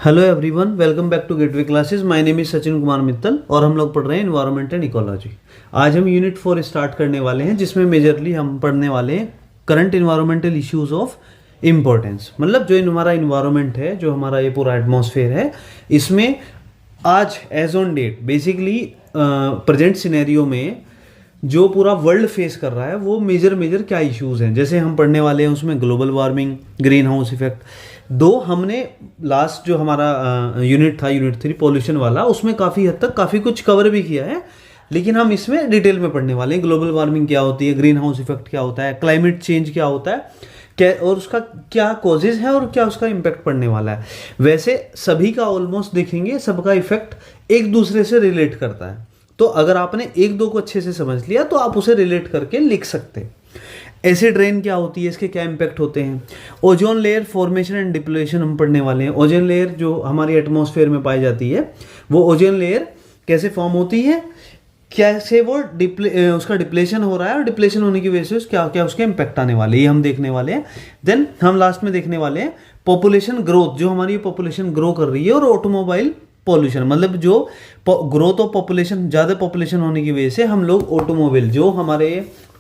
Hello everyone, welcome back to Gateway Classes. My name is Sachin Kumar Mittal और हम लोग पढ़ रहे हैं इन्वायरमेंट एंड इकोलॉजी। आज हम यूनिट 4 स्टार्ट करने वाले हैं, जिसमें मेजरली हम पढ़ने वाले हैं current environmental issues of importance. मतलब जो हमारा इन्वायरमेंट है, जो हमारा ये पूरा एटमॉस्फेयर है, इसमें आज as on date basically present scenario में जो पूरा वर्ल्ड फेस कर रहा है वो मेजर क्या इश्यूज हैं। जैसे हम पढ़ने वाले हैं उसमें global warming, greenhouse effect. दो हमने लास्ट जो हमारा यूनिट था, यूनिट 3 पॉल्यूशन वाला, उसमें काफ़ी हद तक काफ़ी कुछ कवर भी किया है, लेकिन हम इसमें डिटेल में पढ़ने वाले हैं। ग्लोबल वार्मिंग क्या होती है, ग्रीन हाउस इफेक्ट क्या होता है, क्लाइमेट चेंज क्या होता है, क्या और उसका क्या कॉजेज है और क्या उसका इम्पैक्ट पड़ने वाला है। वैसे सभी का ऑलमोस्ट देखेंगे, सबका इफेक्ट एक दूसरे से रिलेट करता है। तो अगर आपने एक दो को अच्छे से समझ लिया तो आप उसे रिलेट करके लिख सकते हैं। एसिड रेन क्या होती है, इसके क्या इम्पैक्ट होते हैं। Ozone layer formation and depletion हम पढ़ने वाले हैं। ओजोन लेयर जो हमारी एटमॉस्फेयर में पाई जाती है, वो ओजोन लेयर कैसे फॉर्म होती है, कैसे वो उसका डिप्लेशन हो रहा है और डिप्लेशन होने की वजह से क्या क्या उसके इम्पैक्ट आने वाले, ये हम देखने वाले हैं। देन हम लास्ट में देखने वाले हैं पॉपुलेशन ग्रोथ, जो हमारी पॉपुलेशन ग्रो कर रही है, और ऑटोमोबाइल पॉल्यूशन, मतलब जो ग्रोथ ऑफ पॉपुलेशन, ज़्यादा पॉपुलेशन होने की वजह से हम लोग ऑटोमोबाइल, जो हमारे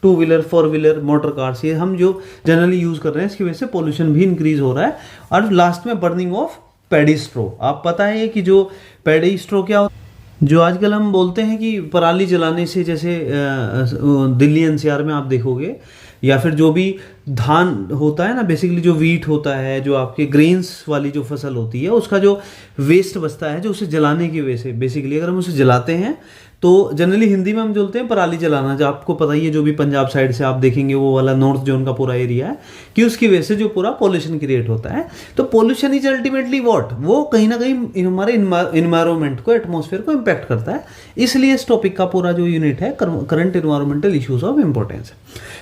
2 व्हीलर 4 व्हीलर मोटर कार्स, ये हम जो जनरली यूज़ कर रहे हैं, इसकी वजह से पॉल्यूशन भी इंक्रीज हो रहा है। और लास्ट में बर्निंग ऑफ पैडी स्ट्रो। आप पता है कि जो पैडी स्ट्रो क्या होता है, जो आजकल हम बोलते हैं कि पराली जलाने से, जैसे दिल्ली एनसीआर में आप देखोगे, या फिर जो भी धान होता है ना, बेसिकली जो वीट होता है, जो आपके ग्रेन्स वाली जो फसल होती है, उसका जो वेस्ट बचता है, जो उसे जलाने की वजह से, बेसिकली अगर हम उसे जलाते हैं तो जनरली हिंदी में हम बोलते हैं पराली जलाना। जो आपको पता ही है, जो भी पंजाब साइड से आप देखेंगे, वो वाला नॉर्थ जोन का पूरा एरिया है, कि उसकी वजह से जो पूरा पॉल्यूशन क्रिएट होता है। तो पॉल्यूशन इज अल्टीमेटली व्हाट, वो कहीं ना कहीं हमारे इन्वायरमेंट को, एटमॉस्फेयर को इम्पैक्ट करता है। इसलिए इस टॉपिक का पूरा जो यूनिट है current environmental issues of importance.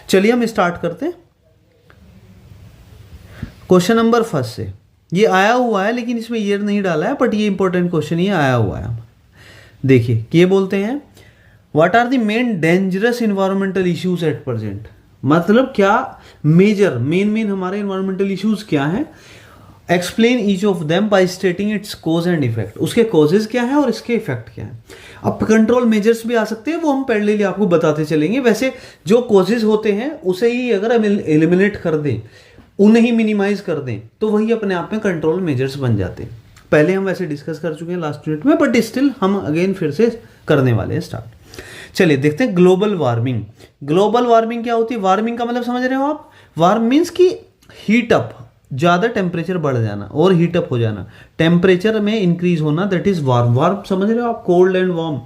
चलिए हम स्टार्ट करते हैं क्वेश्चन नंबर 1 से। ये आया हुआ है, लेकिन इसमें ईयर नहीं डाला है, बट ये इंपॉर्टेंट क्वेश्चन ये आया हुआ है। देखिए, ये बोलते हैं what are the main dangerous environmental issues at present. मतलब क्या मेन हमारे इन्वायरमेंटल इश्यूज क्या हैं। Explain each of them by stating its cause and effect. उसके कॉजेज क्या है और इसके इफेक्ट क्या है। अब कंट्रोल मेजर्स भी आ सकते हैं, वो हम पैरेलली आपको बताते चलेंगे। वैसे जो कॉजेज होते हैं उसे ही अगर हम एलिमिनेट कर दें, उन्हें ही मिनिमाइज कर दें, तो वही अपने आप में कंट्रोल मेजर्स बन जाते हैं। पहले हम वैसे डिस्कस कर चुके हैं लास्ट यूनिट में, बट स्टिल हम अगेन फिर से करने वाले हैं स्टार्ट। चलिए देखते हैं ग्लोबल वार्मिंग। ग्लोबल वार्मिंग क्या होती है। वार्मिंग का मतलब समझ रहे हो आप, वार्म मीन्स की हीट अप, ज़्यादा टेम्परेचर बढ़ जाना और हीट अप हो जाना, टेम्परेचर में इंक्रीज होना, दैट इज वार्म। वार्म समझ रहे हो आप, कोल्ड एंड वार्म।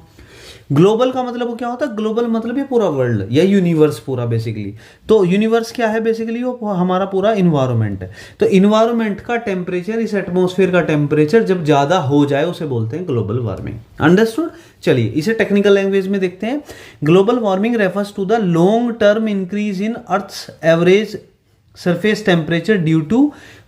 ग्लोबल का मतलब वो क्या होता है, ग्लोबल मतलब ये पूरा वर्ल्ड या यूनिवर्स पूरा बेसिकली। तो यूनिवर्स क्या है बेसिकली, वो हमारा पूरा इन्वायरमेंट है। तो इन्वायरमेंट का टेम्परेचर, इस एटमॉस्फेयर का टेम्परेचर जब ज़्यादा हो जाए, उसे बोलते हैं ग्लोबल वार्मिंग। अंडरस्टूड। चलिए इसे टेक्निकल लैंग्वेज में देखते हैं। Global warming refers to the long term increase in earth's average surface temperature due to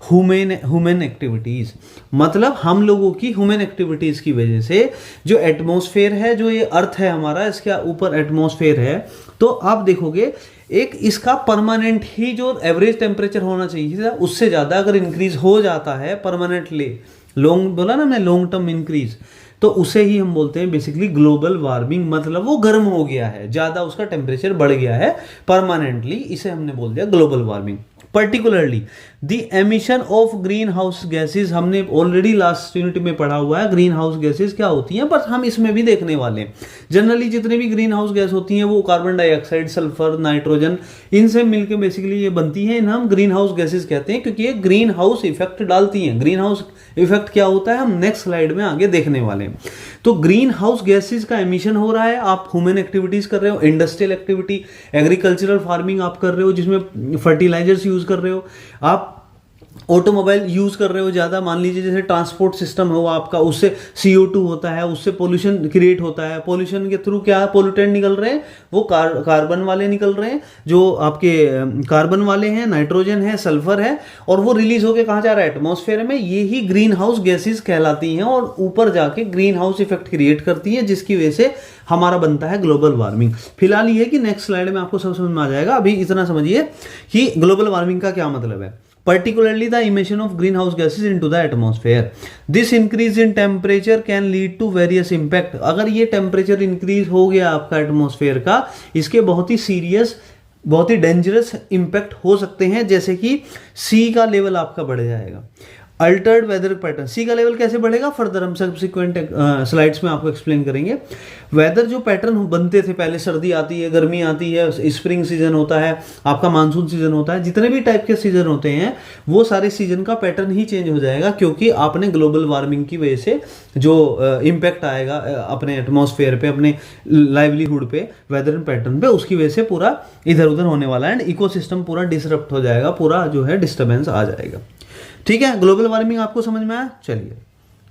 human activities. मतलब हम लोगों की ह्यूमन एक्टिविटीज़ की वजह से जो एटमॉस्फेयर है, जो ये अर्थ है हमारा, इसके ऊपर एटमॉस्फेयर है, तो आप देखोगे एक इसका परमानेंट ही जो एवरेज टेम्परेचर होना चाहिए था, उससे ज़्यादा अगर इंक्रीज हो जाता है परमानेंटली, लॉन्ग बोला ना मैं, लॉन्ग टर्म इंक्रीज, तो उसे ही हम बोलते हैं बेसिकली ग्लोबल वार्मिंग। मतलब वो गर्म हो गया है, ज़्यादा उसका टेम्परेचर बढ़ गया है परमानेंटली, इसे हमने बोल दिया global warming. Particularly the emission of green house gases, हमने ऑलरेडी लास्ट यूनिट में पढ़ा हुआ है ग्रीन हाउस गैसेज क्या होती हैं, बट हम इसमें भी देखने वाले हैं। जनरली जितने भी ग्रीन हाउस गैस होती हैं, वो कार्बन डाइऑक्साइड, सल्फर, नाइट्रोजन, इनसे मिलकर बेसिकली ये बनती हैं, इन्हें हम ग्रीन हाउस गैसेज कहते हैं, क्योंकि ये ग्रीन हाउस इफेक्ट डालती हैं। ग्रीन हाउस इफेक्ट क्या होता है, हम नेक्स्ट स्लाइड में आगे देखने वाले हैं। तो ग्रीन हाउस गैसेज का एमिशन हो रहा है, आप ह्यूमन एक्टिविटीज कर रहे हो, इंडस्ट्रियल एक्टिविटी, एग्रीकल्चरल फार्मिंग आप कर रहे हो, जिसमें फर्टिलाइजर्स यूज कर रहे हो, आप ऑटोमोबाइल यूज कर रहे हो ज़्यादा, मान लीजिए जैसे ट्रांसपोर्ट सिस्टम हो आपका, उससे CO2 होता है, उससे पोल्यूशन क्रिएट होता है। पोल्यूशन के थ्रू क्या पोल्यूटेंट निकल रहे हैं, वो कार्बन वाले निकल रहे हैं, जो आपके कार्बन वाले हैं, नाइट्रोजन है, सल्फर है, और वो रिलीज होकर कहाँ जा रहा है, एटमॉस्फेयर में। ये ही ग्रीन हाउस गैसेज कहलाती हैं और ऊपर जाके ग्रीन हाउस इफेक्ट क्रिएट करती है, जिसकी वजह से हमारा बनता है ग्लोबल वार्मिंग। फिलहाल ये है कि नेक्स्ट स्लाइड में आपको सब समझ में आ जाएगा, अभी इतना समझिए कि ग्लोबल वार्मिंग का क्या मतलब है। particularly the emission of greenhouse gases into the atmosphere. This increase in temperature can lead to various impact. अगर ये टेम्परेचर इंक्रीज हो गया आपका एटमॉस्फेयर का, इसके बहुत ही सीरियस, बहुत ही डेंजरस इम्पैक्ट हो सकते हैं, जैसे कि सी का लेवल आपका बढ़ जाएगा। अल्टर्ड वेदर पैटर्न, सी का लेवल कैसे बढ़ेगा फर्दर हम सब्सिक्वेंट स्लाइड्स में आपको एक्सप्लेन करेंगे। वेदर जो पैटर्न बनते थे पहले, सर्दी आती है, गर्मी आती है, स्प्रिंग सीजन होता है, आपका मानसून सीजन होता है, जितने भी टाइप के सीजन होते हैं वो सारे सीजन का पैटर्न ही चेंज हो जाएगा, क्योंकि आपने ग्लोबल वार्मिंग की वजह से जो इम्पैक्ट आएगा अपने एटमॉस्फेयर पे, अपने लाइवलीहुड पे, वेदर पैटर्न पे, उसकी वजह से पूरा इधर उधर होने वाला है एंड इकोसिस्टम पूरा डिसरप्ट हो जाएगा, पूरा जो है डिस्टर्बेंस आ जाएगा। ठीक है, ग्लोबल वार्मिंग आपको समझ में आया। चलिए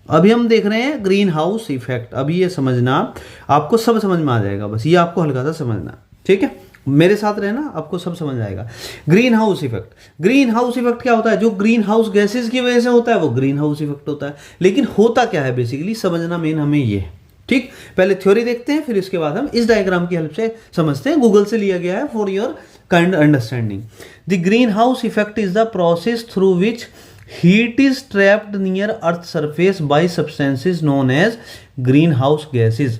अभी हम देख रहे हैं ग्रीन हाउस इफेक्ट। अभी ये समझना, आपको सब समझ में आ जाएगा, बस ये आपको हल्का सा समझना। ठीक है, मेरे साथ रहना, आपको सब समझ आएगा। Green house effect, green house effect क्या होता है? जो ग्रीन हाउस गैसेज की वजह से होता है वो ग्रीन हाउस इफेक्ट होता है। लेकिन होता क्या है बेसिकली, समझना मेन हमें ये है। ठीक, पहले थ्योरी देखते हैं, फिर इसके बाद हम इस डायग्राम की हेल्प से समझते हैं। गूगल से लिया गया है for your kind understanding. The greenhouse effect is the process through which heat is trapped near earth surface by substances known as greenhouse gases।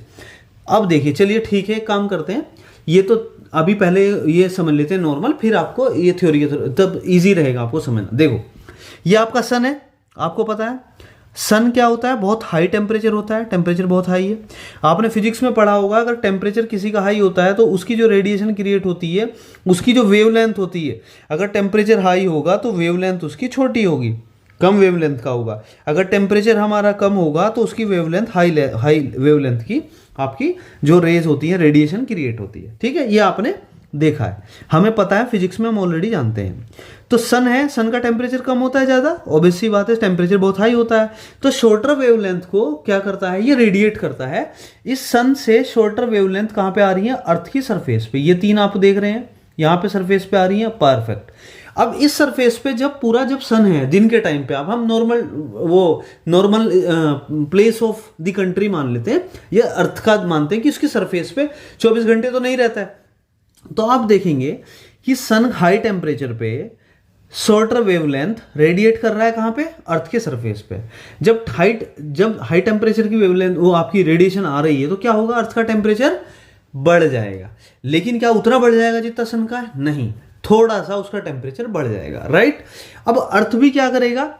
अब देखिए, चलिए ठीक है, काम करते हैं। ये तो अभी पहले ये समझ लेते हैं नॉर्मल, फिर आपको ये थ्योरी तब इजी रहेगा आपको समझना। देखो, ये आपका सन है, आपको पता है सन क्या होता है, बहुत हाई टेम्परेचर होता है, टेम्परेचर बहुत हाई है। आपने फिजिक्स में पढ़ा होगा, अगर टेम्परेचर किसी का हाई होता है तो उसकी जो रेडिएशन क्रिएट होती है, उसकी जो वेवलेंथ होती है, अगर टेम्परेचर हाई होगा तो वेवलेंथ उसकी छोटी होगी, कम वेवलेंथ का होगा। अगर टेम्परेचर हमारा कम होगा तो उसकी वेवलेंथ हाई वेवलेंथ की आपकी जो रेज होती है, रेडिएशन क्रिएट होती है। ठीक है, ये आपने देखा है, हमें पता है, फिजिक्स में हम ऑलरेडी जानते हैं। तो सन है, सन का टेम्परेचर कम होता है ज़्यादा, ऑब्वियस सी बात है, टेम्परेचर बहुत हाई होता है, तो शॉर्टर वेवलेंथ को क्या करता है, ये रेडिएट करता है। इस सन से शॉर्टर वेवलेंथ कहाँ पे आ रही है, अर्थ की सरफेस पे। ये तीन आप देख रहे हैं यहाँ पे सरफेस पे आ रही है, परफेक्ट। अब इस सरफेस पे जब सन है दिन के टाइम पे, अब हम normal place of the country मान लेते हैं, ये अर्थ का मानते हैं कि उसकी सरफेस पे 24 घंटे तो नहीं रहता है। तो आप देखेंगे कि सन हाई टेम्परेचर पे शॉर्टर वेवलेंथ रेडिएट कर रहा है कहाँ पे, अर्थ के सरफेस पे। जब हाई टेम्परेचर की वेवलेंथ वो आपकी रेडिएशन आ रही है तो क्या होगा, अर्थ का टेम्परेचर बढ़ जाएगा। लेकिन क्या उतना बढ़ जाएगा जितना सन का है? नहीं, थोड़ा सा उसका टेम्परेचर बढ़ जाएगा, राइट। अब अर्थ भी क्या करेगा,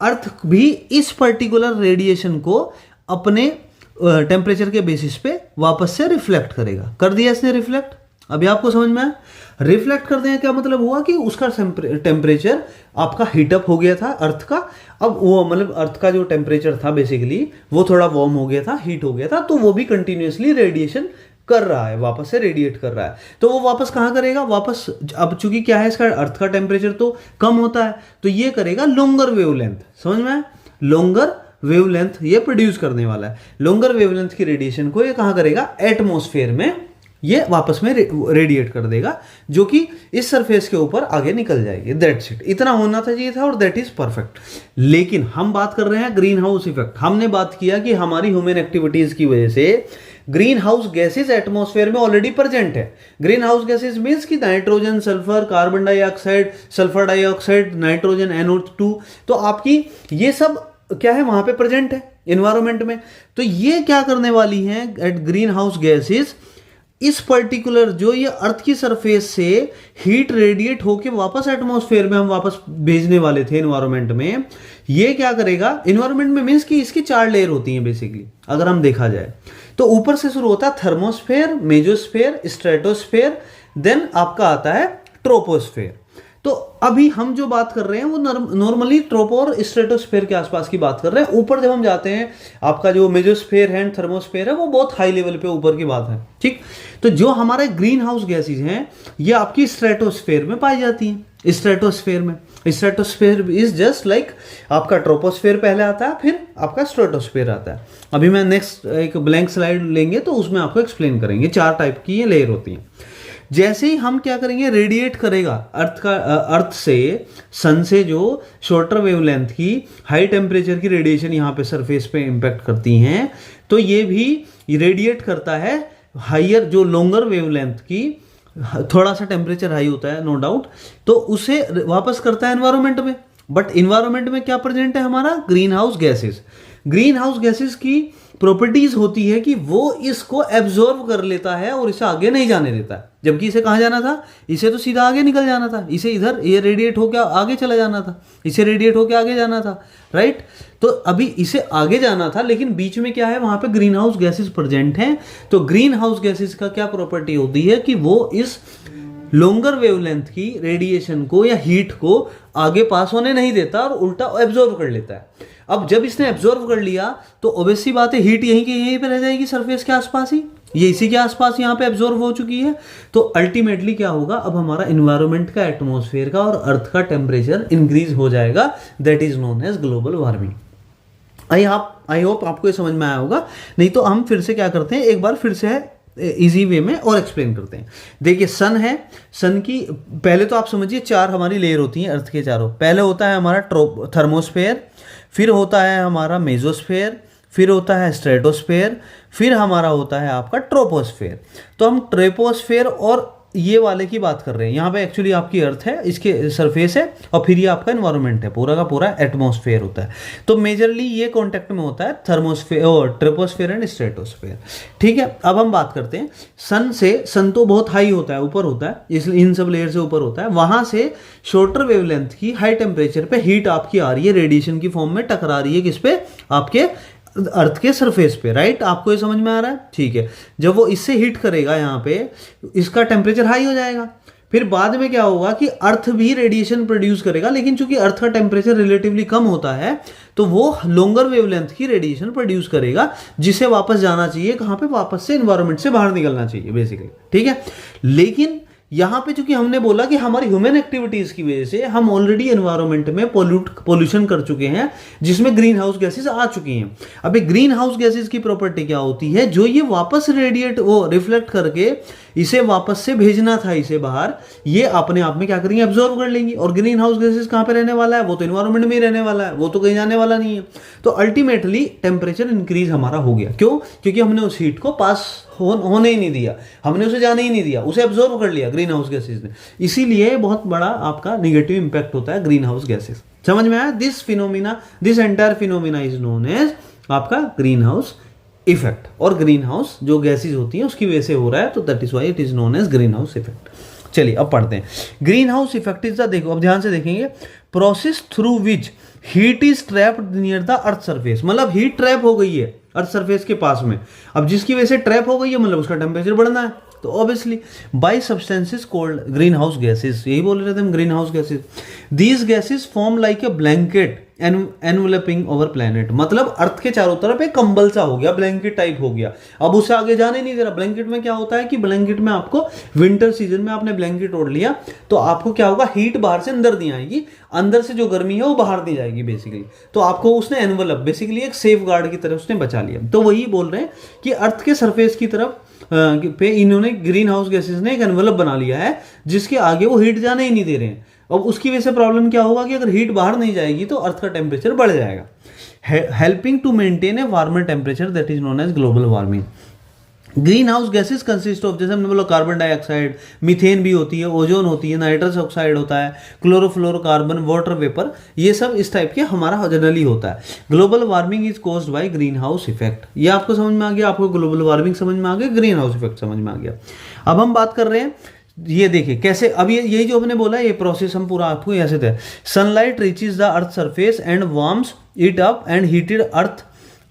अर्थ भी इस पर्टिकुलर रेडिएशन को अपने टेम्परेचर के बेसिस पे वापस से रिफ्लेक्ट करेगा। कर दिया इसने रिफ्लेक्ट, अभी आपको समझ में आया। रिफ्लेक्ट कर दें क्या मतलब हुआ कि उसका टेम्परेचर आपका हीटअप हो गया था अर्थ का। अब वो मतलब अर्थ का जो टेम्परेचर था बेसिकली वो थोड़ा वार्म हो गया था, हीट हो गया था, तो वो भी कंटिन्यूसली रेडिएशन कर रहा है, वापस से रेडिएट कर रहा है। तो वो वापस कहाँ करेगा, वापस अब चूंकि क्या है, इसका अर्थ का टेम्परेचर तो कम होता है, तो ये करेगा लॉन्गर वेवलेंथ। समझ में आया, लॉन्गर वेवलेंथ ये प्रोड्यूस करने वाला है। लॉन्गर वेवलेंथ की रेडिएशन को ये कहाँ करेगा, एटमॉस्फेयर में ये वापस में रेडिएट कर देगा, जो कि इस सरफेस के ऊपर आगे निकल जाएगी। दैट्स इट, इतना होना था चाहिए था और दैट इज परफेक्ट। लेकिन हम बात कर रहे हैं ग्रीन हाउस इफेक्ट। हमने बात किया कि हमारी ह्यूमन एक्टिविटीज की वजह से ग्रीन हाउस गैसेज एटमॉस्फेयर में ऑलरेडी प्रेजेंट है। ग्रीन हाउस गैसेज मीन्स कि nitrogen, sulphur, carbon dioxide, sulphur dioxide, nitrogen NO2, तो आपकी ये सब क्या है वहां पे प्रेजेंट है एनवायरमेंट में। तो ये क्या करने वाली हैं एट ग्रीन हाउस गैसेज, इस पर्टिकुलर जो ये अर्थ की सरफेस से हीट रेडिएट होके वापस एटमॉस्फेयर में हम वापस भेजने वाले थे एनवायरमेंट में, ये क्या करेगा एनवायरमेंट में, मीन्स कि इसकी 4 लेयर होती हैं बेसिकली अगर हम देखा जाए तो। ऊपर से शुरू होता है थर्मोस्फेयर, मेजोस्फेयर, स्ट्रेटोस्फेयर, देन आपका आता है ट्रोपोस्फेयर। तो अभी हम जो बात कर रहे हैं वो नॉर्मली ट्रोपो और स्ट्रेटोस्फेयर के आसपास की बात कर रहे हैं। ऊपर जब हम जाते हैं आपका जो मेजोस्फेयर है, थर्मोस्फेयर है, वो बहुत हाई लेवल पे ऊपर की बात है। ठीक, तो जो हमारे ग्रीन हाउस गैसेज हैं ये आपकी स्ट्रेटोस्फेयर में पाई जाती हैं। स्ट्रेटोस्फेयर में, स्ट्रेटोस्फेयर इज जस्ट लाइक आपका ट्रोपोस्फेयर पहले आता है, फिर आपका स्ट्रेटोस्फेयर आता है। अभी मैं नेक्स्ट एक ब्लैंक स्लाइड लेंगे तो उसमें आपको एक्सप्लेन करेंगे। 4 टाइप की ये लेयर होती हैं। जैसे ही हम क्या करेंगे, रेडिएट करेगा अर्थ से, सन से जो शॉर्टर वेवलेंथ की हाई टेम्परेचर की रेडिएशन यहाँ पे सरफेस पे इंपैक्ट करती हैं, तो ये भी रेडिएट करता है हाइयर जो लॉन्गर वेवलेंथ की थोड़ा सा टेम्परेचर हाई होता है नो डाउट, तो उसे वापस करता है एनवायरमेंट में। बट इन्वायरमेंट में क्या प्रेजेंट है हमारा, green house gases. Green house gases की प्रॉपर्टीज होती है कि वो इसको एब्जॉर्ब कर लेता है और इसे आगे नहीं जाने देता है। जबकि इसे कहाँ जाना था, इसे तो सीधा आगे निकल जाना था, इसे इधर ये रेडिएट होकर आगे चला जाना था, इसे रेडिएट होकर आगे जाना था, राइट। तो अभी इसे आगे जाना था, लेकिन बीच में क्या है, वहां पे ग्रीन हाउस गैसेस प्रेजेंट हैं। तो ग्रीन हाउस गैसेस का क्या प्रॉपर्टी होती है कि वो इस लॉन्गर वेवलेंथ की रेडिएशन को या हीट को आगे पास होने नहीं देता और उल्टा एब्जॉर्व कर लेता है। अब जब इसने एब्जॉर्व कर लिया तो ऑब्वियसली बात है, हीट यहीं की यहीं पे रह जाएगी सरफेस के आसपास ही, ये इसी के आसपास यहाँ पे एब्जॉर्व हो चुकी है। तो अल्टीमेटली क्या होगा, अब हमारा इन्वायरमेंट का, एटमॉस्फेयर का और अर्थ का टेम्परेचर इंक्रीज हो जाएगा। That is known as global warming. I hope आपको ये समझ में आया होगा। नहीं तो हम फिर से क्या करते हैं, एक बार फिर से इजी वे में और एक्सप्लेन करते हैं। देखिए सन है, सन की पहले तो आप समझिए 4 हमारी लेयर होती हैं अर्थ के चारों। पहले होता है हमारा थर्मोस्फेयर, फिर होता है हमारा मेजोस्फेयर, फिर होता है स्ट्रेटोस्फेयर, फिर हमारा होता है आपका ट्रोपोस्फेयर। तो हम ट्रोपोस्फेयर और ये वाले की बात कर रहे हैं। यहाँ पे एक्चुअली आपकी अर्थ है, इसके सरफेस है, और फिर ये आपका एनवायरनमेंट है, पूरा का पूरा एटमॉस्फेयर होता है। तो मेजरली ये कॉन्टेक्ट में होता है थर्मोस्फेयर और ट्रोपोस्फेयर एंड स्ट्रेटोस्फेयर। ठीक है, अब हम बात करते हैं सन से। सन तो बहुत हाई होता है, ऊपर होता है, इसलिए इन सब लेयर से ऊपर होता है। वहां से शॉर्टर वेवलेंथ की हाई टेम्परेचर पे हीट आपकी आ रही है, रेडिएशन की फॉर्म में टकरा रही है किस पे, आपके अर्थ के सरफेस पे, राइट। आपको ये समझ में आ रहा है, ठीक है। जब वो इससे हीट करेगा यहाँ पे, इसका टेम्परेचर हाई हो जाएगा। फिर बाद में क्या होगा कि अर्थ भी रेडिएशन प्रोड्यूस करेगा, लेकिन चूंकि अर्थ का टेम्परेचर रिलेटिवली कम होता है तो वो लॉन्गर वेवलेंथ की रेडिएशन प्रोड्यूस करेगा, जिसे वापस जाना चाहिए कहाँ पे, वापस से एनवायरमेंट से बाहर निकलना चाहिए बेसिकली, ठीक है। लेकिन यहाँ पे चूंकि हमने बोला कि हमारी ह्यूमन एक्टिविटीज की वजह से हम ऑलरेडी एनवायरनमेंट में पोल्यूशन कर चुके हैं, जिसमें ग्रीन हाउस गैसेस आ चुकी हैं। अभी ग्रीन हाउस गैसेस की प्रॉपर्टी क्या होती है, जो ये वापस रेडिएट वो रिफ्लेक्ट करके इसे वापस से भेजना था इसे बाहर, ये अपने आप में क्या करेंगे, एब्जॉर्व कर लेंगी। और ग्रीन हाउस गैसेस कहाँ पे रहने वाला है, वो तो एनवायरनमेंट में ही रहने वाला है, वो तो कहीं जाने वाला नहीं है। तो अल्टीमेटली टेम्परेचर इंक्रीज हमारा हो गया। क्यों? क्योंकि हमने उस हीट को पास होने ही नहीं दिया, हमने उसे जाने ही नहीं दिया, उसे एब्जॉर्व कर लिया ग्रीन हाउस गैसेस ने। इसीलिए बहुत बड़ा आपका निगेटिव इंपैक्ट होता है ग्रीन हाउस गैसेस। समझ में आया? This entire phenomena is known as आपका ग्रीन हाउस इफेक्ट। और ग्रीन हाउस जो गैसेस होती हैं उसकी वजह से हो रहा है, तो that is why it is known as greenhouse effect. चलिए अब पढ़ते हैं। Greenhouse effect is the, देखो अब ध्यान से देखेंगे, process through which heat is trapped near the earth surface. मतलब हीट ट्रैप हो गई है अर्थ सरफेस के पास में, अब जिसकी वजह से ट्रैप हो गई है, मतलब उसका टेम्परेचर बढ़ना है। तो obviously by substances called greenhouse gases, यही बोल रहे थे हम, greenhouse gases. These gases form like a blanket enveloping over planet. मतलब अर्थ के चारों तरफ एक कंबल सा हो गया, ब्लैंकेट टाइप हो गया, अब उसे आगे जाने नहीं दे रहा। ब्लैंकेट में क्या होता है कि ब्लैंकेट में आपको विंटर सीजन में आपने ब्लैंकेट ओढ़ लिया तो आपको क्या होगा, हीट बाहर से अंदर नहीं आएगी, अंदर से जो गर्मी है वो बाहर नहीं जाएगी बेसिकली। तो आपको उसने एनवेलप, बेसिकली एक सेफ गार्ड की तरफ उसने बचा लिया। तो वही बोल रहे हैं कि अर्थ के सरफेस की तरफ पे इन्होंने ग्रीन हाउस गैसेस ने एक एनवेलप बना लिया है, जिसके आगे वो हीट जाने ही नहीं दे रहे हैं। अब उसकी वजह से प्रॉब्लम क्या होगा कि अगर हीट बाहर नहीं जाएगी तो अर्थ का टेम्परेचर बढ़ जाएगा, helping to maintain a warmer temperature, that is known as global warming. Greenhouse gases consist of, जैसे हमने बोला कार्बन डाइऑक्साइड, मीथेन भी होती है, ओजोन होती है, नाइट्रस ऑक्साइड होता है, क्लोरोफ्लोरोकार्बन, वाटर वेपर, ये सब इस टाइप के हमारा जनरली होता है। Global warming is caused by green house effect. ये आपको समझ में आ गया, आपको ग्लोबल वार्मिंग समझ में आ गया, ग्रीन हाउस इफेक्ट समझ में आ गया। अब हम बात कर रहे हैं, ये देखिए कैसे, अब यही जो हमने बोला, ये प्रोसेस हम पूरा आपको ऐसे थे। Sunlight reaches the earth surface and warms it up and heated earth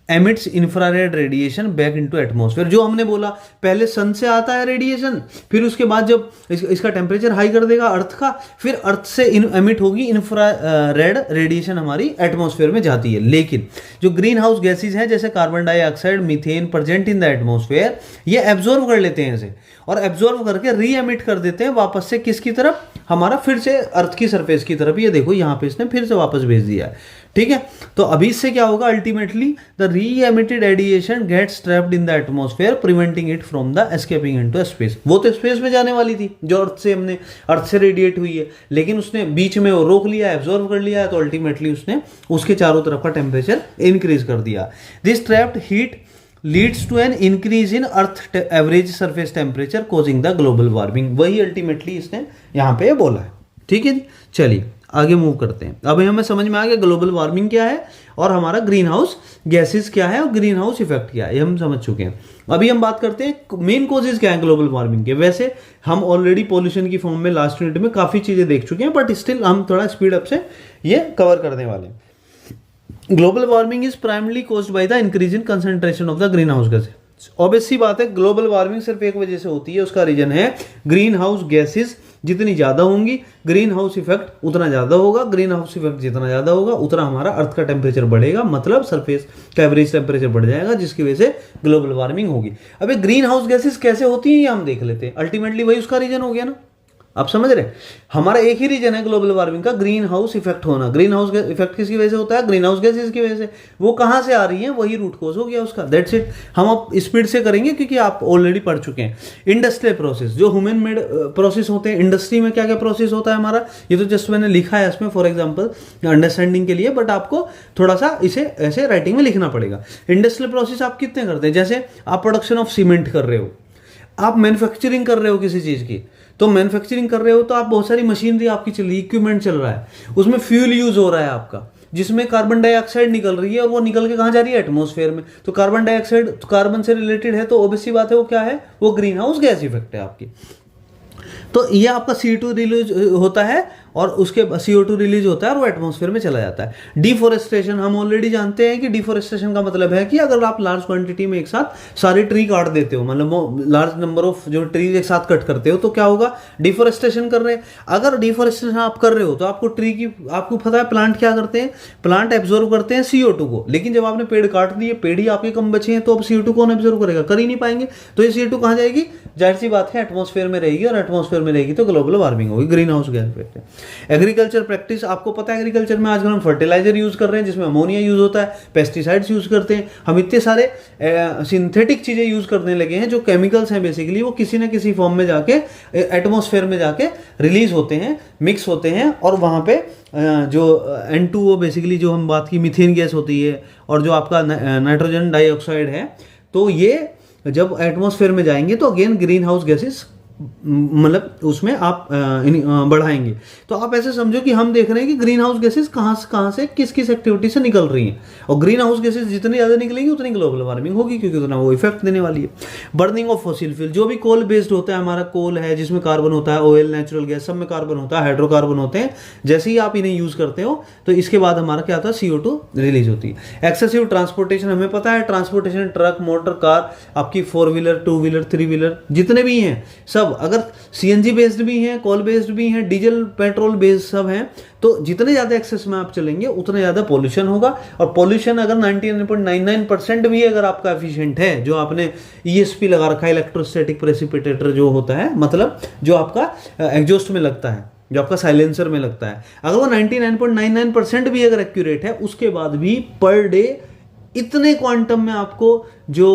emits infrared radiation back into atmosphere. जो हमने बोला, पहले सन से आता है रेडिएशन, फिर उसके बाद जब इसका टेम्परेचर हाई कर देगा अर्थ का, फिर अर्थ से एमिट होगी इंफ्रारेड रेडिएशन, हमारी एटमॉस्फेयर में जाती है। लेकिन जो ग्रीन हाउस गैसेज हैं जैसे carbon dioxide, methane present in the atmosphere, ये एब्जॉर्व कर लेते हैं इसे, और एब्जॉर्व करके री एमिट कर देते हैं वापस से किसकी तरफ, हमारा फिर से अर्थ की सरफेस की तरफ। ये देखो यहाँ पे इसने फिर से वापस भेज दिया है, ठीक है। तो अभी इससे क्या होगा, ultimately the re emitted radiation gets trapped in the atmosphere preventing it from the escaping into space. वो तो स्पेस में जाने वाली थी जो अर्थ से रेडिएट हुई है, लेकिन उसने बीच में वो रोक लिया, एब्जॉर्व कर लिया है, तो अल्टीमेटली उसने उसके चारों तरफ का टेम्परेचर इंक्रीज कर दिया। This trapped heat leads to an increase in earth average surface temperature causing the global warming, वही अल्टीमेटली इसने यहाँ पे बोला है। ठीक है जी, चलिए आगे मूव करते हैं। अब हमें समझ में आ गया ग्लोबल वार्मिंग क्या है और हमारा ग्रीन हाउस गैसेस क्या है और ग्रीन हाउस इफेक्ट क्या है, ये हम समझ चुके हैं। अभी हम बात करते हैं मेन कॉजेज क्या है ग्लोबल वार्मिंग के। वैसे हम ऑलरेडी पॉल्यूशन की फॉर्म में लास्ट यूनिट में काफी चीजें देख चुके हैं, बट स्टिल हम थोड़ा स्पीड अप से ये कवर करने वाले हैं। Global warming is primarily caused by the increase in concentration of the greenhouse gases. Obvious सी बात है, ग्लोबल वार्मिंग सिर्फ एक वजह से होती है, उसका रीजन है ग्रीन हाउस गैसेस जितनी ज्यादा होंगी ग्रीन हाउस इफेक्ट उतना ज्यादा होगा, ग्रीन हाउस इफेक्ट जितना ज्यादा होगा उतना हमारा अर्थ का टेम्परेचर बढ़ेगा, मतलब सरफेस का एवरेज टेम्परेचर बढ़ जाएगा, जिसकी वजह से ग्लोबल वार्मिंग होगी। अब ग्रीन हाउस गैसेस कैसे होती है ये हम देख लेते हैं। अल्टीमेटली वही उसका रीजन हो गया ना, आप समझ रहे हैं। हमारा एक ही रीजन है ग्लोबल वार्मिंग का, ग्रीन हाउस इफेक्ट होना। ग्रीन हाउस इफेक्ट किसकी वजह से होता है, ग्रीन हाउस गैसेस की वजह से। वो कहां से आ रही है, वही रूट कॉज हो गया उसका, दैट्स इट। हम अब स्पीड से करेंगे क्योंकि आप ऑलरेडी पढ़ चुके हैं। इंडस्ट्रियल प्रोसेस, जो ह्यूमन मेड प्रोसेस होते हैं, इंडस्ट्री में क्या क्या प्रोसेस होता है हमारा, ये तो जस्ट मैंने लिखा है इसमें फॉर एग्जाम्पल अंडरस्टैंडिंग के लिए, बट आपको थोड़ा सा इसे ऐसे राइटिंग में लिखना पड़ेगा। इंडस्ट्रियल प्रोसेस आप कितने करते हैं, जैसे आप प्रोडक्शन ऑफ सीमेंट कर रहे हो, आप मैन्युफैक्चरिंग कर रहे हो किसी चीज की, तो मैन्युफैक्चरिंग कर रहे हो तो आप बहुत सारी मशीनरी आपकी चल रही है, इक्विपमेंट चल रहा है, उसमें फ्यूल यूज हो रहा है आपका, जिसमें कार्बन डाइऑक्साइड निकल रही है और वो निकल के कहाँ जा रही है, एटमॉस्फेयर में। तो कार्बन डाइऑक्साइड तो कार्बन से रिलेटेड है, तो ऑब्वियस सी बात है वो क्या है, वो ग्रीन हाउस गैस इफेक्ट है आपकी। तो ये आपका CO2 रिलीज होता है और उसके CO2 रिलीज होता है और वो एटमॉस्फेयर में चला जाता है। डिफोरेस्टेशन हम ऑलरेडी जानते हैं कि डिफोरेस्टेशन का मतलब है कि अगर आप लार्ज क्वांटिटी में एक साथ सारे ट्री काट देते हो, मतलब लार्ज नंबर ऑफ जो ट्रीज एक साथ कट करते हो, तो क्या होगा, डिफोरेस्टेशन कर रहे हैं। अगर डिफोरेस्टेशन आप कर रहे हो तो आपको ट्री की, आपको पता है प्लांट क्या करते हैं, प्लांट एब्जॉर्व करते हैं CO2 को, लेकिन जब आपने पेड़ काट दिए, पेड़ ही आपके कम बचे हैं, तो अब CO2 कौन एब्जॉर्व करेगा, कर ही नहीं पाएंगे। तो ये CO2 कहाँ जाएगी, जाहिर सी बात है एटमॉस्फेयर में रहेगी, और एटमॉस्फेयर में रहेगी तो ग्लोबल वार्मिंग होगी, ग्रीन हाउस गैस इफेक्ट है। एग्रीकल्चर प्रैक्टिस, आपको पता है एग्रीकल्चर में आजकल हम फर्टिलाइजर यूज कर रहे हैं जिसमें अमोनिया यूज होता है, पेस्टिसाइड्स यूज करते हैं, हम इतने सारे सिंथेटिक चीजें यूज करने लगे हैं जो केमिकल्स हैं बेसिकली, वो किसी ना किसी फॉर्म में जाके एटमॉस्फेयर में जाके रिलीज होते हैं, मिक्स होते हैं, और वहां पे जो N2O बेसिकली जो हम बात की मीथेन गैस होती है, और जो आपका नाइट्रोजन डाइऑक्साइड है, तो ये जब एटमॉस्फेयर में जाएंगे तो अगेन ग्रीन हाउस गैसेस मतलब उसमें आप बढ़ाएंगे। तो आप ऐसे समझो कि हम देख रहे हैं कि ग्रीन हाउस गैसेस कहाँ से किस किस एक्टिविटी से निकल रही हैं, और ग्रीन हाउस गैसेस जितनी ज़्यादा निकलेंगी उतनी ग्लोबल वार्मिंग होगी, क्योंकि उतना वो इफेक्ट देने वाली है। बर्निंग ऑफ फॉसिल फ्यूल, जो भी कोल बेस्ड होता है, हमारा कोल है जिसमें कार्बन होता है, ऑयल, नेचुरल गैस, सब में कार्बन होता है, हाइड्रोकार्बन होते हैं। जैसे ही आप इन्हें यूज करते हो तो इसके बाद हमारा क्या होता है, CO2 रिलीज होती है। एक्सेसिव ट्रांसपोर्टेशन, हमें पता है ट्रांसपोर्टेशन, ट्रक, मोटर, कार, आपकी 4 व्हीलर, 2 व्हीलर, 3 व्हीलर जितने भी हैं सब, अगर CNG बेस्ड भी हैं, कोल बेस्ड भी हैं, डीजल पेट्रोल बेस्ड सब हैं, तो जितने ज़्यादा एक्सेस में आप चलेंगे उतने ज़्यादा पॉल्यूशन होगा। और पॉल्यूशन अगर 99.99% भी अगर आपका एफिशिएंट है, जो आपने ESP लगा रखा है, इलेक्ट्रोस्टैटिक प्रेसिपिटेटर जो होता है, मतलब जो आपका एग्जॉस्ट में लगता है, जो आपका साइलेंसर में लगता है, अगर वो 99.99% भी अगर एक्यूरेट है, उसके बाद भी पर डे इतने क्वांटम में आपको जो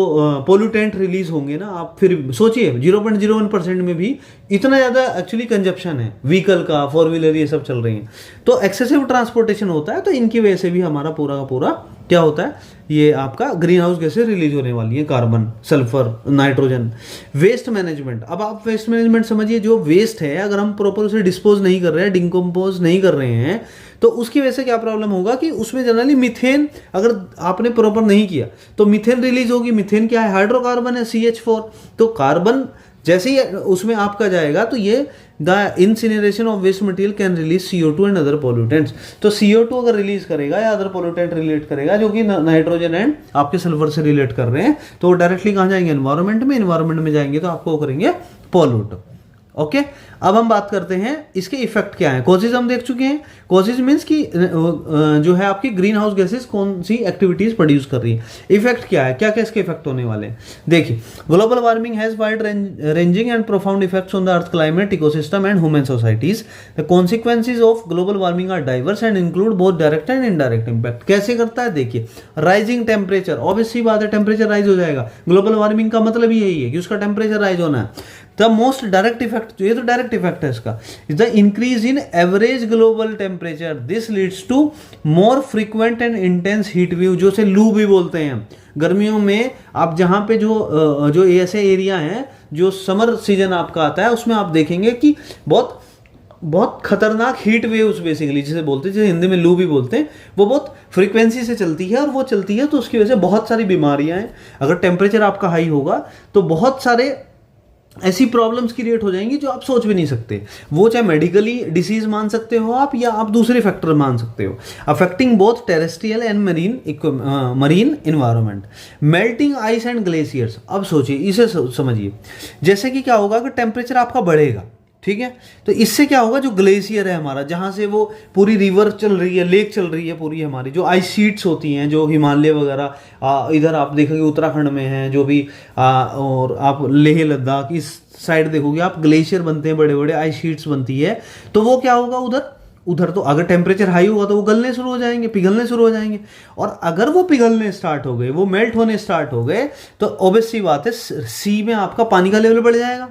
पोल्यूटेंट रिलीज होंगे ना, आप फिर सोचिए 0.01% में भी इतना ज़्यादा एक्चुअली कंजप्शन है व्हीकल का, 4 व्हीलर ये सब चल रही हैं, तो एक्सेसिव ट्रांसपोर्टेशन होता है। तो इनकी वजह से भी हमारा पूरा का पूरा क्या होता है, ये आपका ग्रीन हाउस गैसें रिलीज होने वाली है, carbon, sulphur, nitrogen. Waste management, अब आप वेस्ट मैनेजमेंट समझिए, जो वेस्ट है अगर हम प्रॉपर उसे डिस्पोज नहीं कर रहे हैं, डिकम्पोज नहीं कर रहे हैं, तो उसकी वजह से क्या प्रॉब्लम होगा कि उसमें जनरली मीथेन अगर आपने प्रॉपर नहीं किया तो मीथेन रिलीज होगी। मीथेन क्या है, हाइड्रोकार्बन है, CH4। तो कार्बन जैसे ही उसमें आपका जाएगा तो ये the incineration of waste material can release CO2 and other pollutants. तो CO2 अगर रिलीज करेगा या अदर पोल्यूटेंट रिलेट करेगा जो कि नाइट्रोजन एंड आपके सल्फर से रिलेट कर रहे हैं, तो वो डायरेक्टली कहाँ जाएंगे, एनवायरमेंट में। एनवायरमेंट में जाएंगे तो आपको करेंगे पॉल्यूट। ओके, अब हम बात करते हैं इसके इफेक्ट क्या है। कॉजेज हम देख चुके हैं। कॉजेज मीन्स कि जो है आपकी ग्रीन हाउस गैसेस कौन सी एक्टिविटीज प्रोड्यूस कर रही है। इफेक्ट क्या है, क्या क्या इसके इफेक्ट होने वाले हैं, देखिए। Global warming has wide ranging and profound effects on the earth climate, ecosystem and human societies. The consequences of global warming are diverse and include both direct and indirect impact. कैसे करता है, देखिए। Rising temperature, obviously बात है temperature rise हो जाएगा। Global warming का मतलब यही है कि उसका टेम्परेचर राइज होना है। द मोस्ट डायरेक्ट इफेक्ट, ये तो डायरेक्ट इफेक्ट है इसका, is the increase in average global temperature, this leads to more frequent and intense heat wave, जो से लू भी बोलते हैं। गर्मियों में आप जहाँ पे जो ऐसे एरिया हैं, जो समर सीजन आपका आता है, उसमें आप देखेंगे कि बहुत बहुत खतरनाक हीट वेव्स बेसिकली जिसे बोलते हैं, जिसे हिंदी में लू भी बोलते हैं, वो बहुत फ्रीक्वेंसी से चलती है, और वो चलती है तो उसकी वजह से बहुत सारी बीमारियां हैं। अगर टेम्परेचर आपका हाई होगा तो बहुत सारे ऐसी प्रॉब्लम्स क्रिएट हो जाएंगी जो आप सोच भी नहीं सकते। वो चाहे मेडिकली डिसीज मान सकते हो आप, या आप दूसरे फैक्टर मान सकते हो, affecting both terrestrial and marine environment. Melting ice and glaciers, अब सोचिए, इसे समझिए, जैसे कि क्या होगा कि टेम्परेचर आपका बढ़ेगा, ठीक है, तो इससे क्या होगा, जो ग्लेशियर है हमारा, जहाँ से वो पूरी रिवर चल रही है, लेक चल रही है पूरी, हमारी जो आइस शीट्स होती हैं, जो हिमालय वगैरह इधर आप देखोगे उत्तराखंड में है जो भी, और आप लेह लद्दाख इस साइड देखोगे आप, ग्लेशियर बनते हैं, बड़े बड़े आइस शीट्स बनती है। तो वो क्या होगा, उधर तो अगर टेम्परेचर हाई होगा तो वो गलने शुरू हो जाएंगे, पिघलने शुरू हो जाएंगे, और अगर वो पिघलने स्टार्ट हो गए, वो मेल्ट होने स्टार्ट हो गए, तो ऑब्वियस सी बात है सी में आपका पानी का लेवल बढ़ जाएगा।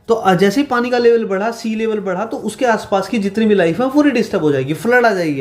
तो जैसे ही पानी का लेवल बढ़ा, सी लेवल बढ़ा, तो उसके आसपास की जितनी भी लाइफ है पूरी डिस्टर्ब हो जाएगी, फ्लड आ जाएगी,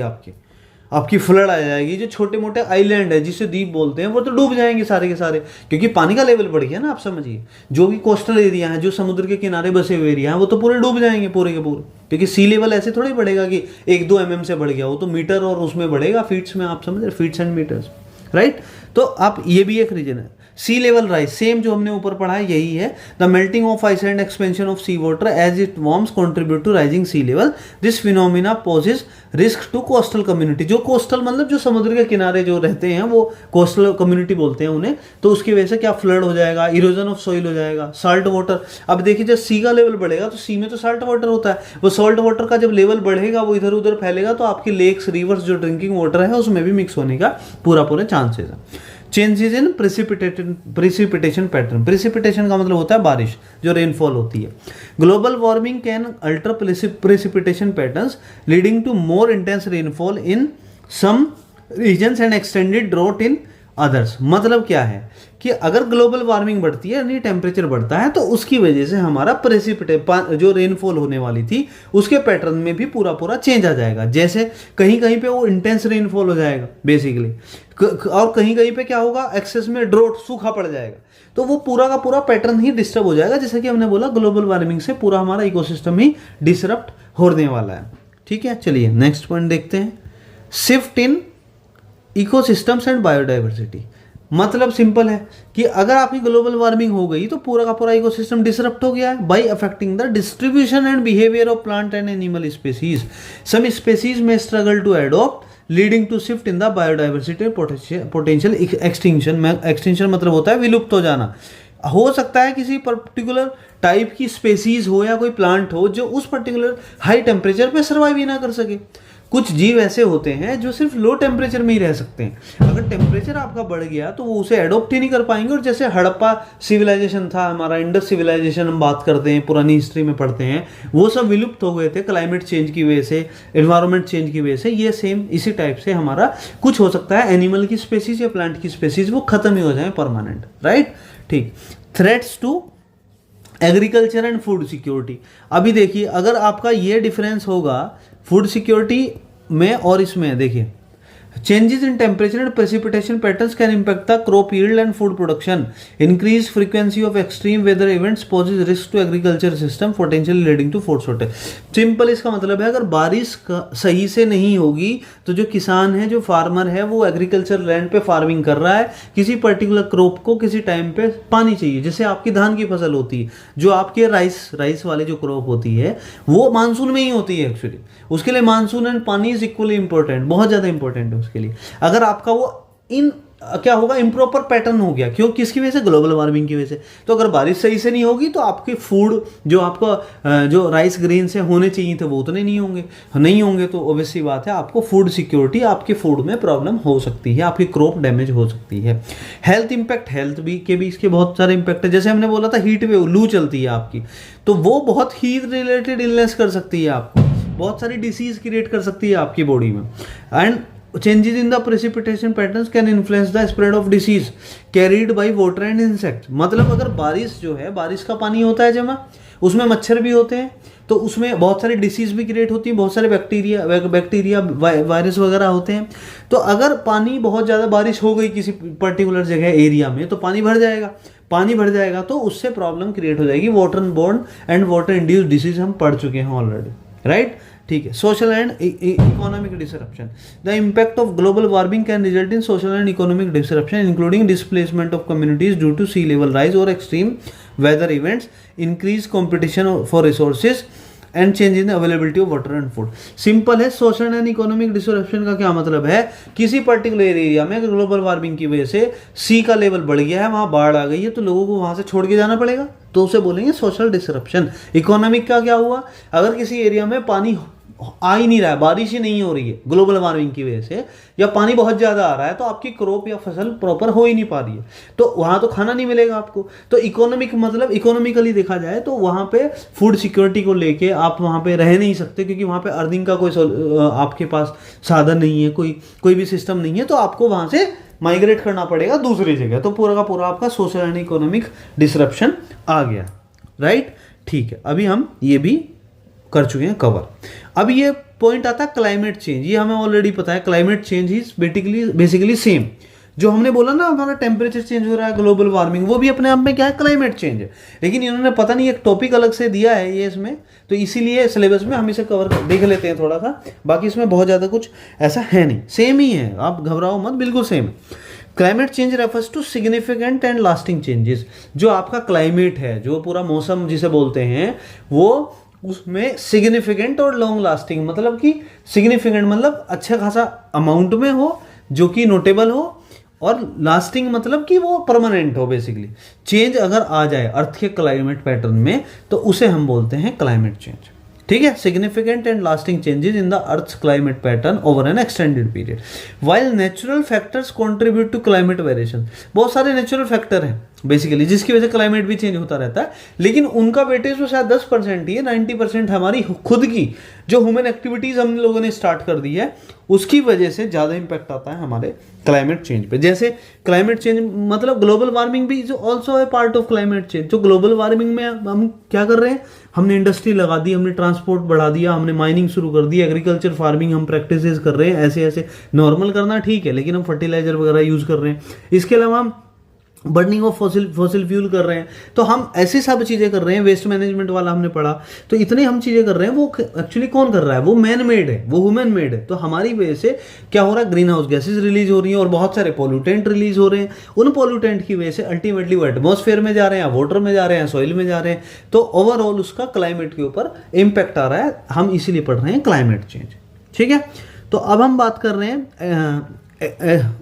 आपकी फ्लड आ जाएगी। जो छोटे मोटे आइलैंड है जिसे द्वीप बोलते हैं, वो तो डूब जाएंगे सारे के सारे, क्योंकि पानी का लेवल बढ़ गया ना। आप समझिए, जो भी कोस्टल एरिया है, जो समुद्र के किनारे बसे हुए एरिया है, वो तो पूरे डूब जाएंगे पूरे के पूरे, क्योंकि सी लेवल ऐसे थोड़ी बढ़ेगा कि 1-2 mm से बढ़ गया, वो तो मीटर और उसमें बढ़ेगा, फीट्स में, आप समझ रहे, फीट्स एंड मीटर्स, राइट। तो आप, ये भी एक रीजन है। सी लेवल राइज, सेम जो हमने ऊपर पढ़ा है यही है। The melting of ice and expansion of sea water as it warms contribute to rising sea level, this phenomena poses risk to coastal community. जो कोस्टल मतलब जो समुद्र के किनारे जो रहते हैं, वो कोस्टल कम्युनिटी बोलते हैं उन्हें। तो उसकी वजह से क्या, फ्लड हो जाएगा, इरोजन ऑफ सॉइल हो जाएगा, साल्ट वाटर। अब देखिए, जब सी का लेवल बढ़ेगा तो सी में तो साल्ट वाटर होता है, वो सॉल्ट वाटर का जब लेवल बढ़ेगा, वो इधर उधर फैलेगा, तो आपकी लेक्स, रिवर्स, जो ड्रिंकिंग वाटर है, उसमें भी मिक्स होने का पूरा चांसेस है। Changes in precipitation pattern, precipitation का मतलब होता है बारिश, जो रेनफॉल होती है। Global warming can alter precipitation patterns leading to more intense rainfall in some regions and extended drought in others. मतलब क्या है कि अगर ग्लोबल वार्मिंग बढ़ती है, यानी टेम्परेचर बढ़ता है, तो उसकी वजह से हमारा जो रेनफॉल होने वाली थी उसके पैटर्न में भी पूरा चेंज आ जाएगा। जैसे कहीं कहीं पे वो इंटेंस रेनफॉल हो जाएगा बेसिकली, और कहीं कहीं पे क्या होगा, एक्सेस में ड्रोट, सूखा पड़ जाएगा। तो वो पूरा का पूरा पैटर्न ही डिस्टर्ब हो जाएगा। जैसे कि हमने बोला, ग्लोबल वार्मिंग से पूरा हमारा इकोसिस्टम ही डिसरप्ट होने वाला है। ठीक है, चलिए नेक्स्ट पॉइंट देखते हैं। Shift in ecosystems and biodiversity. मतलब सिंपल है कि अगर आपकी ग्लोबल वार्मिंग हो गई तो पूरा का पूरा इकोसिस्टम डिसरप्ट हो गया है, by affecting the distribution and behaviour of plant and animal species. Some species में struggle to adopt leading to shift in the biodiversity potential extinction. Extinction मतलब होता है विलुप्त हो जाना। हो सकता है किसी पर्टिकुलर टाइप की स्पेसीज हो या कोई प्लांट हो जो उस पर्टिकुलर हाई टेम्परेचर पे सर्वाइव ही ना कर सके। कुछ जीव ऐसे होते हैं जो सिर्फ लो टेम्परेचर में ही रह सकते हैं। अगर टेम्परेचर आपका बढ़ गया तो वो उसे एडॉप्ट ही नहीं कर पाएंगे। और जैसे हड़प्पा सिविलाइजेशन था हमारा, इंडस सिविलाइजेशन हम बात करते हैं, पुरानी हिस्ट्री में पढ़ते हैं, वो सब विलुप्त हो गए थे क्लाइमेट चेंज की वजह से, एनवायरनमेंट चेंज की वजह से। ये सेम इसी टाइप से हमारा कुछ हो सकता है, एनिमल की स्पेसीज या प्लांट की स्पेसीज वो खत्म ही हो जाए परमानेंट, राइट। ठीक। Threats to agriculture and food security. अभी देखिए, अगर आपका ये डिफरेंस होगा फूड सिक्योरिटी में और इसमें, देखिए changes in temperature and precipitation patterns can impact the crop yield and food production. Increase frequency of extreme weather events poses risk to agriculture system potentially leading to food shortage. Simple इसका मतलब है, अगर बारिश सही से नहीं होगी तो जो किसान है, जो फार्मर है, वो एग्रीकल्चर लैंड पे फार्मिंग कर रहा है, किसी पर्टिकुलर क्रॉप को किसी टाइम पे पानी चाहिए। जैसे आपकी धान की फसल होती है, जो आपके राइस वाले जो क्रॉप होती है वो मानसून में ही होती है एक्चुअली। उसके लिए मानसून एंड पानी इज इक्वली इंपॉर्टेंट, बहुत ज़्यादा इंपॉर्टेंट है उसके लिए। अगर आपका वो क्या होगा, इम्प्रॉपर पैटर्न हो गया, क्यों, किसकी वजह से, ग्लोबल वार्मिंग की वजह से। तो अगर बारिश सही से नहीं होगी तो आपके फूड जो आपका जो राइस ग्रेन से होने चाहिए थे वो उतने नहीं होंगे तो ऑब्वियसली बात है आपको फूड सिक्योरिटी, आपके फूड में प्रॉब्लम हो सकती है, आपकी क्रॉप डैमेज हो सकती है। हेल्थ इंपैक्ट, हेल्थ भी के भी इसके बहुत सारे इंपैक्ट है। जैसे हमने बोला था हीट वेव, लू चलती है आपकी, तो वो बहुत हीट रिलेटेड इलनेस कर सकती है आपको, बहुत सारी डिसीज क्रिएट कर सकती है आपकी बॉडी में। And changes in the precipitation patterns can influence the spread of disease carried by water and insect. मतलब अगर बारिश जो है, बारिश का पानी होता है जमा, उसमें मच्छर भी होते हैं, तो उसमें बहुत सारी डिसीज भी क्रिएट होती हैं, बहुत सारे बैक्टीरिया वायरस वगैरह होते हैं। तो अगर पानी बहुत ज़्यादा बारिश हो गई किसी पर्टिकुलर जगह एरिया में, तो पानी भर जाएगा, पानी भर जाएगा तो उससे प्रॉब्लम क्रिएट हो जाएगी, water borne and water induce disease हम पढ़ चुके हैं ऑलरेडी, राइट। ठीक है, social and economic disruption. The impact of global warming can result in social and economic disruption including displacement of communities due to sea level rise और extreme weather events, increase competition for resources and change in availability of water and food. Simple है, social and economic disruption का क्या मतलब है, किसी particular area में global warming की वजह से सी का लेवल बढ़ गया है, वहाँ बाढ़ आ गई है, तो लोगों को वहाँ से छोड़ के जाना पड़ेगा, तो उसे बोलेंगे सोशल डिसरप्शन। इकोनॉमिक का क्या हुआ, अगर किसी एरिया में पानी आ ही नहीं रहा है, बारिश ही नहीं हो रही है ग्लोबल वार्मिंग की वजह से, या पानी बहुत ज़्यादा आ रहा है, तो आपकी क्रॉप या फसल प्रॉपर हो ही नहीं पा रही है, तो वहाँ तो खाना नहीं मिलेगा आपको। तो इकोनॉमिक मतलब इकोनॉमिकली देखा जाए तो वहाँ पे फूड सिक्योरिटी को लेके आप वहाँ पे रह नहीं सकते, क्योंकि वहाँ पे अर्निंग का कोई आपके पास साधन नहीं है, कोई भी सिस्टम नहीं है, तो आपको वहाँ से माइग्रेट करना पड़ेगा दूसरी जगह। तो पूरा का पूरा आपका सोशल एंड इकोनॉमिक डिसरप्शन आ गया, राइट। ठीक है, अभी हम ये भी कर चुके हैं कवर। अब ये पॉइंट आता है क्लाइमेट चेंज। ये हमें ऑलरेडी पता है, climate change is basically same. जो हमने बोला ना हमारा टेम्परेचर चेंज हो रहा है, ग्लोबल वार्मिंग, वो भी अपने आप में क्या है, क्लाइमेट चेंज है। लेकिन इन्होंने पता नहीं एक टॉपिक अलग से दिया है ये इसमें, तो इसीलिए सिलेबस में हम इसे कवर देख लेते हैं थोड़ा सा। बाकी इसमें बहुत ज़्यादा कुछ ऐसा है नहीं, सेम ही है, आप घबराओ मत, बिल्कुल सेम है। Climate change refers to significant and lasting changes. जो आपका क्लाइमेट है, जो पूरा मौसम जिसे बोलते हैं, वो उसमें सिग्निफिकेंट और लॉन्ग लास्टिंग, मतलब कि सिग्निफिकेंट मतलब अच्छा खासा अमाउंट में हो, जो कि नोटेबल हो, और लास्टिंग मतलब कि वो परमानेंट हो। बेसिकली चेंज अगर आ जाए अर्थ के क्लाइमेट पैटर्न में, तो उसे हम बोलते हैं क्लाइमेट चेंज। ठीक है, significant and lasting changes in the earth climate pattern over an extended period. While natural factors contribute to climate variation. बहुत सारे नेचुरल फैक्टर हैं बेसिकली जिसकी वजह से क्लाइमेट भी चेंज होता रहता है, लेकिन उनका वेटेज तो शायद 10% ही है, 90% हमारी खुद की जो ह्यूमन एक्टिविटीज़ हम लोगों ने स्टार्ट कर दी है, उसकी वजह से ज़्यादा इंपैक्ट आता है हमारे क्लाइमेट चेंज पे। जैसे क्लाइमेट चेंज मतलब ग्लोबल वार्मिंग भी is also a part of climate change. जो ग्लोबल वार्मिंग में हम क्या कर रहे हैं, हमने इंडस्ट्री लगा दी, हमने ट्रांसपोर्ट बढ़ा दिया, हमने माइनिंग शुरू कर दी, एग्रीकल्चर फार्मिंग हम प्रैक्टिसेस कर रहे हैं, ऐसे ऐसे नॉर्मल करना ठीक है, लेकिन हम फर्टिलाइजर वगैरह यूज़ कर रहे हैं। इसके अलावा हम बर्निंग ऑफ फॉसिल फ्यूल कर रहे हैं, तो हम ऐसी सब चीज़ें कर रहे हैं। वेस्ट मैनेजमेंट वाला हमने पढ़ा, तो इतनी हम चीज़ें कर रहे हैं, वो एक्चुअली कौन कर रहा है, वो मैन मेड है, वो ह्यूमन मेड है। तो हमारी वजह से क्या हो रहा है, ग्रीन हाउस गैसेज रिलीज हो रही हैं और बहुत सारे पोल्यूटेंट रिलीज हो रहे हैं। उन पोल्यूटेंट की वजह से अल्टीमेटली वो एटमॉस्फेयर में जा रहे हैं, वाटर में जा रहे हैं, सॉइल में जा रहे हैं, तो ओवरऑल उसका क्लाइमेट के ऊपर इम्पैक्ट आ रहा है। हम इसीलिए पढ़ रहे हैं क्लाइमेट चेंज। ठीक है, तो अब हम बात कर रहे हैं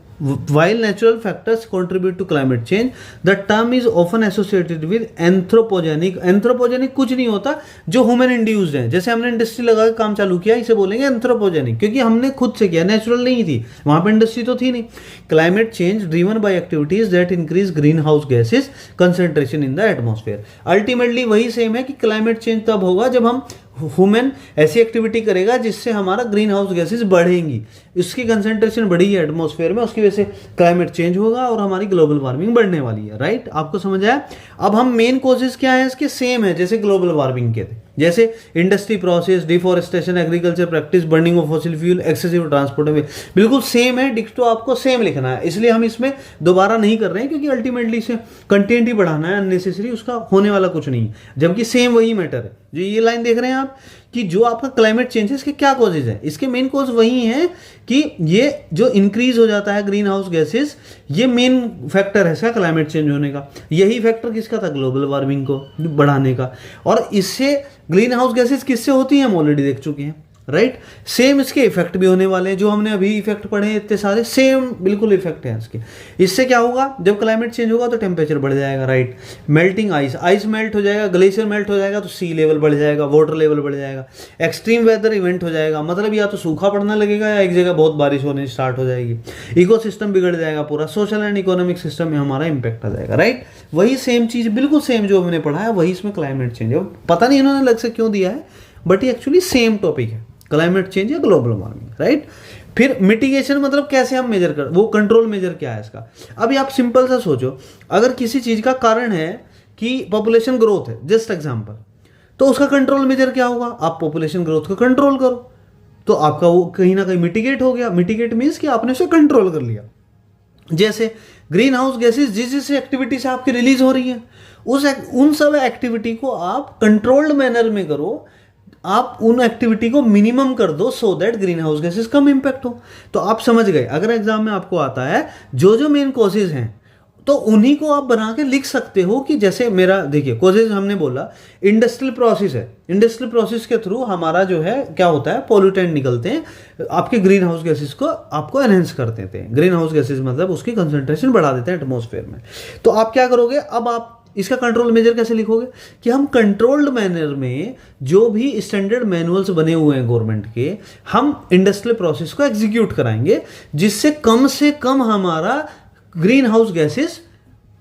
while natural factors contribute to climate change, the term is often associated with anthropogenic कुछ नहीं होता, जो ह्यूमन इंड्यूस्ड है। जैसे हमने इंडस्ट्री लगा के काम चालू किया, इसे बोलेंगे एंथ्रोपोजेनिक, क्योंकि हमने खुद से किया, नेचुरल नहीं थी, वहां पे इंडस्ट्री तो थी नहीं। Climate change driven by activities that increase green house gases concentration in the atmosphere. Ultimately वही सेम है कि क्लाइमेट चेंज तब होगा जब हम ह्यूमन ऐसी एक्टिविटी करेगा जिससे हमारा ग्रीन हाउस गैसेज बढ़ेंगी, इसकी कंसेंट्रेशन बढ़ी है एटमॉस्फेयर में, उसकी वजह से क्लाइमेट चेंज होगा और हमारी ग्लोबल वार्मिंग बढ़ने वाली है। राइट, आपको समझ आया। अब हम मेन कॉजेज क्या है इसके, सेम है जैसे ग्लोबल वार्मिंग के थे, जैसे industry process, deforestation, agriculture practice, burning of fossil fuel, excessive transport में बिल्कुल सेम है। डिक्टो आपको सेम लिखना है, इसलिए हम इसमें दोबारा नहीं कर रहे हैं, क्योंकि अल्टीमेटली इसे कंटेंट ही बढ़ाना है, अननेसेसरी उसका होने वाला कुछ नहीं, जबकि सेम वही मैटर है। जो ये लाइन देख रहे हैं आप कि जो आपका क्लाइमेट चेंज है, इसके क्या कॉजेज है, इसके मेन कॉज वही है कि ये जो इंक्रीज हो जाता है ग्रीन हाउस गैसेस, ये मेन फैक्टर है इसका क्लाइमेट चेंज होने का। यही फैक्टर किसका था, ग्लोबल वार्मिंग को बढ़ाने का। और इससे ग्रीन हाउस गैसेस किससे होती हैं हम ऑलरेडी देख चुके हैं। राइट, सेम इसके इफेक्ट भी होने वाले हैं, जो हमने अभी इफेक्ट पढ़े इतने सारे, सेम बिल्कुल इफेक्ट है इसके। इससे क्या होगा, जब क्लाइमेट चेंज होगा तो टेम्परेचर बढ़ जाएगा। राइट, मेल्टिंग आइस मेल्ट हो जाएगा, ग्लेशियर मेल्ट हो जाएगा, तो सी लेवल बढ़ जाएगा, वाटर लेवल बढ़ जाएगा। एक्सट्रीम वेदर इवेंट हो जाएगा, मतलब या तो सूखा पड़ने लगेगा या एक जगह बहुत बारिश होने स्टार्ट हो जाएगी। इकोसिस्टम बिगड़ जाएगा पूरा, सोशल एंड इकोनॉमिक सिस्टम में हमारा इंपैक्ट आ जाएगा। राइट, वही सेम चीज़, बिल्कुल सेम जो हमने पढ़ा है वही इसमें क्लाइमेट चेंज है। पता नहीं इन्होंने अलग से क्यों दिया है, बट ये एक्चुअली सेम टॉपिक है, क्लाइमेट चेंज या ग्लोबल वार्मिंग। राइट। फिर मिटिगेशन मतलब कैसे हम मेजर कर, वो कंट्रोल मेजर क्या है इसका। अभी आप सिंपल सा सोचो, अगर किसी चीज का कारण है कि पॉपुलेशन ग्रोथ है, जस्ट एग्जांपल, तो उसका कंट्रोल मेजर क्या होगा, आप पॉपुलेशन ग्रोथ को कंट्रोल करो, तो आपका वो कहीं ना कहीं मिटिगेट हो गया। मिटिगेट मीन्स कि आपने उसे कंट्रोल कर लिया। जैसे ग्रीन हाउस गैसेज जिस जिस एक्टिविटी से आपकी रिलीज हो रही है, उन सब एक्टिविटी को आप कंट्रोल्ड मैनर में करो, आप उन एक्टिविटी को मिनिमम कर दो so that green house gases come impact हो। तो आप समझ गए, अगर एग्जाम में आपको आता है जो जो मेन कॉजेज हैं तो उन्हीं को आप बना के लिख सकते हो कि जैसे मेरा देखिए कॉजेज हमने बोला इंडस्ट्रियल प्रोसेस है, इंडस्ट्रियल प्रोसेस के थ्रू हमारा जो है क्या होता है, पोल्यूटेंट निकलते हैं, आपके ग्रीन हाउस गैसेज को आपको एनहेंस कर देते हैं। ग्रीन हाउस गैसेज मतलब उसकी कंसंट्रेशन बढ़ा देते हैं एटमॉस्फेयर में। तो आप क्या करोगे, अब आप इसका कंट्रोल मेजर कैसे लिखोगे कि हम कंट्रोल्ड मैनर में जो भी स्टैंडर्ड मैनुअल्स बने हुए हैं गवर्नमेंट के, हम इंडस्ट्रियल प्रोसेस को एग्जीक्यूट कराएंगे जिससे कम से कम हमारा ग्रीन हाउस गैसेस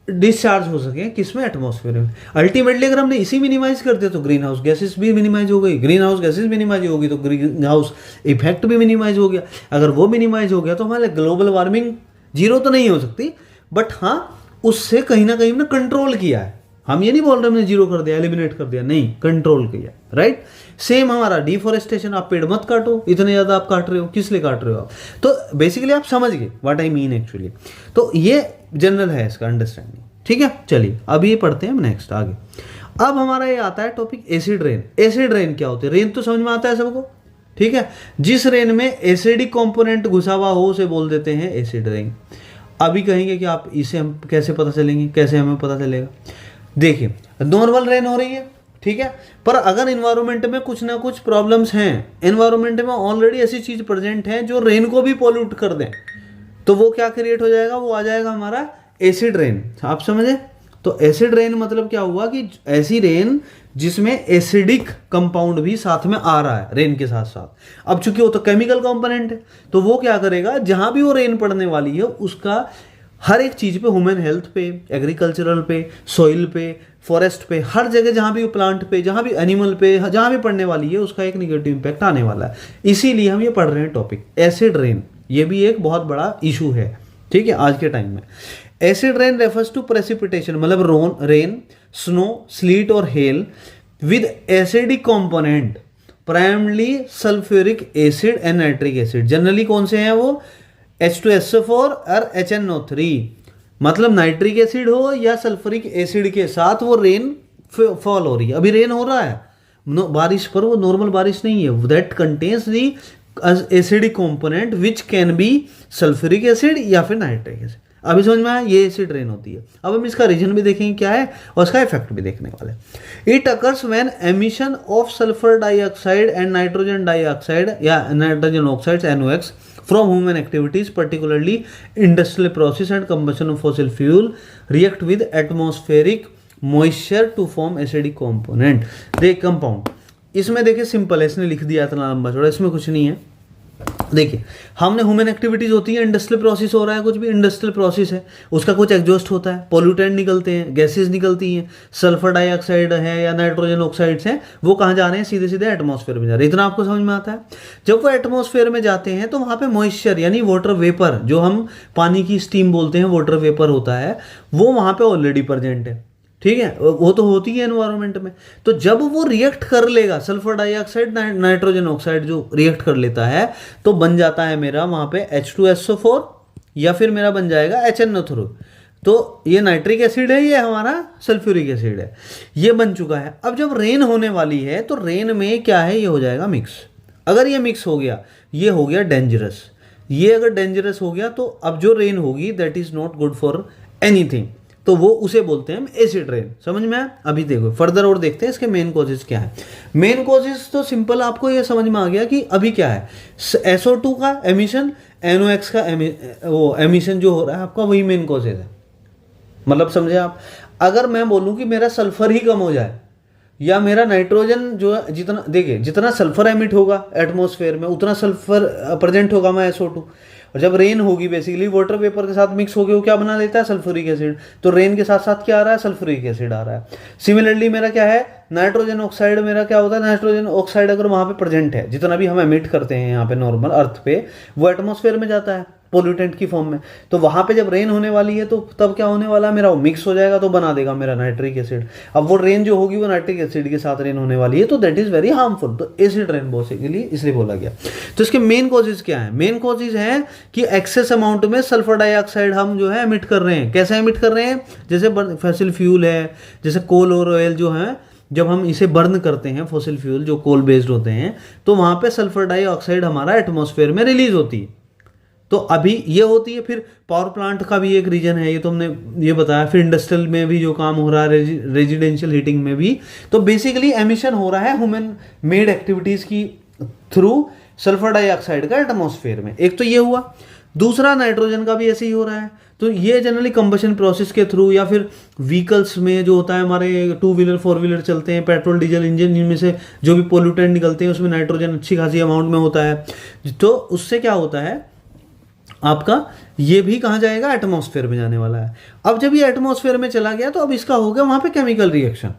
डिस्चार्ज हो सके किसमें, एटमॉस्फेयर में। अल्टीमेटली अगर हमने इसी मिनिमाइज कर दिया तो ग्रीन हाउस गैसेस भी मिनिमाइज हो गई, ग्रीन हाउस गैसेस मिनिमाइज होगी तो ग्रीन हाउस इफेक्ट भी मिनिमाइज हो गया। अगर वो मिनिमाइज हो गया तो हमारे ग्लोबल वार्मिंग जीरो तो नहीं हो सकती, बट हाँ उससे कहीं ना कहीं हमने कंट्रोल किया है। हम ये नहीं बोल रहे हमने जीरो कर दिया, एलिमिनेट कर दिया, नहीं, कंट्रोल किया, राइट। सेम हमारा डिफॉरेस्टेशन, आप पेड़ मत काटो, इतने ज़्यादा आप काट रहे हो, किस लिए काट रहे हो आप। तो बेसिकली आप समझ गए व्हाट आई मीन एक्चुअली। तो ये जनरल है इसका अंडरस्टैंडिंग, ठीक है। चलिए अब ये पढ़ते हैं हम नेक्स्ट आगे। अब हमारा ये आता है topic acid rain. Acid rain क्या होती है, रेन तो समझ में आता है सबको, ठीक है। जिस रेन में एसिडिक कंपोनेंट घुसा हुआ हो उसे बोल देते हैं एसिड रेन। अभी कहेंगे कि आप इसे हम कैसे पता चलेंगे, कैसे हमें पता चलेगा। देखिए नॉर्मल रेन हो रही है, ठीक है, पर अगर इन्वायरमेंट में कुछ ना कुछ प्रॉब्लम्स हैं, इन्वायरमेंट में ऑलरेडी ऐसी चीज प्रेजेंट है जो रेन को भी पॉल्यूट कर दें, तो वो क्या क्रिएट हो जाएगा, वो आ जाएगा हमारा एसिड रेन। आप समझे। तो एसिड रेन मतलब क्या हुआ कि ऐसी रेन जिसमें एसिडिक कंपाउंड भी साथ में आ रहा है रेन के साथ साथ। अब चूंकि वो तो केमिकल कंपोनेंट है, तो वो क्या करेगा, जहां भी वो रेन पड़ने वाली है उसका हर एक चीज पे, ह्यूमन हेल्थ पे, एग्रीकल्चरल पे, सॉइल पे, फॉरेस्ट पे, हर जगह जहां भी प्लांट पे, जहां भी एनिमल पे, जहां भी पड़ने वाली है उसका एक निगेटिव इंपैक्ट आने वाला है। इसीलिए हम ये पढ़ रहे हैं टॉपिक एसिड रेन। ये भी एक बहुत बड़ा इशू है, ठीक है, आज के टाइम में। Acid rain refers to precipitation, मतलब रेन, स्नो, स्लीट और hail with acidic component, primarily sulphuric acid and nitric acid. Generally कौन से हैं वो, H2SO4 और HNO3, मतलब नाइट्रिक एसिड हो या सल्फ्यूरिक एसिड के साथ वो रेन फॉल हो रही है। अभी रेन हो रहा है बारिश, पर वो नॉर्मल बारिश नहीं है, that contains the acidic component which can be sulphuric acid या फिर नाइट्रिक एसिड। अभी समझ में आया, ये एसिड रेन होती है। अब हम इसका रीजन भी देखेंगे क्या है और उसका इफेक्ट भी देखने वाले। It occurs when emission of sulphur dioxide and nitrogen dioxide या nitrogen oxides NOx from human activities, particularly industrial process and combustion of fossil fuel, react with atmospheric moisture to form acidic component। देख compound, इसमें देखिए simple है, इसने लिख दिया इतना लंबा चौड़ा, इसमें कुछ नहीं है। देखिए हमने ह्यूमन एक्टिविटीज होती है, इंडस्ट्रियल प्रोसेस हो रहा है, कुछ भी इंडस्ट्रियल प्रोसेस है, उसका कुछ एग्जॉस्ट होता है, पोल्यूटेंट निकलते हैं, गैसेस निकलती हैं, सल्फर डाइऑक्साइड है या नाइट्रोजन ऑक्साइड्स हैं, वो कहाँ जा रहे हैं, सीधे सीधे एटमॉस्फेयर में जा रहे हैं। इतना आपको समझ में आता है। जब वो एटमॉस्फेयर में जाते हैं तो वहाँ पे मॉइस्चर यानी वाटर वेपर, जो हम पानी की स्टीम बोलते हैं, वाटर वेपर होता है, वो वहाँ पे ऑलरेडी प्रेजेंट है, ठीक है, वो तो होती है एनवायरनमेंट में। तो जब वो रिएक्ट कर लेगा, सल्फर डाइऑक्साइड नाइट्रोजन ऑक्साइड जो रिएक्ट कर लेता है, तो बन जाता है मेरा वहां पे H2SO4 या फिर मेरा बन जाएगा HNO3। तो ये नाइट्रिक एसिड है, ये हमारा सल्फ्यूरिक एसिड है, ये बन चुका है। अब जब रेन होने वाली है तो रेन में क्या है, ये हो जाएगा मिक्स। अगर ये मिक्स हो गया, ये हो गया डेंजरस। ये अगर डेंजरस हो गया तो अब जो रेन होगी that is not good for anything, तो वो उसे बोलते हैं हम एसिड रेन। समझ में आया। अभी देखो फर्दर और देखते हैं इसके मेन कॉजेज क्या है। मेन कॉजेज तो सिंपल आपको ये समझ में आ गया कि अभी क्या है, SO2 का एमिशन, NOx का वो एमिशन जो हो रहा है आपका, वही मेन कॉजेज है। मतलब समझे आप, अगर मैं बोलूं कि मेरा सल्फर ही कम हो जाए या मेरा नाइट्रोजन जो जितना, देखिए जितना सल्फर एमिट होगा एटमॉस्फेयर में उतना सल्फर प्रेजेंट होगा मैं SO2, और जब रेन होगी बेसिकली वाटर वेपर के साथ मिक्स होकर वो क्या बना देता है, सल्फ्यूरिक एसिड। तो रेन के साथ साथ क्या आ रहा है, सल्फ्यूरिक एसिड आ रहा है। सिमिलरली मेरा क्या है, नाइट्रोजन ऑक्साइड मेरा क्या होता है, नाइट्रोजन ऑक्साइड अगर वहाँ पे प्रेजेंट है, जितना भी हम एमिट करते हैं यहाँ पे नॉर्मल अर्थ पे, वो एटमॉस्फेयर में जाता है पोल्यूटेंट की फॉर्म में। तो वहाँ पे जब रेन होने वाली है तो तब क्या होने वाला है, मेरा वो मिक्स हो जाएगा तो बना देगा मेरा नाइट्रिक एसिड। अब वो रेन जो होगी वो नाइट्रिक एसिड के साथ रेन होने वाली है, तो दैट इज वेरी हार्मफुल। तो एसिड रेन बेसिकली इसलिए बोला गया। तो इसके मेन कॉजेज क्या है, मेन कॉजेज है कि एक्सेस अमाउंट में सल्फर डाइऑक्साइड हम जो है एमिट कर रहे हैं। कैसे एमिट कर रहे हैं, जैसे फॉसिल फ्यूल है, जैसे कोल और ऑयल जो है, जब हम इसे बर्न करते हैं फॉसिल फ्यूल जो कोल बेस्ड होते हैं, तो वहाँ पे सल्फर डाइऑक्साइड हमारा एटमॉस्फेयर में रिलीज होती है। तो अभी ये होती है। फिर पावर प्लांट का भी एक रीजन है, ये तो हमने ये बताया। फिर इंडस्ट्रियल में भी जो काम हो रहा है, रेजिडेंशियल हीटिंग में भी, तो बेसिकली एमिशन हो रहा है ह्यूमन मेड एक्टिविटीज की थ्रू सल्फर डाइऑक्साइड का एटमॉस्फेयर में। एक तो ये हुआ, दूसरा नाइट्रोजन का भी ऐसे ही हो रहा है। तो ये जनरली कंबशन प्रोसेस के थ्रू, या फिर व्हीकल्स में जो होता है, हमारे 2 व्हीलर 4 व्हीलर चलते हैं, पेट्रोल डीजल इंजन, इनमें से जो भी पोल्यूटेंट निकलते हैं उसमें नाइट्रोजन अच्छी खासी अमाउंट में होता है। तो उससे क्या होता है आपका, ये भी कहाँ जाएगा, एटमॉस्फेयर में जाने वाला है। अब जब ये एटमॉस्फेयर में चला गया तो अब इसका हो गया वहाँ पे केमिकल रिएक्शन,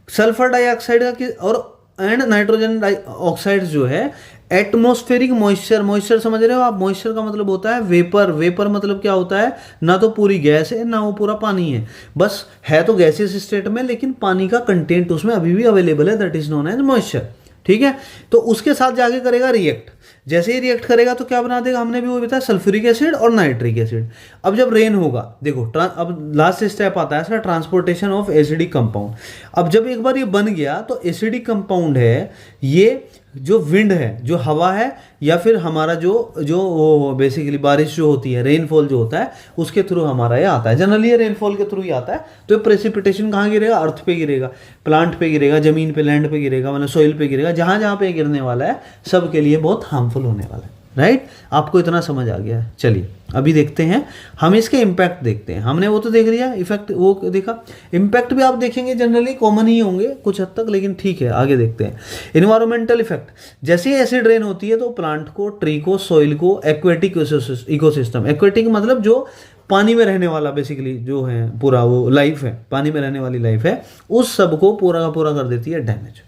सल्फर डाइऑक्साइड का और एंड नाइट्रोजन डाइऑक्साइड जो है एटमॉस्फेरिक मॉइस्चर। मॉइस्चर समझ रहे हो आप, मॉइस्चर का मतलब होता है वेपर। वेपर मतलब क्या होता है, ना तो पूरी गैस है ना वो पूरा पानी है, बस है तो गैसियस स्टेट में, लेकिन पानी का कंटेंट उसमें अभी भी अवेलेबल है, that is known as moisture. ठीक है, तो उसके साथ जाके करेगा रिएक्ट। जैसे ही रिएक्ट करेगा तो क्या बना देगा, हमने भी वो बताया, सल्फ्यूरिक एसिड और नाइट्रिक एसिड। अब जब रेन होगा, देखो अब लास्ट स्टेप आता है इसका, ट्रांसपोर्टेशन ऑफ एसिडिक कंपाउंड। अब जब एक बार ये बन गया तो एसिडिक कंपाउंड है, ये जो विंड है, जो हवा है, या फिर हमारा जो जो वो बेसिकली बारिश जो होती है, रेनफॉल जो होता है, उसके थ्रू हमारा ये आता है। जनरली ये रेनफॉल के थ्रू ही आता है। तो ये प्रेसिपिटेशन कहाँ गिरेगा, अर्थ पे गिरेगा, प्लांट पे गिरेगा, जमीन पे, लैंड पे गिरेगा, मतलब सॉइल पे गिरेगा। जहाँ जहाँ पे गिरने वाला है सबके लिए बहुत हार्मफुल होने वाला है। राइट, आपको इतना समझ आ गया है। चलिए अभी देखते हैं, हम इसके इम्पैक्ट देखते हैं। हमने वो तो देख लिया, इफेक्ट वो देखा, इम्पैक्ट भी आप देखेंगे जनरली कॉमन ही होंगे कुछ हद तक, लेकिन ठीक है आगे देखते हैं। इन्वायरमेंटल इफेक्ट, जैसे ही एसिड रेन होती है तो प्लांट को, ट्री को, सॉइल को, एक्वेटिक इकोसिस्टम, एक्वेटिक मतलब जो पानी में रहने वाला बेसिकली जो है पूरा वो लाइफ है, पानी में रहने वाली लाइफ है, उस सब को पूरा का पूरा कर देती है डैमेज।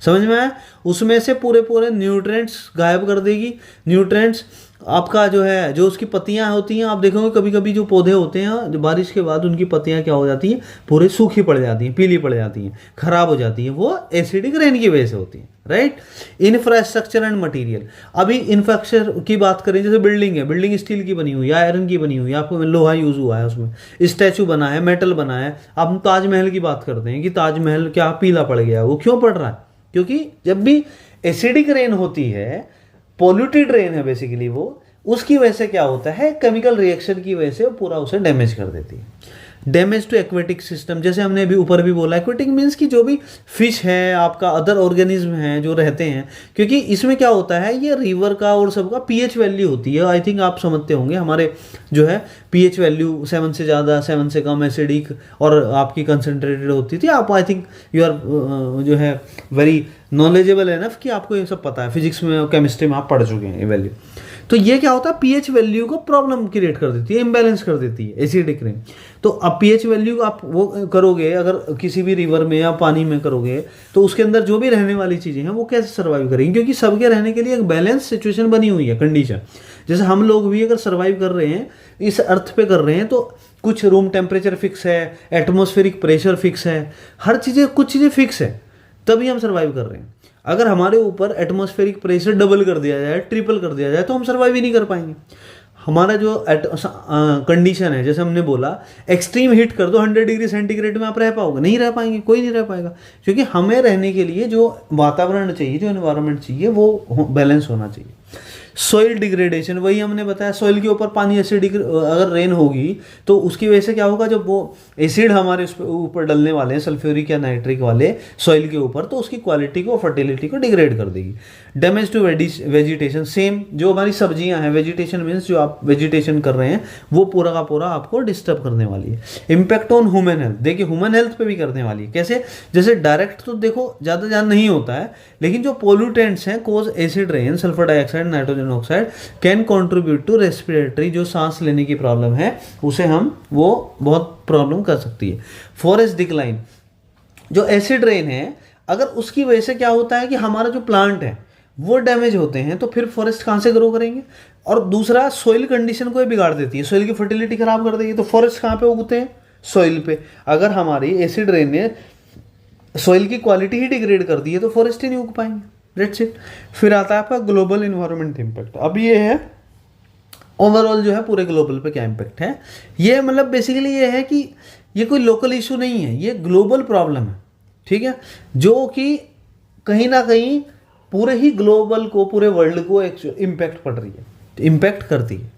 समझ में आया, उसमें से पूरे पूरे न्यूट्रिएंट्स गायब कर देगी। न्यूट्रिएंट्स आपका जो है, जो उसकी पत्तियां होती हैं, आप देखोगे कभी कभी जो पौधे होते हैं, जो बारिश के बाद उनकी पत्तियां क्या हो जाती हैं, पूरी सूखी पड़ जाती हैं, पीली पड़ जाती हैं, खराब हो जाती हैं, वो एसिडिक रेन की वजह से होती हैं। राइट, इंफ्रास्ट्रक्चर एंड मटेरियल, अभी इंफ्रास्ट्रक्चर की बात करें, जैसे बिल्डिंग है, बिल्डिंग स्टील की बनी हुई है, आयरन की बनी हुई है, आपको लोहा यूज हुआ है उसमें, स्टैचू बना है, मेटल बना है। अब हम ताजमहल की बात करते हैं कि ताजमहल क्या पीला पड़ गया, वो क्यों पड़ रहा है, क्योंकि जब भी एसिडिक रेन होती है, पॉल्यूटेड रेन है बेसिकली वो, उसकी वजह से क्या होता है, केमिकल रिएक्शन की वजह से वो पूरा उसे डैमेज कर देती है। डैमेज टू एक्वेटिक सिस्टम, जैसे हमने अभी ऊपर भी बोला, एक्वेटिक मीन्स कि जो भी फिश है आपका, अदर ऑर्गेनिज्म हैं जो रहते हैं, क्योंकि इसमें क्या होता है, ये रिवर का और सबका पीएच वैल्यू होती है। आई थिंक आप समझते होंगे, हमारे जो है पीएच वैल्यू 7 से ज़्यादा, 7 से कम एसिडिक और आपकी कंसनट्रेटेड होती थी। आप आई थिंक यू आर जो है वेरी नॉलेजेबल एनफ कि आपको ये सब पता है, फिजिक्स में और केमिस्ट्री में आप पढ़ चुके हैं ये वैल्यू। तो ये क्या होता है, पीएच वैल्यू को प्रॉब्लम क्रिएट कर देती है, इम्बैलेंस कर देती है एसिडिक रेन। तो अब पीएच वैल्यू आप वो करोगे अगर किसी भी रिवर में या पानी में करोगे, तो उसके अंदर जो भी रहने वाली चीज़ें हैं वो कैसे सर्वाइव करेंगी, क्योंकि सबके रहने के लिए एक बैलेंस सिचुएशन बनी हुई है, कंडीशन। जैसे हम लोग भी अगर सर्वाइव कर रहे हैं इस अर्थ पे कर रहे हैं, तो कुछ रूम टेम्परेचर फिक्स है, एटमोस्फेरिक प्रेशर फिक्स है, हर चीज़ें, कुछ चीज़ें फिक्स है, तभी हम सर्वाइव कर रहे हैं। अगर हमारे ऊपर एटमॉस्फेरिक प्रेशर डबल कर दिया जाए, ट्रिपल कर दिया जाए, तो हम सर्वाइव ही नहीं कर पाएंगे। हमारा जो कंडीशन है, जैसे हमने बोला, एक्सट्रीम हीट कर दो 100 डिग्री सेंटीग्रेड में, आप रह पाओगे, नहीं रह पाएंगे, कोई नहीं रह पाएगा, क्योंकि हमें रहने के लिए जो वातावरण चाहिए, जो एनवायरनमेंट चाहिए, वो बैलेंस होना चाहिए। सॉइल डिग्रेडेशन, वही हमने बताया, सॉइल के ऊपर पानी एसिडिक अगर रेन होगी तो उसकी वजह से क्या होगा, जब वो एसिड हमारे उस ऊपर डलने वाले हैं, सल्फ्यूरिक या नाइट्रिक वाले सॉइल के ऊपर, तो उसकी क्वालिटी को, फर्टिलिटी को डिग्रेड कर देगी। डैमेज टू वेजिटेशन, सेम जो हमारी सब्जियां हैं, वेजिटेशन मीन्स जो आप वेजिटेशन कर रहे हैं, वो पूरा का पूरा आपको डिस्टर्ब करने वाली है। इम्पैक्ट ऑन ह्यूमन हेल्थ, देखिए ह्यूमन हेल्थ पे भी करने वाली है। कैसे, जैसे डायरेक्ट तो देखो ज़्यादा जान नहीं होता है, लेकिन जो पोल्यूटेंट्स हैं, cause acid rain, sulphur dioxide, nitrogen oxide, can contribute to respiratory, जो सांस लेने की प्रॉब्लम है उसे हम वो बहुत प्रॉब्लम कर सकती है। फॉरेस्ट डिक्लाइन, जो एसिड रेन है अगर उसकी वजह से क्या होता है कि हमारा जो प्लांट है वो डैमेज होते हैं, तो फिर फॉरेस्ट कहाँ से ग्रो करेंगे। और दूसरा, सोइल कंडीशन को ये बिगाड़ देती है, सोइल की फर्टिलिटी खराब कर देगी। तो फॉरेस्ट कहाँ पे उगते हैं, सोइल पे। अगर हमारी एसिड रेन ने सोइल की क्वालिटी ही डिग्रेड कर दी है तो फॉरेस्ट ही नहीं उग पाएंगे। That's it. फिर आता है आपका ग्लोबल इन्वायरमेंट इम्पैक्ट। अब ये है ओवरऑल जो है पूरे ग्लोबल पे क्या इम्पैक्ट है। ये मतलब बेसिकली ये है कि ये कोई लोकल इशू नहीं है, ये ग्लोबल प्रॉब्लम है, ठीक है, जो कि कहीं ना कहीं पूरे ही ग्लोबल को, पूरे वर्ल्ड को इम्पैक्ट पड़ रही है, इम्पैक्ट करती है।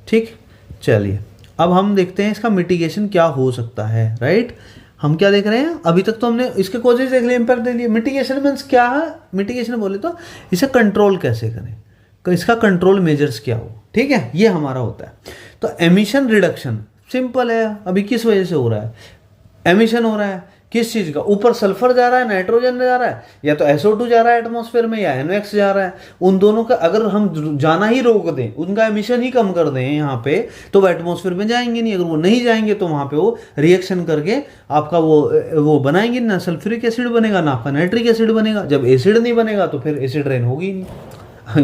ठीक, चलिए अब हम देखते हैं इसका मिटिगेशन क्या हो सकता है। राइट, हम क्या देख रहे हैं, अभी तक तो हमने इसके कॉजेज देख लिए, इम्पैक्ट देख लिए। मिटिगेशन मीन्स क्या है, मिटिगेशन बोले तो इसे कंट्रोल कैसे करें, इसका कंट्रोल मेजर्स क्या हो, ठीक है, ये हमारा होता है। तो एमिशन रिडक्शन सिंपल है, अभी किस वजह से हो रहा है, एमिशन हो रहा है किस चीज़ का, ऊपर सल्फर जा रहा है, नाइट्रोजन जा रहा है, या तो SO2 जा रहा है एटमॉस्फेयर में, या NOx जा रहा है। उन दोनों का अगर हम जाना ही रोक दें, उनका एमिशन ही कम कर दें यहाँ पे, तो वो एटमॉस्फेयर में जाएंगे नहीं। अगर वो नहीं जाएंगे तो वहाँ पे वो रिएक्शन करके आपका वो बनाएंगे ना सल्फ्यूरिक एसिड बनेगा, ना आपका नाइट्रिक एसिड बनेगा। जब एसिड नहीं बनेगा तो फिर एसिड रेन होगी ही नहीं।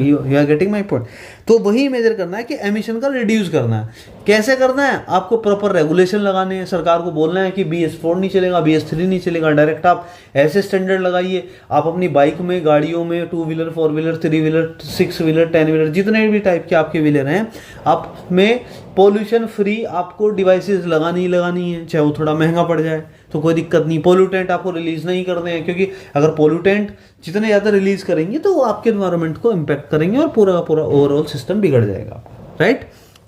You are getting my point. तो वही मेजर करना है कि एमिशन का रिड्यूस करना है। कैसे करना है, आपको प्रॉपर रेगुलेशन लगाने हैं, सरकार को बोलना है कि BS4 नहीं चलेगा, BS3 नहीं चलेगा, डायरेक्ट आप ऐसे स्टैंडर्ड लगाइए। आप अपनी बाइक में, गाड़ियों में, 2 wheeler, 4 wheeler, 3 wheeler, 6 wheeler, 10 wheeler, जितने भी टाइप के आपके व्हीलर हैं, आप में पोल्यूशन फ्री आपको डिवाइसेस लगानी ही लगानी है, चाहे वो थोड़ा महंगा पड़ जाए तो कोई दिक्कत नहीं। पोल्यूटेंट आपको रिलीज नहीं करने हैं, क्योंकि अगर पोल्यूटेंट जितने ज़्यादा रिलीज करेंगे तो वो आपके एनवायरनमेंट को इम्पैक्ट करेंगे और पूरा का पूरा ओवरऑल सिस्टम बिगड़ जाएगा। राइट,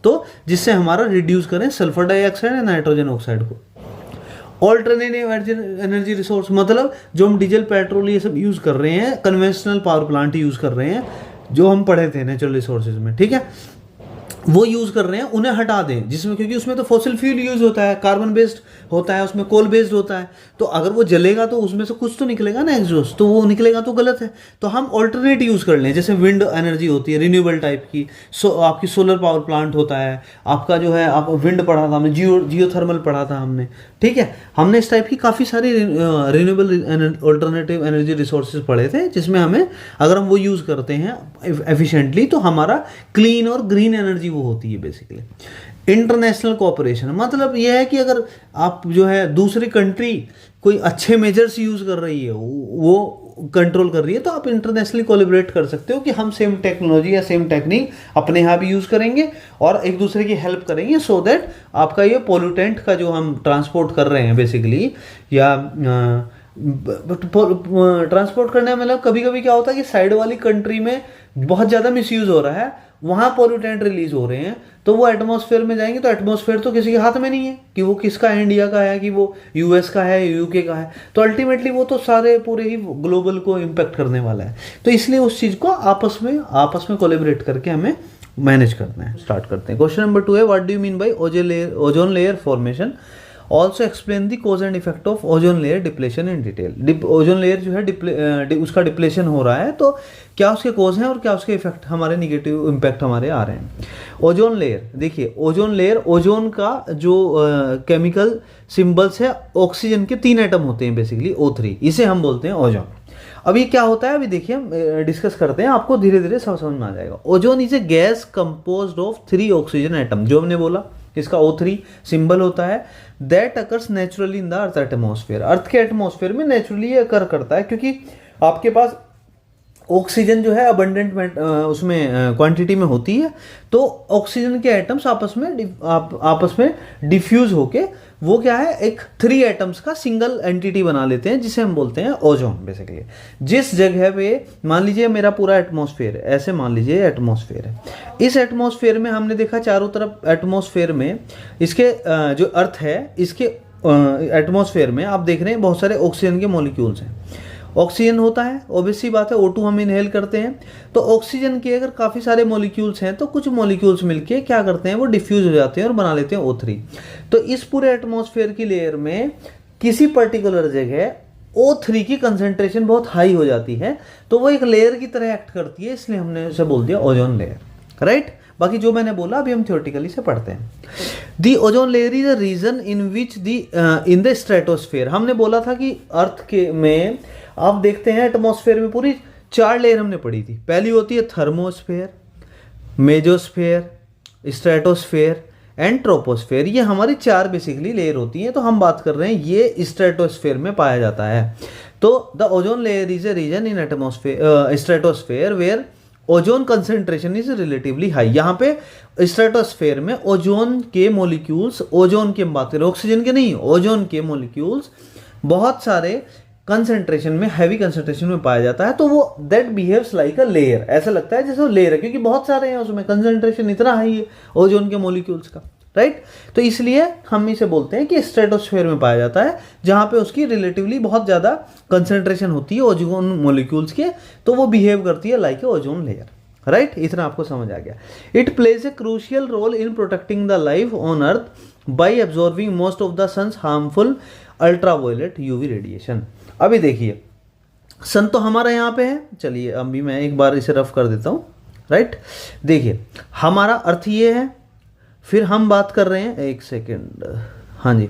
तो जिससे हमारा रिड्यूस करें सल्फर डाइऑक्साइड या नाइट्रोजन ऑक्साइड को। ऑल्टरनेटिव एनर्जी रिसोर्स मतलब जो हम डीजल, पेट्रोल ये सब यूज़ कर रहे हैं, कन्वेंशनल पावर प्लांट यूज़ कर रहे हैं, जो हम पढ़े थे नेचुरल रिसोर्सेज में, ठीक है, वो यूज़ कर रहे हैं, उन्हें हटा दें। जिसमें क्योंकि उसमें तो फॉसिल फ्यूल यूज़ होता है, कार्बन बेस्ड होता है, उसमें कोल बेस्ड होता है, तो अगर वो जलेगा तो उसमें से कुछ तो निकलेगा ना एग्जॉस्ट, तो वो निकलेगा तो गलत है। तो हम ऑल्टरनेट यूज़ कर लें, जैसे विंड एनर्जी होती है रिन्यूएबल टाइप की, आपकी सोलर पावर प्लांट होता है, आपका जो है, आप विंड पढ़ा था हमने, जियो थर्मल पढ़ा था हमने, ठीक है, हमने इस टाइप की काफ़ी सारी रिन्यूएबल ऑल्टरनेटिव एनर्जी रिसोर्सेज पढ़े थे, जिसमें हमें अगर हम वो यूज़ करते हैं एफिशिएंटली तो हमारा क्लीन और ग्रीन एनर्जी वो होती है बेसिकली। इंटरनेशनल कोऑपरेशन मतलब यह है कि अगर आप जो है दूसरी कंट्री कोई अच्छे मेजर्स यूज़ कर रही है, वो कंट्रोल कर रही है, तो आप इंटरनेशनली कोलैबोरेट कर सकते हो कि हम सेम टेक्नोलॉजी या सेम टेक्निक अपने यहाँ भी यूज़ करेंगे और एक दूसरे की हेल्प करेंगे, सो दैट आपका ये पोल्यूटेंट का जो हम ट्रांसपोर्ट कर रहे हैं बेसिकली, या ट्रांसपोर्ट करने में मतलब कभी कभी क्या होता है कि साइड वाली कंट्री में बहुत ज़्यादा मिसयूज़ हो रहा है, वहाँ पोल्यूटेंट रिलीज हो रहे हैं, तो वो एटमॉस्फेयर में जाएंगे, तो एटमॉस्फेयर तो किसी के हाथ में नहीं है कि वो किसका है, इंडिया का है कि वो US का है, UK का है, तो अल्टीमेटली वो तो सारे पूरे ही ग्लोबल को इम्पेक्ट करने वाला है। तो इसलिए उस चीज़ को आपस में कोलेबरेट करके हमें मैनेज करना है। स्टार्ट करते हैं। क्वेश्चन नंबर 2 है, what do you mean by ozone layer formation, also explain the cause and effect of ozone layer depletion in detail. Ozone layer जो है उसका डिप्लेशन हो रहा है, तो क्या उसके कॉज हैं और क्या उसके इफेक्ट, हमारे निगेटिव इम्पैक्ट हमारे आ रहे हैं। ओजोन लेयर देखिए, ओजोन लेयर, ओजोन का जो केमिकल सिंबल्स है, ऑक्सीजन के 3 एटम होते हैं बेसिकली, O3, इसे हम बोलते हैं ओजोन। अब ये क्या होता है अभी देखिए हम डिस्कस करते हैं, आपको धीरे धीरे समझ में आ जाएगा। Ozone is a gas composed of 3 oxygen atom, जो हमने बोला इसका O3 सिंबल होता है, that occurs naturally in the earth atmosphere. Earth के एटमॉस्फेयर में नेचुरली अकर करता है, क्योंकि आपके पास ऑक्सीजन जो है अबंडेंट उसमें क्वांटिटी में होती है, तो ऑक्सीजन के एटम्स आपस में डिफ्यूज होके वो क्या है, एक 3 एटम्स का सिंगल एंटिटी बना लेते हैं, जिसे हम बोलते हैं ओजोन बेसिकली। जिस जगह पे मान लीजिए मेरा पूरा एटमॉस्फेयर है, ऐसे मान लीजिए एटमॉस्फेयर है, इस एटमॉस्फेयर में हमने देखा चारों तरफ एटमॉस्फेयर में इसके जो अर्थ है, इसके एटमॉस्फेयर में आप देख रहे हैं बहुत सारे ऑक्सीजन के मॉलिक्यूल्स हैं। ऑक्सीजन होता है, ऑब्वियस सी बात है, O2 हम इनहेल करते हैं, तो ऑक्सीजन के अगर काफ़ी सारे मॉलिक्यूल्स हैं तो कुछ मॉलिक्यूल्स मिलके क्या करते हैं, वो डिफ्यूज हो जाते हैं और बना लेते हैं O3। तो इस पूरे एटमॉस्फेयर की लेयर में किसी पर्टिकुलर जगह O3 की कंसंट्रेशन बहुत हाई हो जाती है, तो वो एक लेयर की तरह एक्ट करती है, इसलिए हमने उसे बोल दिया ओजोन लेयर। राइट, बाकी जो मैंने बोला अभी हम थ्योरेटिकली से पढ़ते हैं। The ozone layer is a region in which the in the stratosphere, हमने बोला था कि अर्थ के में आप देखते हैं एटमॉस्फेयर में पूरी 4 लेयर हमने पढ़ी थी। पहली होती है thermosphere, mesosphere, stratosphere and troposphere. ये हमारी 4 बेसिकली लेयर होती हैं। तो हम बात कर रहे हैं ये स्ट्रेटोस्फेयर में पाया जाता है। तो the ozone layer is a region in atmosphere stratosphere where ozone concentration is relatively high. यहाँ पे स्ट्रेटोस्फेयर में ओजोन के मॉलिक्यूल्स, ओजोन की हम बात करें, ऑक्सीजन के नहीं, ओजोन के मॉलिक्यूल्स बहुत सारे कंसेंट्रेशन में, हैवी कंसेंट्रेशन में पाया जाता है। तो वो that behaves like a layer, ऐसा लगता है जैसे वो लेयर है, क्योंकि बहुत सारे हैं उसमें, कंसेंट्रेशन इतना हाई है ओजोन के मॉलिक्यूल्स का, राइट। तो इसलिए हम इसे बोलते हैं कि स्ट्रेटोस्फेयर में पाया जाता है, जहां पे उसकी रिलेटिवली बहुत ज़्यादा कंसेंट्रेशन होती है ओजोन मॉलिक्यूल्स के, तो वो बिहेव करती है like a ozone layer, right. इतना आपको समझ आ गया। It plays a crucial role in protecting the life on earth by absorbing most of the sun's harmful ultraviolet UV radiation. अभी देखिए, सन तो हमारा यहाँ पे है, चलिए अभी मैं एक बार इसे रफ कर देता हूँ, राइट। देखिए हमारा अर्थ ये है, फिर हम बात कर रहे हैं, एक सेकेंड, हाँ जी,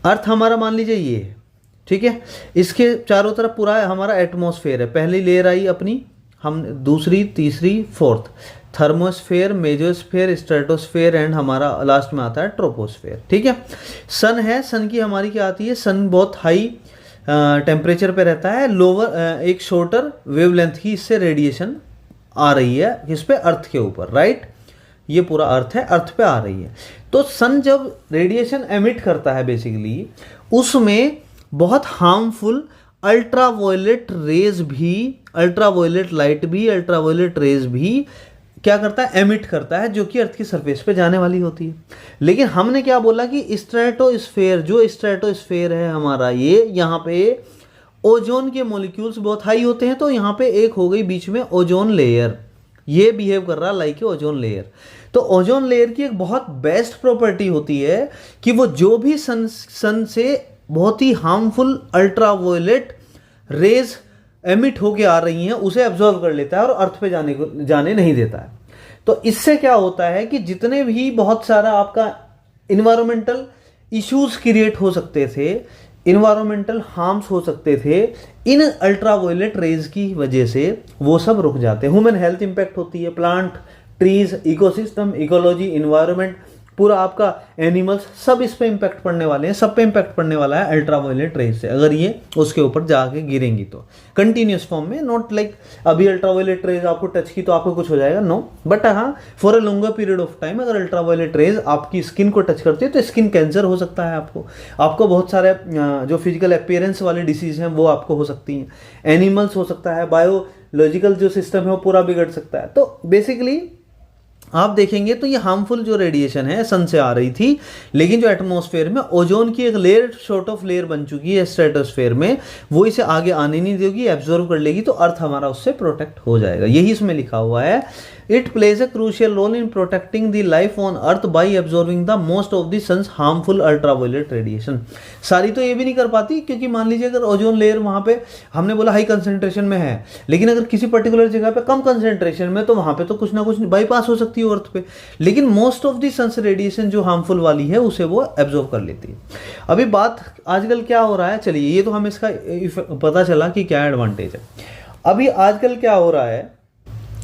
अर्थ हमारा मान लीजिए ये है, ठीक है। इसके चारों तरफ पूरा हमारा एटमॉस्फेयर है। पहली लेयर आई अपनी, हम दूसरी, तीसरी, fourth, thermosphere, mesosphere, stratosphere and हमारा लास्ट में आता है ट्रोपोस्फेयर, ठीक है। सन है, सन की हमारी क्या आती है, सन बहुत हाई टेम्परेचर पे रहता है, लोअर एक शॉर्टर वेवलेंथ की इससे रेडिएशन आ रही है, किस पे, अर्थ के ऊपर, राइट। ये पूरा अर्थ है, अर्थ पे आ रही है। तो सन जब रेडिएशन एमिट करता है बेसिकली, उसमें बहुत हार्मफुल अल्ट्रावायलेट रेज भी, अल्ट्रावायलेट लाइट भी, अल्ट्रावायलेट रेज भी क्या करता है, एमिट करता है, जो कि अर्थ की सरफेस पे जाने वाली होती है। लेकिन हमने क्या बोला कि स्ट्रेटोस्फेयर, जो स्ट्रेटोस्फेयर है हमारा, ये यहाँ पे ओजोन के मॉलिक्यूल्स बहुत हाई होते हैं, तो यहाँ पे एक हो गई बीच में ओजोन लेयर, ये बिहेव कर रहा है लाइक ओजोन लेयर। तो ओजोन लेयर की एक बहुत बेस्ट प्रॉपर्टी होती है कि वो जो भी सन से बहुत ही हार्मफुल अल्ट्रावायलेट रेज एमिट होके आ रही हैं, उसे एब्जॉर्व कर लेता है और अर्थ पे जाने नहीं देता है। तो इससे क्या होता है कि जितने भी बहुत सारा आपका इन्वायरमेंटल इश्यूज क्रिएट हो सकते थे, इन्वायरमेंटल हार्म्स हो सकते थे, इन अल्ट्रावायलेट रेज की वजह से वो सब रुक जाते हैं। ह्यूमन हेल्थ इंपैक्ट होती है, plant, trees, ecosystem, ecology, environment, पूरा आपका एनिमल्स, सब इस पे इम्पैक्ट पड़ने वाले हैं, सब पे इम्पैक्ट पड़ने वाला है अल्ट्रावायलेट रेज से, अगर ये उसके ऊपर जाके गिरेंगी तो कंटिन्यूस फॉर्म में, नॉट लाइक अभी अल्ट्रावायलेट रेज आपको टच की तो आपको कुछ हो जाएगा, नो, बट हाँ for a longer period of time अगर अल्ट्रावायलेट रेज आपकी स्किन को टच करती है तो स्किन कैंसर हो सकता है आपको बहुत सारे जो फिजिकल अपीयरेंस वाली डिसीज हैं वो आपको हो सकती हैं, एनिमल्स हो सकता है, बायोलॉजिकल जो सिस्टम है वो पूरा बिगड़ सकता है। तो बेसिकली आप देखेंगे तो ये हार्मफुल जो रेडिएशन है सन से आ रही थी, लेकिन जो एटमॉस्फेयर में ओजोन की एक लेयर, शॉर्ट ऑफ लेयर बन चुकी है स्ट्रेटोस्फेयर में, वो इसे आगे आने नहीं देगी, एब्जॉर्व कर लेगी, तो अर्थ हमारा उससे प्रोटेक्ट हो जाएगा। यही इसमें लिखा हुआ है, it plays a crucial role in protecting the life on earth by absorbing the most of the sun's harmful ultraviolet radiation. सारी तो ये भी नहीं कर पाती, क्योंकि मान लीजिए अगर ओजोन लेयर वहां पे हमने बोला हाई कंसेंट्रेशन में है, लेकिन अगर किसी पर्टिकुलर जगह पे कम कंसेंट्रेशन में, तो वहां पे तो कुछ ना कुछ बाईपास हो सकती है अर्थ पे, लेकिन most of the sun's radiation जो हार्मफुल वाली है उसे वो एब्जॉर्व कर लेती है। अभी बात आजकल क्या हो रहा है, चलिए ये तो हमें इसका पता चला कि क्या एडवांटेज है। अभी आजकल क्या हो रहा है,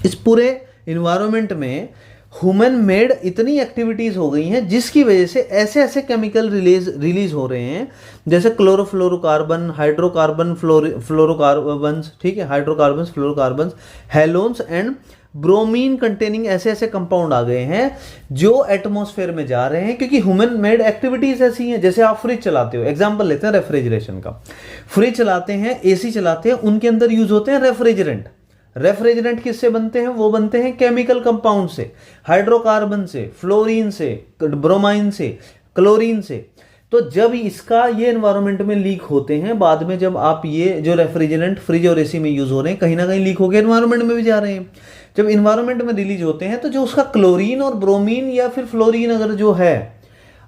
इस पूरे इन्वायरमेंट में ह्यूमन मेड इतनी एक्टिविटीज हो गई हैं, जिसकी वजह से ऐसे ऐसे केमिकल रिलीज हो रहे हैं, जैसे क्लोरोफ्लोरोकार्बन, हाइड्रोकार्बन, फ्लोरोकार्बन्स, ठीक है, hydrocarbons, fluorocarbons, halons and bromine containing ऐसे ऐसे कंपाउंड आ गए हैं जो एटमॉस्फेयर में जा रहे हैं, क्योंकि ह्यूमन मेड एक्टिविटीज ऐसी हैं। जैसे आप फ्रिज चलाते हो, एग्जांपल लेते हैं रेफ्रिजरेशन का, फ्रिज चलाते हैं, एसी चलाते हैं, उनके अंदर यूज होते हैं रेफ्रिजरेंट। रेफ्रिजरेंट किससे बनते हैं, वो बनते हैं केमिकल कंपाउंड से, हाइड्रोकार्बन से, फ्लोरीन से, ब्रोमाइन से, क्लोरीन से। तो जब इसका ये एनवायरनमेंट में लीक होते हैं, बाद में जब आप ये जो रेफ्रिजरेंट फ्रिज और एसी में यूज हो रहे हैं, कहीं ना कहीं लीक होकर एनवायरनमेंट में भी जा रहे हैं। जब इन्वायरमेंट में रिलीज होते हैं, तो जो उसका क्लोरीन और ब्रोमीन या फिर फ्लोरीन अगर जो है,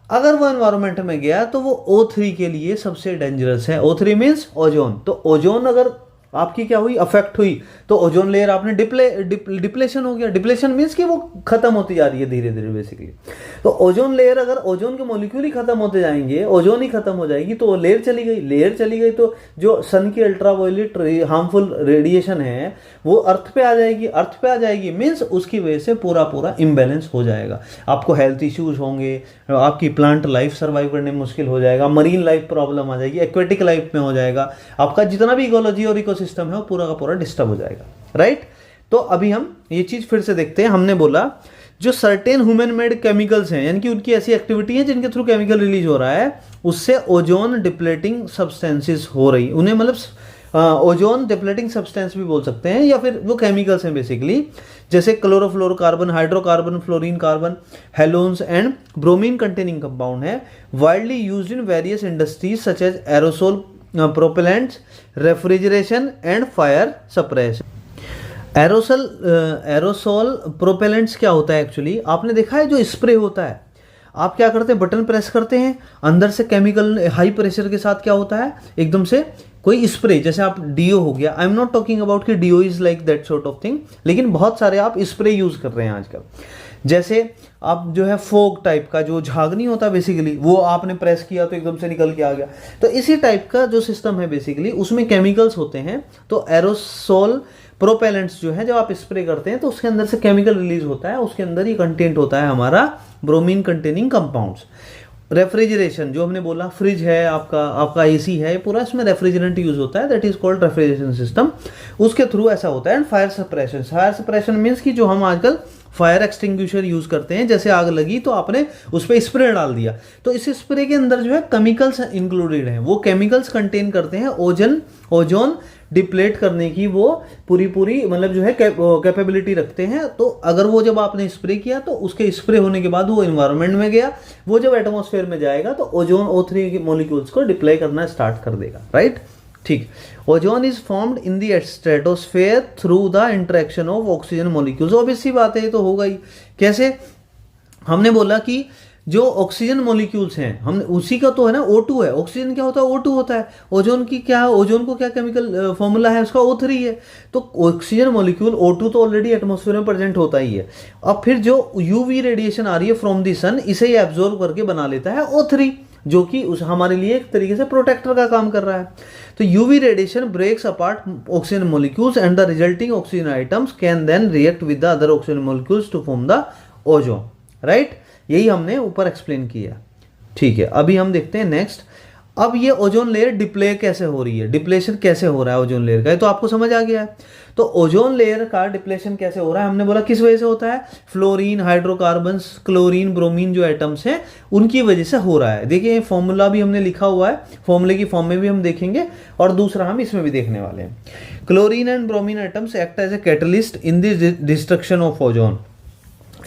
अगर वो एनवायरमेंट में गया, तो वो O3 के लिए सबसे डेंजरस है। O3 means ozone. तो ओजोन अगर आपकी क्या हुई, अफेक्ट हुई, तो ओजोन लेयर आपने डिप्लेशन हो गया। डिप्लेशन मीन्स कि वो खत्म होती जा रही है धीरे धीरे बेसिकली। तो ओजोन लेयर, अगर ओजोन के मॉलिक्यूल ही खत्म होते जाएंगे, ओजोन ही खत्म हो जाएगी, तो लेयर चली गई। लेयर चली गई तो जो सन की अल्ट्रावायलेट हार्मफुल रेडिएशन है वो अर्थ पे आ जाएगी। अर्थ पे आ जाएगी मीन्स उसकी वजह से पूरा पूरा इम्बैलेंस हो जाएगा, आपको हेल्थ इश्यूज होंगे, आपकी प्लांट लाइफ सर्वाइव करने में मुश्किल हो जाएगा, मरीन लाइफ प्रॉब्लम आ जाएगी, एक्वेटिक लाइफ में हो जाएगा, आपका जितना भी इकोलॉजी और इकोसिस्टम है वो पूरा का पूरा डिस्टर्ब हो जाएगा, राइट। तो अभी हम ये चीज फिर से देखते हैं। हमने बोला जो सर्टेन ह्यूमन मेड केमिकल्स हैं, यानी कि उनकी ऐसी एक्टिविटी है जिनके थ्रू केमिकल रिलीज हो रहा है, उससे ओजोन डिप्लेटिंग सब्सटेंसेस हो रही, उन्हें मतलब ओजोन डिप्लेटिंग सब्सटेंस भी बोल सकते हैं, या फिर वो केमिकल्स हैं बेसिकली, जैसे chlorofluorocarbon, hydrocarbon, fluorine carbon, halons and bromine containing compound है, widely used in various industries such as aerosol propellants, refrigeration and fire suppression. Aerosol propellants क्या होता है एक्चुअली, आपने देखा है जो स्प्रे होता है, आप क्या करते हैं, बटन प्रेस करते हैं, अंदर से केमिकल हाई प्रेशर के साथ क्या होता है, एकदम से कोई स्प्रे, जैसे आप डीओ हो गया, I am not talking about कि DO is like that sort of thing, लेकिन बहुत सारे आप स्प्रे यूज कर रहे हैं आजकल। जैसे आप जो है फोग टाइप का जो झाग नहीं होता बेसिकली, वो आपने प्रेस किया तो एकदम से निकल के आ गया, तो इसी टाइप का जो सिस्टम है बेसिकली, उसमें केमिकल्स होते हैं। तो एरोसोल प्रोपेलेंट्स जो है, जब आप स्प्रे करते हैं तो उसके अंदर से केमिकल रिलीज होता है, उसके अंदर ही कंटेंट होता है हमारा ब्रोमीन कंटेनिंग कंपाउंड्स। रेफ्रिजरेशन जो हमने बोला, फ्रिज है आपका एसी है, पूरा इसमें रेफ्रिजरेंट यूज होता है, that is called refrigeration system, उसके थ्रू ऐसा होता है। And fire suppression, fire suppression means कि जो हम आजकल फायर एक्सटिंग्विशर यूज करते हैं, जैसे आग लगी तो आपने उस पर स्प्रे डाल दिया, तो इस स्प्रे के अंदर जो है केमिकल्स इंक्लूडेड हैं, वो केमिकल्स कंटेन करते हैं ओजोन डिप्लेट करने की, वो पूरी मतलब जो है कैपेबिलिटी रखते हैं। तो अगर वो जब आपने स्प्रे किया तो उसके स्प्रे होने के बाद वो एनवायरनमेंट में गया, वो जब एटमॉस्फेयर में जाएगा तो ओजोन O3 के मॉलिक्यूल्स को डिप्ले करना स्टार्ट कर देगा, राइट। ठीक, ozone is formed in the stratosphere through the interaction of oxygen molecules. Obvious सी बात है, ये तो होगा ही। कैसे, हमने बोला कि जो ऑक्सीजन मॉलिक्यूल्स हैं, हम उसी का तो है ना O2 है, ऑक्सीजन क्या होता है, O2 होता है। ओजोन की क्या है, ओजोन को क्या केमिकल फॉर्मूला है उसका, O3 है। तो ऑक्सीजन मॉलिक्यूल O2 तो ऑलरेडी एटमॉस्फेयर में प्रेजेंट होता ही है, अब फिर जो यूवी रेडिएशन आ रही है फ्रॉम द सन, इसे ही एब्जॉर्ब करके बना लेता है O3, जो कि उस हमारे लिए एक तरीके से प्रोटेक्टर का काम कर रहा है। तो UV radiation breaks apart oxygen molecules and the resulting oxygen atoms can then react with the other oxygen molecules to form the ozone, right. यही हमने ऊपर एक्सप्लेन किया, ठीक है। अभी हम देखते हैं नेक्स्ट। अब ये ओजोन लेयर डिप्ले कैसे हो रही है, डिप्लेशन कैसे हो रहा है ओजोन लेयर का, ये तो आपको समझ आ गया है। तो ओजोन लेयर का डिप्लेशन कैसे हो रहा है, हमने बोला किस वजह से होता है, फ्लोरीन, हाइड्रोकार्बन्स, क्लोरीन, ब्रोमीन जो एटम्स हैं उनकी वजह से हो रहा है। देखिए फॉर्मूला भी हमने लिखा हुआ है, फॉर्मूले की फॉर्म में भी हम देखेंगे और दूसरा हम इसमें भी देखने वाले हैं। Chlorine and bromine atoms act as a catalyst in the destruction of ozone.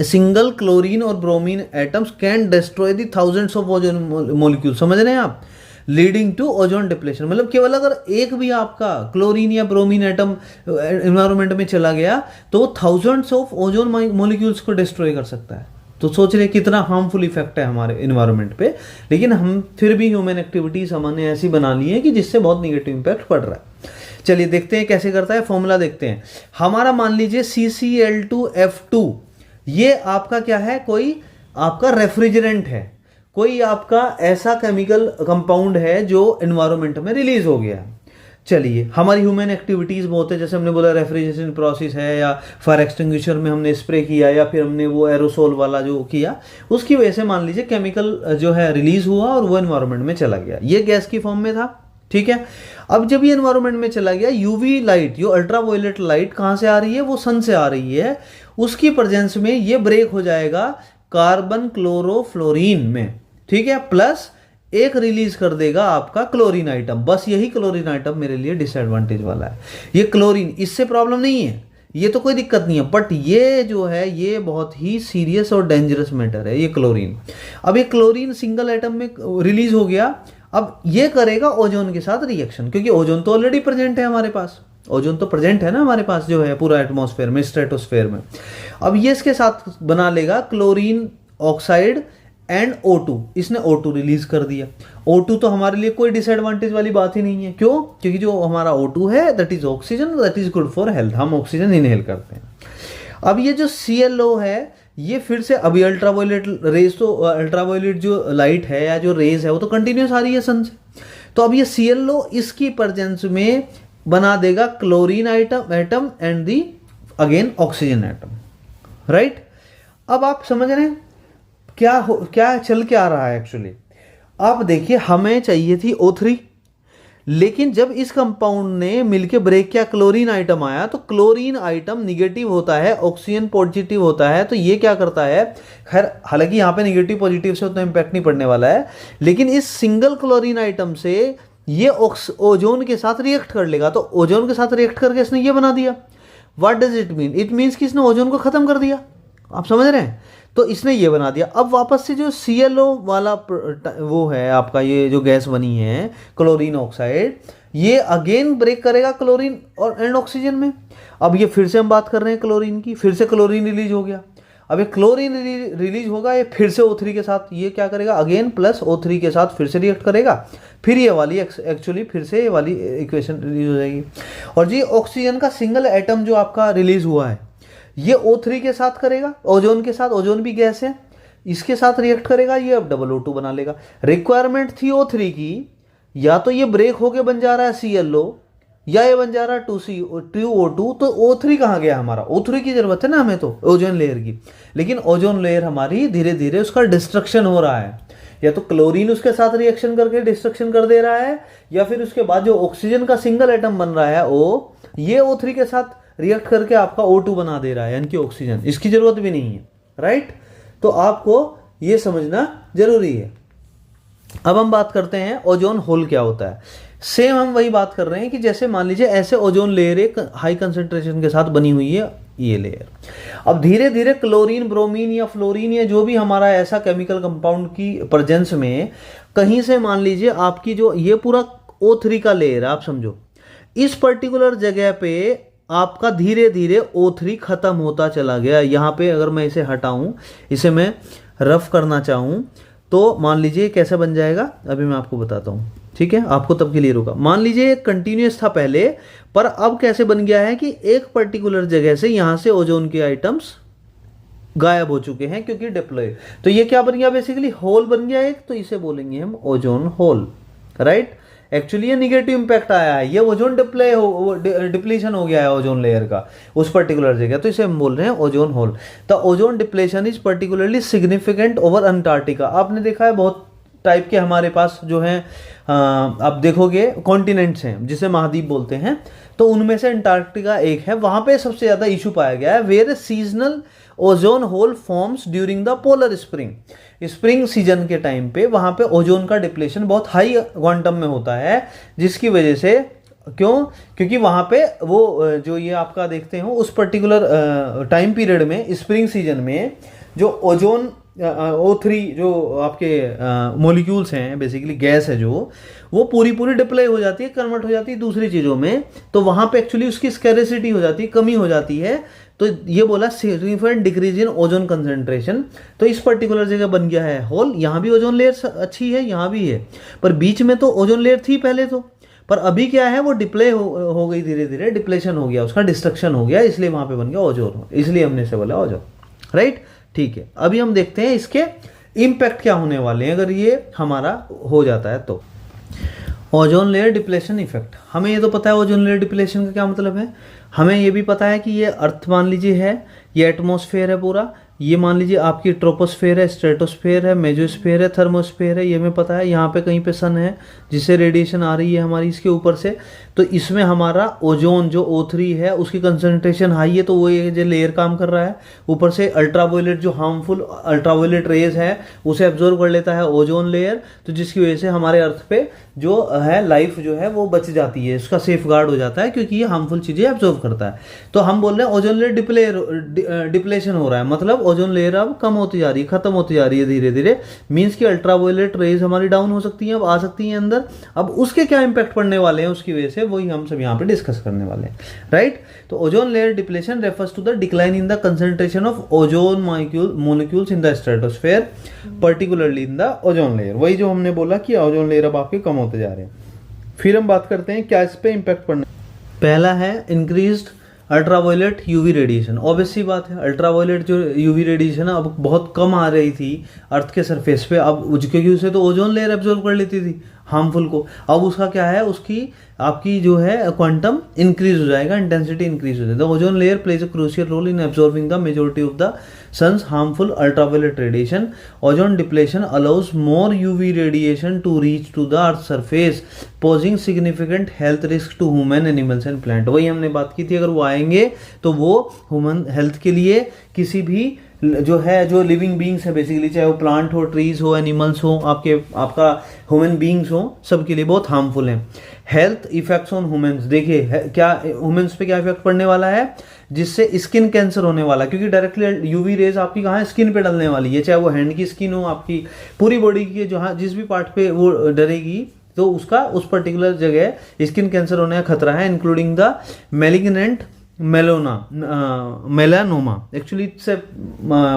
Single chlorine और bromine atoms can destroy the thousands of ozone molecule, समझ रहे हैं आप, लीडिंग टू ओजोन डिप्लेशन। मतलब केवल अगर एक भी आपका क्लोरीन या ब्रोमीन एटम एनवायरनमेंट में चला गया तो वो थाउजेंड्स ऑफ ओजोन मॉलिक्यूल्स को डिस्ट्रॉय कर सकता है। तो सोच रहे कितना हार्मफुल इफेक्ट है हमारे एनवायरनमेंट पे, लेकिन हम फिर भी ह्यूमन एक्टिविटीज हमने ऐसी बना ली है कि जिससे बहुत निगेटिव इंपैक्ट पड़ रहा है। चलिए देखते हैं कैसे करता है, फॉर्मूला देखते हैं। हमारा मान लीजिए CCl2F2, ये आपका क्या है, कोई आपका रेफ्रिजरेंट है, कोई आपका ऐसा केमिकल कंपाउंड है जो एनवायरनमेंट में रिलीज हो गया। चलिए हमारी ह्यूमन एक्टिविटीज बहुत है, जैसे हमने बोला रेफ्रिजरेशन प्रोसेस है, या फायर एक्सटिंग्विशर में हमने स्प्रे किया, या फिर हमने वो एरोसोल वाला जो किया, उसकी वजह से मान लीजिए केमिकल जो है रिलीज हुआ और वो एनवायरनमेंट में चला गया। ये गैस की फॉर्म में था, ठीक है। अब जब ये एनवायरनमेंट में चला गया, यूवी लाइट, जो अल्ट्रावायलेट लाइट कहाँ से आ रही है, वो सन से आ रही है, उसकी प्रेजेंस में ये ब्रेक हो जाएगा कार्बन क्लोरोफ्लोरीन में, ठीक है, प्लस एक रिलीज कर देगा आपका क्लोरीन आइटम। बस यही क्लोरीन आइटम मेरे लिए डिसएडवांटेज वाला है। ये क्लोरीन, इससे प्रॉब्लम नहीं है, ये तो कोई दिक्कत नहीं है, बट ये जो है ये बहुत ही सीरियस और डेंजरस मैटर है ये क्लोरीन। अब ये क्लोरीन सिंगल एटम में रिलीज हो गया, अब ये करेगा ओजोन के साथ रिएक्शन, क्योंकि ओजोन तो ऑलरेडी प्रेजेंट है हमारे पास, ओजोन तो प्रेजेंट है ना हमारे पास जो है पूरा एटमॉस्फेयर में, स्ट्रेटोस्फेयर में। अब ये इसके साथ बना लेगा क्लोरीन ऑक्साइड एंड O2, इसने O2 रिलीज कर दिया। O2 तो हमारे लिए कोई डिसएडवांटेज वाली बात ही नहीं है। क्यों? क्योंकि जो हमारा O2 है that is oxygen, that is good for health, हम ऑक्सीजन इनहेल करते हैं। अब ये जो ClO है ये फिर से अभी अल्ट्रावायलेट रेज, तो अल्ट्रावायलेट जो लाइट है या जो रेज है वो तो कंटिन्यूस आ रही है सन से, तो अब ये ClO इसकी प्रेजेंस में बना देगा chlorine atom and the again oxygen atom, right. अब आप समझ रहे हैं क्या चल के आ रहा है एक्चुअली। आप देखिए हमें चाहिए थी O3, लेकिन जब इस कंपाउंड ने मिलके ब्रेक किया, क्लोरीन आइटम आया, तो क्लोरीन आइटम निगेटिव होता है, ऑक्सीजन पॉजिटिव होता है, तो ये क्या करता है, खैर हालांकि यहाँ पे निगेटिव पॉजिटिव से उतना इम्पैक्ट नहीं पड़ने वाला है, लेकिन इस सिंगल क्लोरीन आइटम से ये ओजोन के साथ रिएक्ट कर लेगा। तो ओजोन के साथ रिएक्ट करके इसने ये बना दिया। What does it mean? It means कि इसने ओजोन को खत्म कर दिया। आप समझ रहे हैं? तो इसने ये बना दिया। अब वापस से जो ClO वाला वो है आपका, ये जो गैस बनी है क्लोरीन ऑक्साइड, ये अगेन ब्रेक करेगा क्लोरीन और एंड ऑक्सीजन में। अब ये फिर से हम बात कर रहे हैं क्लोरीन की, फिर से क्लोरीन रिलीज हो गया। अब ये क्लोरीन रिलीज होगा, ये फिर से O3 के साथ ये क्या करेगा, अगेन प्लस O3 के साथ फिर से रिएक्ट करेगा, फिर ये वाली एक्चुअली फिर से ये वाली इक्वेशन रिलीज हो जाएगी। और जी ऑक्सीजन का सिंगल एटम जो आपका रिलीज हुआ है ये O3 के साथ करेगा, ओजोन के साथ, ओजोन भी गैस है, इसके साथ रिएक्ट करेगा, ये अब डबल O2 बना लेगा। रिक्वायरमेंट थी O3 की, या तो ये ब्रेक होके बन जा रहा है ClO या ये बन जा रहा है 2O2, तो O3 कहाँ गया हमारा? O3 की जरूरत है ना हमें तो ओजोन लेयर की, लेकिन ओजोन लेयर हमारी धीरे धीरे उसका डिस्ट्रक्शन हो रहा है, या तो क्लोरीन उसके साथ रिएक्शन करके डिस्ट्रक्शन कर दे रहा है, या फिर उसके बाद जो ऑक्सीजन का सिंगल एटम बन रहा है O, ये O3 के साथ रिएक्ट करके आपका O2 बना दे रहा है, यानी कि ऑक्सीजन, इसकी जरूरत भी नहीं है, राइट। तो आपको ये समझना जरूरी है। अब हम बात करते हैं ओजोन होल क्या होता है। सेम हम वही बात कर रहे हैं कि जैसे मान लीजिए ऐसे ओजोन लेयर एक हाई कंसंट्रेशन के साथ बनी हुई है ये लेयर। अब धीरे धीरे क्लोरीन, ब्रोमीन या फ्लोरीन या जो भी हमारा ऐसा केमिकल कंपाउंड की प्रेजेंस में कहीं से मान लीजिए आपकी जो ये पूरा O3 का लेयर आप समझो, इस पर्टिकुलर जगह पे आपका धीरे धीरे O3 खत्म होता चला गया। यहाँ पे अगर मैं इसे हटाऊं, इसे मैं रफ करना चाहूँ, तो मान लीजिए कैसे बन जाएगा, अभी मैं आपको बताता हूँ, ठीक है, आपको तब क्लियर होगा। मान लीजिए कंटिन्यूस था पहले, पर अब कैसे बन गया है कि एक पर्टिकुलर जगह से यहाँ से ओजोन के आइटम्स गायब हो चुके हैं क्योंकि डिप्लॉय। तो ये क्या बन गया, बेसिकली होल बन गया एक, तो इसे बोलेंगे हम ओजोन होल, राइट। एक्चुअली ये निगेटिव इंपैक्ट आया है, ये ओजोन डिप्लीशन हो गया है ओजोन लेयर का उस पर्टिकुलर जगह, तो इसे हम बोल रहे हैं ozone hole. The ozone depletion is particularly significant over Antarctica. आपने देखा है बहुत टाइप के हमारे पास जो हैं, आप देखोगे कॉन्टिनेंट्स हैं जिसे महाद्वीप बोलते हैं, तो उनमें से अंटार्कटिका एक है। वहां पे सबसे ज्यादा इशू पाया गया है, where seasonal ozone hole forms during the polar spring season के टाइम पे वहां पे ओजोन का डिप्लेशन बहुत हाई क्वांटम में होता है, जिसकी वजह से क्योंकि वहां पे वो जो ये आपका देखते हो उस पर्टिकुलर टाइम पीरियड में स्प्रिंग सीजन में जो ओजोन O3 जो आपके मॉलिक्यूल्स हैं, बेसिकली गैस है जो, वो पूरी डिप्लॉय हो जाती है, कन्वर्ट हो जाती है दूसरी चीज़ों में, तो वहाँ पे एक्चुअली उसकी स्कैरेसिटी हो जाती है, कमी हो जाती है। तो ये बोला significant decrease in ozone concentration. तो इस पर्टिकुलर जगह बन गया है होल, यहाँ भी ओजोन लेयर अच्छी है, यहाँ भी है, पर बीच में तो ओजोन लेयर थी पहले तो, पर अभी क्या है वो डिप्ले हो गई, धीरे धीरे डिप्लेशन हो गया, उसका डिस्ट्रक्शन हो गया, इसलिए वहाँ पे बन गया ओजोन, इसलिए हमने इसे बोला ओजोन, राइट। ठीक है, अभी हम देखते हैं इसके इम्पैक्ट क्या होने वाले हैं अगर ये हमारा हो जाता है तो। ओजोन लेयर डिप्लेशन इफेक्ट, हमें ये तो पता है ओजोन लेयर डिप्लेशन का क्या मतलब है। हमें ये भी पता है कि ये अर्थ मान लीजिए है, ये एटमॉस्फेयर है पूरा, ये मान लीजिए आपकी ट्रोपोस्फेयर है, स्ट्रेटोस्फेयर है, मेजोस्फेयर है, थर्मोस्फेयर है, ये हमें पता है। यहाँ पे कहीं पे सन है जिससे रेडिएशन आ रही है हमारी इसके ऊपर से, तो इसमें हमारा ओजोन जो O3 है उसकी कंसंट्रेशन हाई है, तो वो ये जो लेयर काम कर रहा है। ऊपर से अल्ट्रावायलेट जो हार्मफुल अल्ट्रावायलेट रेज है उसे एब्जॉर्ब कर लेता है ओजोन लेयर, तो जिसकी वजह से हमारे अर्थ पे जो है लाइफ जो है वो बच जाती है, उसका सेफ गार्ड हो जाता है क्योंकि ये हार्मफुल चीज़ें एब्जॉर्ब करता है। तो हम बोल रहे हैं ओजोन लेयर डिप्लेशन हो रहा है, मतलब ओजोन लेयर अब कम होती जा रही है, खत्म होती जा रही है धीरे धीरे। मीन्स की अल्ट्रावायलेट रेज हमारी डाउन हो सकती हैं, अब आ सकती हैं अंदर। अब उसके क्या इंपैक्ट पड़ने वाले हैं उसकी वजह से, वही हम सब यहाँ पे डिस्कस करने वाले हैं, राइट। तो ozone layer depletion refers to the decline in the concentration of ozone molecules in the stratosphere, particularly in the ozone layer. वही जो हमने बोला कि ओजोन लेयर अब आपके कम होते जा रहे हैं। फिर हम बात करते हैं क्या इस पे इम्पैक्ट पड़ना। पहला है increased ultraviolet UV radiation. Obvious सी बात है, अल्ट्रावायलेट जो यूवी रेडिएशन है अब बहुत कम आ रही थी अर्थ के सरफेस पे, अब क्योंकि उसे तो ओजोन लेयर एब्जॉर्ब कर लेती थी हार्मफुल को। अब उसका क्या है, उसकी आपकी जो है क्वांटम इंक्रीज हो जाएगा, इंटेंसिटी इंक्रीज हो जाएगा। Ozone layer plays a crucial role in absorbing the majority of the sun's harmful ultraviolet radiation. Ozone depletion allows more UV radiation to reach to the earth surface, posing significant health risk to human, animals and plant. वही हमने बात की थी, अगर वो आएंगे तो वो ह्यूमन हेल्थ के लिए, किसी भी जो है जो लिविंग बींग्स है बेसिकली, चाहे वो प्लांट हो, ट्रीज हो, एनिमल्स हो, आपका ह्यूमन बींग्स हो, सबके लिए बहुत हार्मफुल है। हेल्थ इफेक्ट्स ऑन ह्यूमंस, देखिए क्या ह्यूमंस पे क्या इफेक्ट पड़ने वाला है, जिससे स्किन कैंसर होने वाला, क्योंकि डायरेक्टली यूवी रेज आपकी कहाँ है, स्किन पे डलने वाली है, चाहे वो हैंड की स्किन हो, आपकी पूरी बॉडी की जहाँ जिस भी पार्ट पे वो डलेगी तो उसका उस पर्टिकुलर जगह स्किन कैंसर होने का खतरा है, including the malignant melanoma. Actually it's a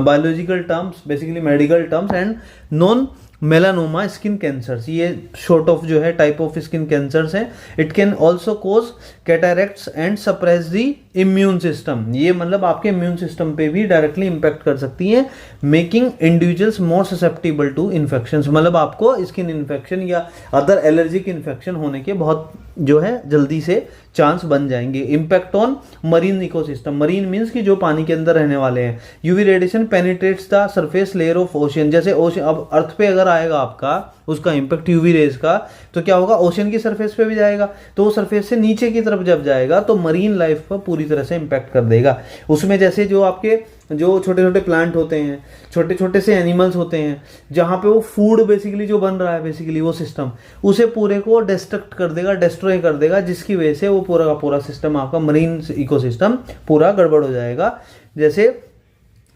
biological terms, basically medical terms, and non melanoma skin cancers, ये short of जो है type of skin cancers है. It can also cause cataracts and suppress the immune system. ये मतलब आपके immune system पे भी directly impact कर सकती है, making individuals more susceptible to infections. मतलब आपको skin infection या other allergic infection होने के बहुत जो है जल्दी से चांस बन जाएंगे. Impact on marine ecosystem, marine means कि जो पानी के अंदर रहने वाले हैं. UV radiation penetrates the surface layer of ocean, जैसे ओशियन अब अर्थ पे अगर आएगा आपका उसका इम्पैक्ट यूवी रेज का, तो क्या होगा, ओशियन की सरफेस पे भी जाएगा, तो वो सरफेस से नीचे की तरफ जब जाएगा तो मरीन लाइफ पर पूरी तरह से इम्पैक्ट कर देगा. उसमें जैसे जो आपके जो छोटे छोटे प्लांट होते हैं, छोटे छोटे से एनिमल्स होते हैं, जहाँ पे वो फूड बेसिकली जो बन रहा है बेसिकली वो सिस्टम उसे पूरे को डिस्ट्रक्ट कर देगा, डिस्ट्रॉय कर देगा, जिसकी वजह से वो पूरा का पूरा सिस्टम आपका मरीन इकोसिस्टम पूरा गड़बड़ हो जाएगा. जैसे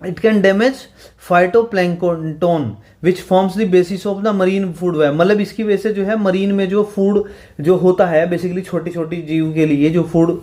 it can damage phytoplankton which forms the basis of the marine food web. मतलब इसकी वजह से जो है मरीन में जो फूड जो होता है बेसिकली छोटी छोटी जीव के लिए जो फूड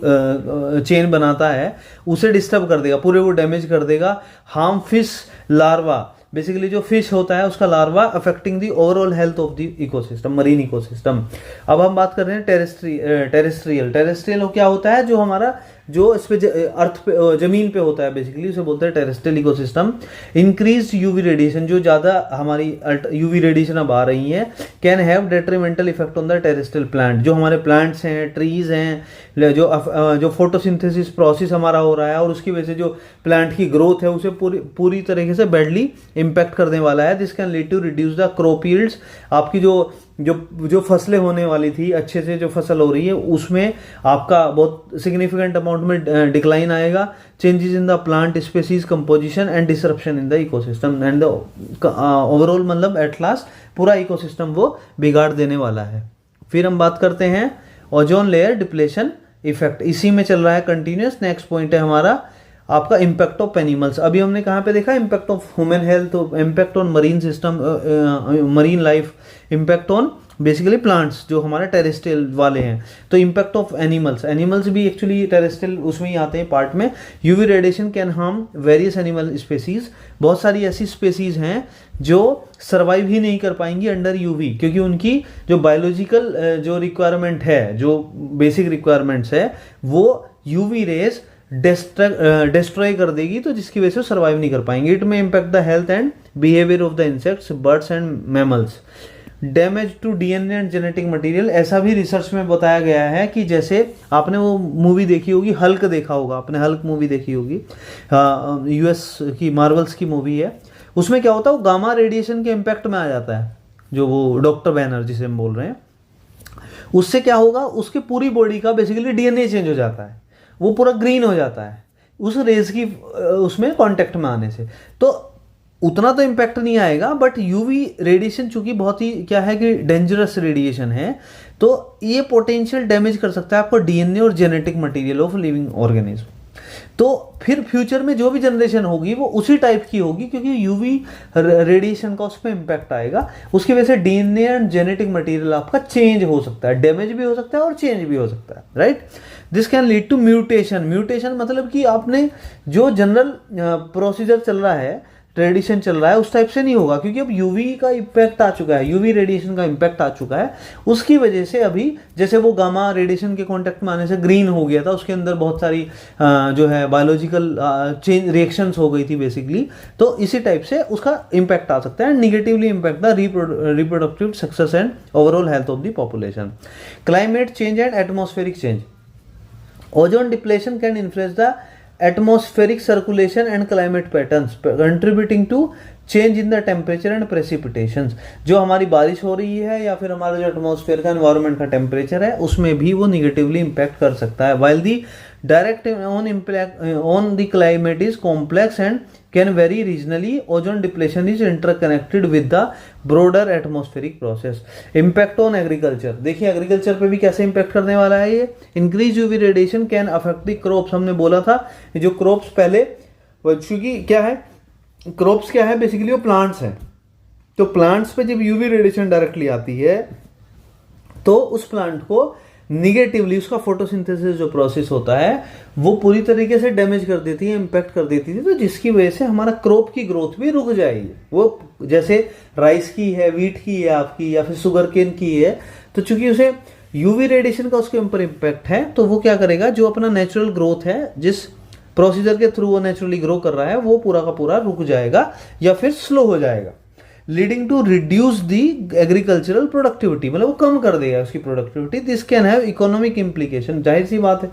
चेन बनाता है उसे डिस्टर्ब कर देगा, पूरे को डैमेज कर देगा. हार्म फिश लार्वा, बेसिकली जो फिश होता है उसका larva affecting the overall health of the ecosystem, marine ecosystem. अब हम बात कर रहे हैं टेरेस्ट्रियल क्या होता है, जो हमारा जो इस पे अर्थ पे जमीन पे होता है बेसिकली उसे बोलते हैं terrestrial ecosystem. Increase UV radiation, जो ज्यादा हमारी यूवी रेडिएशन अब आ रही है, can have detrimental effect on the terrestrial plant. जो हमारे प्लांट्स हैं, ट्रीज हैं, जो फोटोसिंथेसिस प्रोसेस हमारा हो रहा है और उसकी वजह से जो प्लांट की ग्रोथ है उसे पूरी तरीके से बैडली इम्पैक्ट करने वाला है. This can lead to reduce the crop yields. आपकी जो फसलें होने वाली थी, अच्छे से जो फसल हो रही है उसमें आपका बहुत सिग्निफिकेंट अमाउंट में डिक्लाइन आएगा. Changes in the plant species composition and disruption in the ecosystem and overall, मतलब एट लास्ट पूरा इकोसिस्टम वो बिगाड़ देने वाला है. फिर हम बात करते हैं ओजोन लेयर डिप्लेशन इफेक्ट, इसी में चल रहा है कंटिन्यूस. नेक्स्ट पॉइंट है हमारा आपका इम्पैक्ट ऑफ एनिमल्स. अभी हमने कहाँ पे देखा, impact of human health, impact on marine system, marine life, impact on basically plants जो हमारे टेरेस्ट्रियल वाले हैं. तो इम्पैक्ट ऑफ एनिमल्स भी एक्चुअली टेरेस्ट्रियल उसमें ही आते हैं पार्ट में. UV radiation can harm various animal species. बहुत सारी ऐसी स्पेसीज हैं जो सर्वाइव ही नहीं कर पाएंगी अंडर यूवी, क्योंकि उनकी जो बायोलॉजिकल जो रिक्वायरमेंट है, जो बेसिक रिक्वायरमेंट्स है, वो यूवी रेज डिस्ट्रॉय कर देगी, तो जिसकी वजह से सर्वाइव नहीं कर पाएंगे. It may impact the health and behaviour of the insects, birds and mammals. Damage to DNA and genetic material, ऐसा भी रिसर्च में बताया गया है कि जैसे आपने वो मूवी देखी होगी, हल्क देखा होगा आपने, हल्क मूवी देखी होगी, यूएस की मार्वल्स की मूवी है. उसमें क्या होता है, वो गामा रेडिएशन के इम्पैक्ट में आ जाता है, जो वो डॉक्टर बैनर जिसे हम बोल रहे हैं, उससे क्या होगा, उसकी पूरी बॉडी का बेसिकली डीएनए चेंज हो जाता है, वो पूरा ग्रीन हो जाता है उस रेज की उसमें कांटेक्ट में आने से. तो उतना तो इम्पैक्ट नहीं आएगा, बट यूवी रेडिएशन चूंकि बहुत ही क्या है कि डेंजरस रेडिएशन है, तो ये पोटेंशियल डैमेज कर सकता है आपको डीएनए और genetic material of living organism. तो फिर फ्यूचर में जो भी जनरेशन होगी वो उसी टाइप की होगी, क्योंकि यूवी रेडिएशन का उस पर इम्पैक्ट आएगा। उसकी वजह से डीएनए एंड जेनेटिक मटेरियल आपका चेंज हो सकता है, डैमेज भी हो सकता है और चेंज भी हो सकता है, right. This can lead to mutation. Mutation मतलब कि आपने जो जनरल प्रोसीजर चल रहा है, ट्रेडिशन चल रहा है, उस टाइप से नहीं होगा, क्योंकि अब यूवी का इम्पैक्ट आ चुका है, यूवी रेडिएशन का इम्पैक्ट आ चुका है। उसकी वजह से अभी जैसे वो गामा रेडिएशन के कांटेक्ट में आने से ग्रीन हो गया था, उसके अंदर बहुत सारी जो है बायोलॉजिकल चेंज रिएक्शंस हो गई थी बेसिकली। तो इसी टाइप से उसका इम्पैक्ट आ सकता है, negatively impact the reproductive success and overall health of the population. Climate change and atmospheric change. Ozone depletion can influence the atmospheric circulation and climate patterns, contributing to change in the temperature and precipitations। जो हमारी बारिश हो रही है या फिर हमारा जो एटमॉस्फेयर का एनवायरनमेंट का टेम्परेचर है उसमें भी वो निगेटिवली इम्पैक्ट कर सकता है। while the direct on the climate is complex and can vary regionally, ozone depletion is interconnected with the broader atmospheric process। impact on agriculture। देखिए एग्रीकल्चर पे भी कैसे इम्पैक्ट करने वाला है ये। Increase UV radiation can affect the crops. हमने बोला था जो क्रॉप्स पहले, क्योंकि क्या है क्रॉप्स क्या है बेसिकली वो प्लांट्स हैं, तो प्लांट्स पे जब यूवी रेडिएशन डायरेक्टली आती है तो उस प्लांट को निगेटिवली, उसका फोटोसिंथेसिस जो प्रोसेस होता है वो पूरी तरीके से डैमेज कर देती है, इम्पैक्ट कर देती थी, तो जिसकी वजह से हमारा क्रॉप की ग्रोथ भी रुक जाएगी। वो जैसे राइस की है, वीट की है आपकी, या फिर शुगर केन की है, तो चूंकि उसे यूवी रेडिएशन का उसके ऊपर इम्पैक्ट है तो वो क्या करेगा, जो अपना नेचुरल ग्रोथ है, जिस प्रोसीजर के थ्रू वो नेचुरली ग्रो कर रहा है, वो पूरा का पूरा रुक जाएगा या फिर स्लो हो जाएगा, leading to reduce the agricultural productivity, मतलब वो कम कर देगा उसकी productivity. This can have economic implication. जाहिर सी बात है,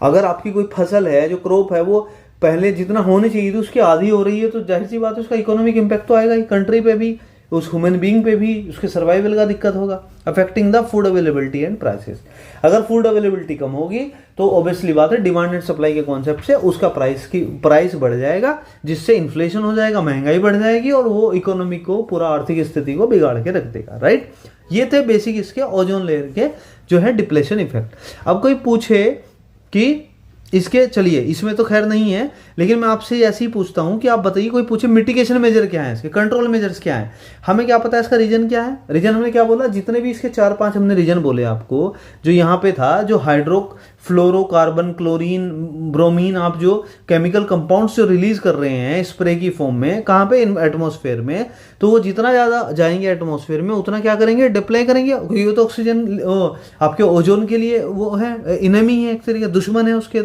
अगर आपकी कोई फसल है, जो क्रॉप है, वो पहले जितना होनी चाहिए थी उसकी आधी हो रही है, तो जाहिर सी बात है उसका इकोनॉमिक इम्पैक्ट तो आएगा ही, कंट्री पे भी, उस ह्यूमन बीइंग पे भी, उसके सर्वाइवल का दिक्कत होगा, affecting the food availability and prices. अगर फूड अवेलेबिलिटी कम होगी तो ऑब्वियसली बात है डिमांड एंड सप्लाई के कॉन्सेप्ट से उसका प्राइस बढ़ जाएगा, जिससे इन्फ्लेशन हो जाएगा, महंगाई बढ़ जाएगी और वो इकोनॉमी को, पूरा आर्थिक स्थिति को बिगाड़ के रख देगा, राइट। ये थे बेसिक इसके ओजोन लेयर के जो है डिप्लेशन इफेक्ट। अब कोई पूछे कि इसके, चलिए इसमें तो खैर नहीं है, लेकिन मैं आपसे ऐसे ही पूछता हूं कि आप बताइए, कोई पूछे मिटिगेशन मेजर क्या है, इसके कंट्रोल मेजर्स क्या है, हमें क्या पता है इसका रीजन क्या है। रीजन हमने क्या बोला, जितने भी इसके 4-5 हमने रीजन बोले आपको, जो यहाँ पे था, जो हाइड्रोफ्लोरोकार्बन, क्लोरीन, ब्रोमीन, आप जो केमिकल कंपाउंड्स जो रिलीज कर रहे हैं स्प्रे की फॉर्म में, कहाँ पे, एटमॉस्फेयर में, तो वो जितना ज़्यादा जाएंगे एटमॉस्फेयर में उतना क्या करेंगे, डिप्लाई करेंगे, क्योंकि वो तो ऑक्सीजन आपके ओजोन के लिए वो है, इनेमी है, एक तरीके दुश्मन है उसके।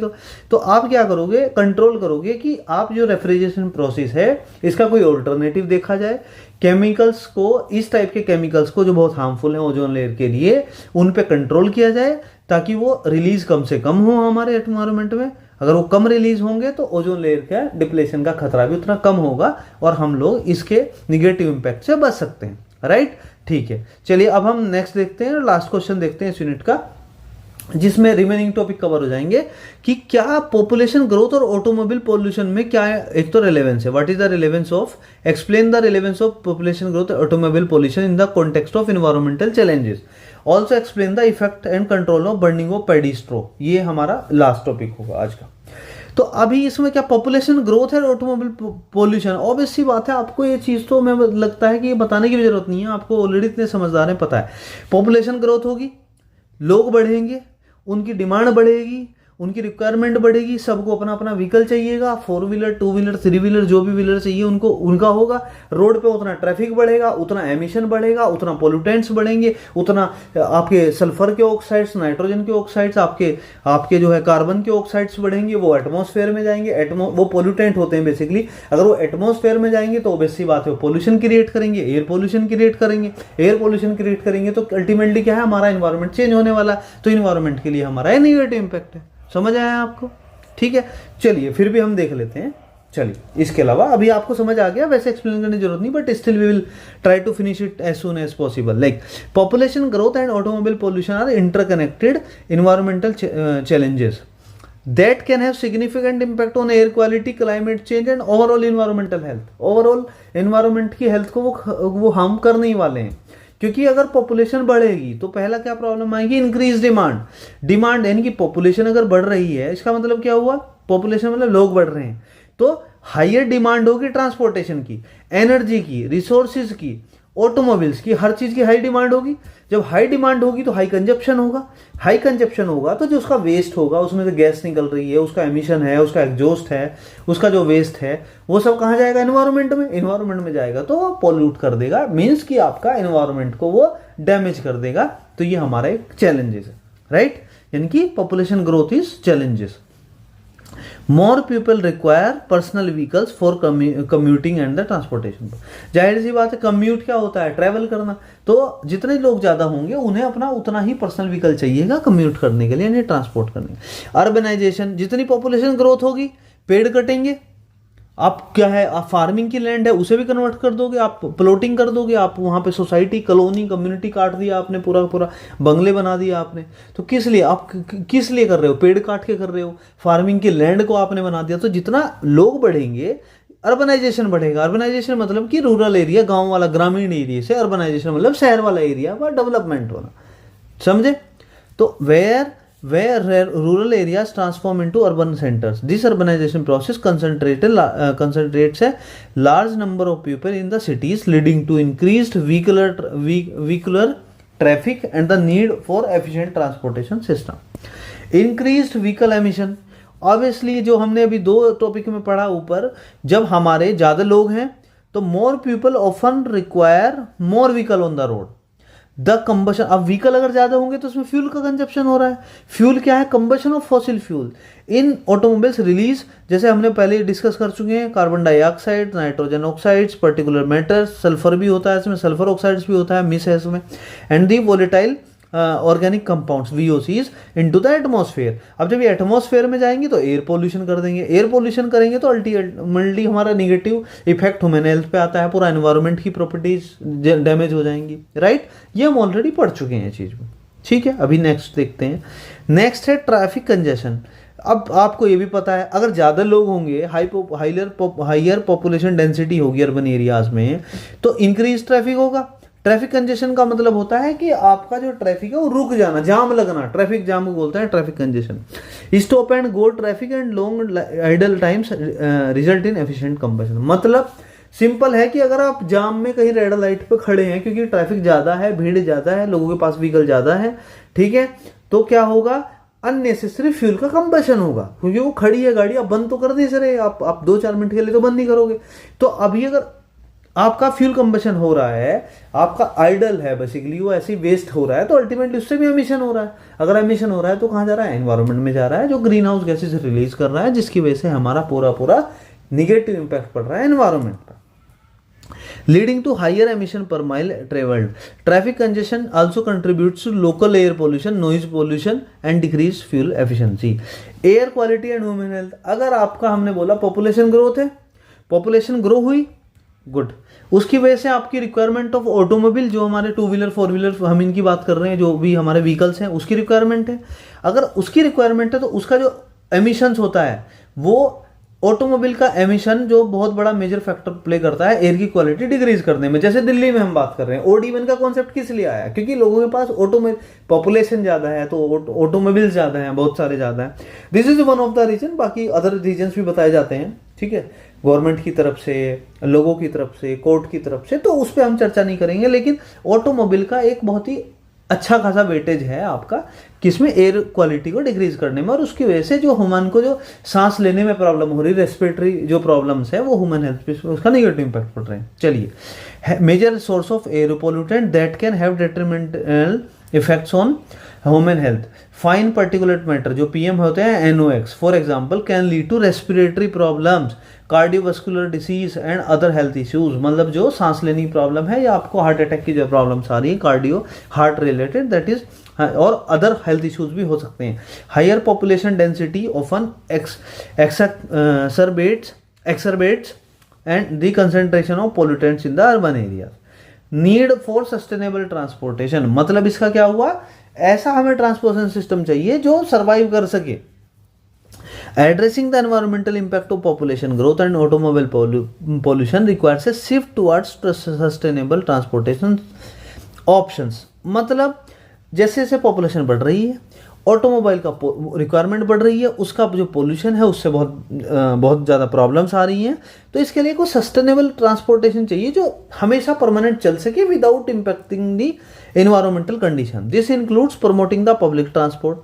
तो आप क्या करोगे, कंट्रोल करोगे कि आप जो रेफ्रिजरेशन प्रोसेस है इसका कोई ऑल्टरनेटिव देखा जाए, केमिकल्स को, इस टाइप के केमिकल्स को जो बहुत हार्मफुल है ओजोन लेयर के लिए, उन पे कंट्रोल किया जाए ताकि वो रिलीज कम से कम हो हमारे एनवायरनमेंट में। अगर वो कम रिलीज होंगे तो ओजोन लेयर का डिप्लेशन का खतरा भी उतना कम होगा और हम लोग इसके निगेटिव इंपैक्ट से बच सकते हैं, राइट। ठीक है, चलिए अब हम नेक्स्ट देखते हैं, लास्ट क्वेश्चन देखते हैं इस यूनिट का, जिसमें रिमेनिंग टॉपिक कवर हो जाएंगे कि क्या पॉपुलेशन ग्रोथ और ऑटोमोबाइल पोल्यूशन में क्या है। एक तो रिलेवेंस है, what is the relevance of, explain the relevance of population growth automobile pollution in the context of environmental challenges, also explain the effect and control of burning of paddy straw. ये हमारा last topic होगा आज का। तो अभी इसमें क्या population growth है, ऑटोमोबाइल पोल्यूशन, ऑब्वियस सी बात है, आपको ये चीज़ तो मैं लगता है कि ये बताने की भी जरूरत नहीं है, आपको ऑलरेडी इतने समझदार हैं, पता है। पॉपुलेशन ग्रोथ होगी, लोग बढ़ेंगे, उनकी डिमांड बढ़ेगी, उनकी रिक्वायरमेंट बढ़ेगी, सबको अपना अपना व्हीकल चाहिएगा, 4 व्हीलर 2 व्हीलर 3 व्हीलर जो भी व्हीलर चाहिए उनको उनका होगा, रोड पे उतना ट्रैफिक बढ़ेगा, उतना एमिशन बढ़ेगा, उतना पोल्यूटेंट्स बढ़ेंगे, उतना आपके सल्फर के ऑक्साइड्स, नाइट्रोजन के ऑक्साइड्स, आपके जो है कार्बन के ऑक्साइड्स बढ़ेंगे, वो एटमॉस्फेयर में जाएंगे, वो पोल्यूटेंट होते हैं बेसिकली। अगर वो एटमॉस्फेयर में जाएंगे तो ऑब्वियस सी बात है वो पोल्यूशन क्रिएट करेंगे, एयर पोल्यूशन क्रिएट करेंगे, एयर पोल्यूशन क्रिएट करेंगे तो अल्टीमेटली क्या है, हमारा एनवायरमेंट चेंज होने वाला है, तो एनवायरमेंट के लिए हमारा नेगेटिव इंपैक्ट है। समझ आया आपको, ठीक है। चलिए फिर भी हम देख लेते हैं, चलिए इसके अलावा अभी आपको समझ आ गया, वैसे एक्सप्लेन करने की जरूरत नहीं, but still we will try to finish it as soon as possible. Like population growth and automobile pollution are interconnected environmental challenges that can have significant impact on air quality, climate change and overall environmental health। overall environment की health को वो harm करने ही वाले हैं, क्योंकि अगर population बढ़ेगी तो पहला क्या प्रॉब्लम आएगी, इंक्रीज डिमांड। डिमांड यानी कि पॉपुलेशन अगर बढ़ रही है, इसका मतलब क्या हुआ, पॉपुलेशन मतलब लोग बढ़ रहे हैं, तो हायर डिमांड होगी ट्रांसपोर्टेशन की, एनर्जी की, रिसोर्सेज की, ऑटोमोबाइल्स की, हर चीज़ की हाई डिमांड होगी। जब हाई डिमांड होगी तो हाई कंजप्शन होगा, हाई कंजप्शन होगा तो जो उसका वेस्ट होगा, उसमें से गैस निकल रही है, उसका एमिशन है, उसका एग्जॉस्ट है, उसका जो वेस्ट है, वो सब कहाँ जाएगा? एनवायरनमेंट में। एनवायरनमेंट में जाएगा तो वो पॉल्यूट कर देगा, मीन्स कि आपका एनवायरनमेंट को वो डैमेज कर देगा। तो ये हमारा एक चैलेंजेस है, राइट? यानी कि population growth is challenges. More people require personal vehicles for commuting and the transportation. जाहिर सी बात है, कम्यूट क्या होता है? ट्रैवल करना। तो जितने लोग ज़्यादा होंगे उन्हें अपना उतना ही पर्सनल व्हीकल चाहिएगा कम्यूट करने के लिए, यानी ट्रांसपोर्ट करने के लिए। अर्बनाइजेशन, जितनी पॉपुलेशन ग्रोथ होगी पेड़ कटेंगे। आप क्या है, आप फार्मिंग की लैंड है उसे भी कन्वर्ट कर दोगे, आप प्लॉटिंग कर दोगे, आप वहाँ पे सोसाइटी, कॉलोनी, कम्युनिटी काट दिया आपने, पूरा पूरा बंगले बना दिया आपने। तो किस लिए आप किस लिए कर रहे हो? पेड़ काट के कर रहे हो, फार्मिंग की लैंड को आपने बना दिया। तो जितना लोग बढ़ेंगे अर्बनाइजेशन बढ़ेगा। अर्बनाइजेशन मतलब कि रूरल एरिया, गाँव वाला, ग्रामीण एरिया से अर्बनाइजेशन मतलब शहर वाला एरिया व डेवलपमेंट होना, समझे? तो where rural areas transform into urban centers. This urbanization process concentrates a large number of people in the cities, leading to increased vehicular traffic and the need for efficient transportation system. Increased vehicle emission. Obviously जो हमने अभी दो topic में पढ़ा ऊपर, जब हमारे ज़्यादा लोग हैं तो more people often require more vehicle on the road. The combustion, अब व्हीकल अगर ज़्यादा होंगे तो उसमें फ्यूल का कंजप्शन हो रहा है। फ्यूल क्या है? Combustion of fossil fuel in automobiles release, जैसे हमने पहले डिस्कस कर चुके हैं, carbon dioxide, nitrogen oxides, particular matters, sulphur भी होता है इसमें, सल्फर ऑक्साइड्स भी होता है, मिस है इसमें, and the volatile organic compounds VOCs into the atmosphere. अब जब ये एटमॉस्फेयर में जाएंगे तो एयर पोल्यूशन कर देंगे, एयर पोल्यूशन करेंगे तो अल्टीमेटली हमारा नेगेटिव इफेक्ट ह्यूमन हेल्थ पे आता है, पूरा एनवायरनमेंट की प्रॉपर्टीज डैमेज हो जाएंगी, राइट? ये हम ऑलरेडी पढ़ चुके हैं चीज़ में, ठीक है? अभी नेक्स्ट देखते हैं। नेक्स्ट है ट्रैफिक कंजेशन। अब आपको ये भी पता है, अगर ज़्यादा लोग होंगे, हाइयर पॉपुलेशन डेंसिटी होगी अर्बन एरियाज में, तो इंक्रीज ट्रैफिक होगा। ट्रैफिक कंजेशन का मतलब होता है कि आपका जो ट्रैफिक है वो रुक जाना, जाम लगना, ट्रैफिक जाम को बोलते हैं traffic congestion. Stop and go traffic and long idle times result in efficient combustion. मतलब सिंपल है कि अगर आप जाम में कहीं रेड लाइट पे खड़े हैं क्योंकि ट्रैफिक ज़्यादा है, भीड़ ज़्यादा है, लोगों के पास व्हीकल ज़्यादा है, ठीक है, तो क्या होगा? अननेसेसरी फ्यूल का कंबशन होगा, क्योंकि वो खड़ी है गाड़ी, आप बंद तो कर नहीं रहे, आप 2-4 मिनट के लिए तो बंद नहीं करोगे। तो अभी अगर आपका फ्यूल कंबशन हो रहा है, आपका आइडल है बेसिकली, वो ऐसे ही वेस्ट हो रहा है, तो अल्टीमेटली उससे भी एमिशन हो रहा है। अगर एमिशन हो रहा है तो कहाँ जा रहा है? एनवायरनमेंट में जा रहा है, जो ग्रीन हाउस गैसेस रिलीज कर रहा है, जिसकी वजह से हमारा पूरा निगेटिव इंपैक्ट पड़ रहा है एनवायरनमेंट पर, leading to higher emission per mile travelled. Traffic congestion also contributes to local air pollution, noise pollution and decrease fuel efficiency. Air quality and human health. अगर आपका, हमने बोला पॉपुलेशन ग्रोथ है, population grow हुई, good, उसकी वजह से आपकी रिक्वायरमेंट ऑफ ऑटोमोबाइल, जो हमारे 2 व्हीलर 4 व्हीलर हम इनकी बात कर रहे हैं, जो भी हमारे व्हीकल्स हैं, उसकी रिक्वायरमेंट है। अगर उसकी रिक्वायरमेंट है तो उसका जो एमिशंस होता है, वो ऑटोमोबाइल का एमिशन जो बहुत बड़ा मेजर फैक्टर प्ले करता है एयर की क्वालिटी डिक्रीज करने में। जैसे दिल्ली में हम बात कर रहे हैं, OD1 का कॉन्सेप्ट किस लिए आया? क्योंकि लोगों के पास पॉपुलेशन ज़्यादा है, तो ऑटोमोबाइल ज़्यादा हैं, बहुत सारे ज़्यादा हैं। This is one of the reason. बाकी अदर रीजन्स भी बताए जाते हैं, ठीक है, गवर्नमेंट की तरफ से, लोगों की तरफ से, कोर्ट की तरफ से, तो उस पर हम चर्चा नहीं करेंगे। लेकिन ऑटोमोबाइल का एक बहुत ही अच्छा खासा वेटेज है आपका किसमें? एयर क्वालिटी को डिक्रीज करने में, और उसकी वजह से जो ह्यूमन को जो सांस लेने में प्रॉब्लम हो रही, रेस्पिरेटरी जो प्रॉब्लम्स है, वो ह्यूमन हेल्थ पे उसका नेगेटिव इंपैक्ट पड़ रहे हैं। चलिए, major source of air pollutant that can have detrimental effects on human health. Fine particulate matter जो PM होते हैं, NOx for example, can lead to respiratory problems, cardiovascular disease and other health issues. मतलब जो सांस लेने की problem है, या आपको हार्ट अटैक की जो प्रॉब्लम्स आ रही है, cardio heart related, that is, और अदर हेल्थ इश्यूज भी हो सकते हैं। Higher population density often exacerbates and the concentration of pollutants in the urban area. Need for sustainable transportation, मतलब इसका क्या हुआ? ऐसा हमें ट्रांसपोर्टेशन सिस्टम चाहिए जो सर्वाइव कर सके। Addressing the environmental impact of population growth and automobile pollution requires a shift towards sustainable transportation options। मतलब जैसे जैसे पॉपुलेशन बढ़ रही है ऑटोमोबाइल का रिक्वायरमेंट बढ़ रही है, उसका जो पोल्यूशन है उससे बहुत ज़्यादा प्रॉब्लम्स आ रही हैं। तो इसके लिए कोई सस्टेनेबल ट्रांसपोर्टेशन चाहिए जो हमेशा परमानेंट चल सके without impacting the environmental condition. This includes promoting the public transport.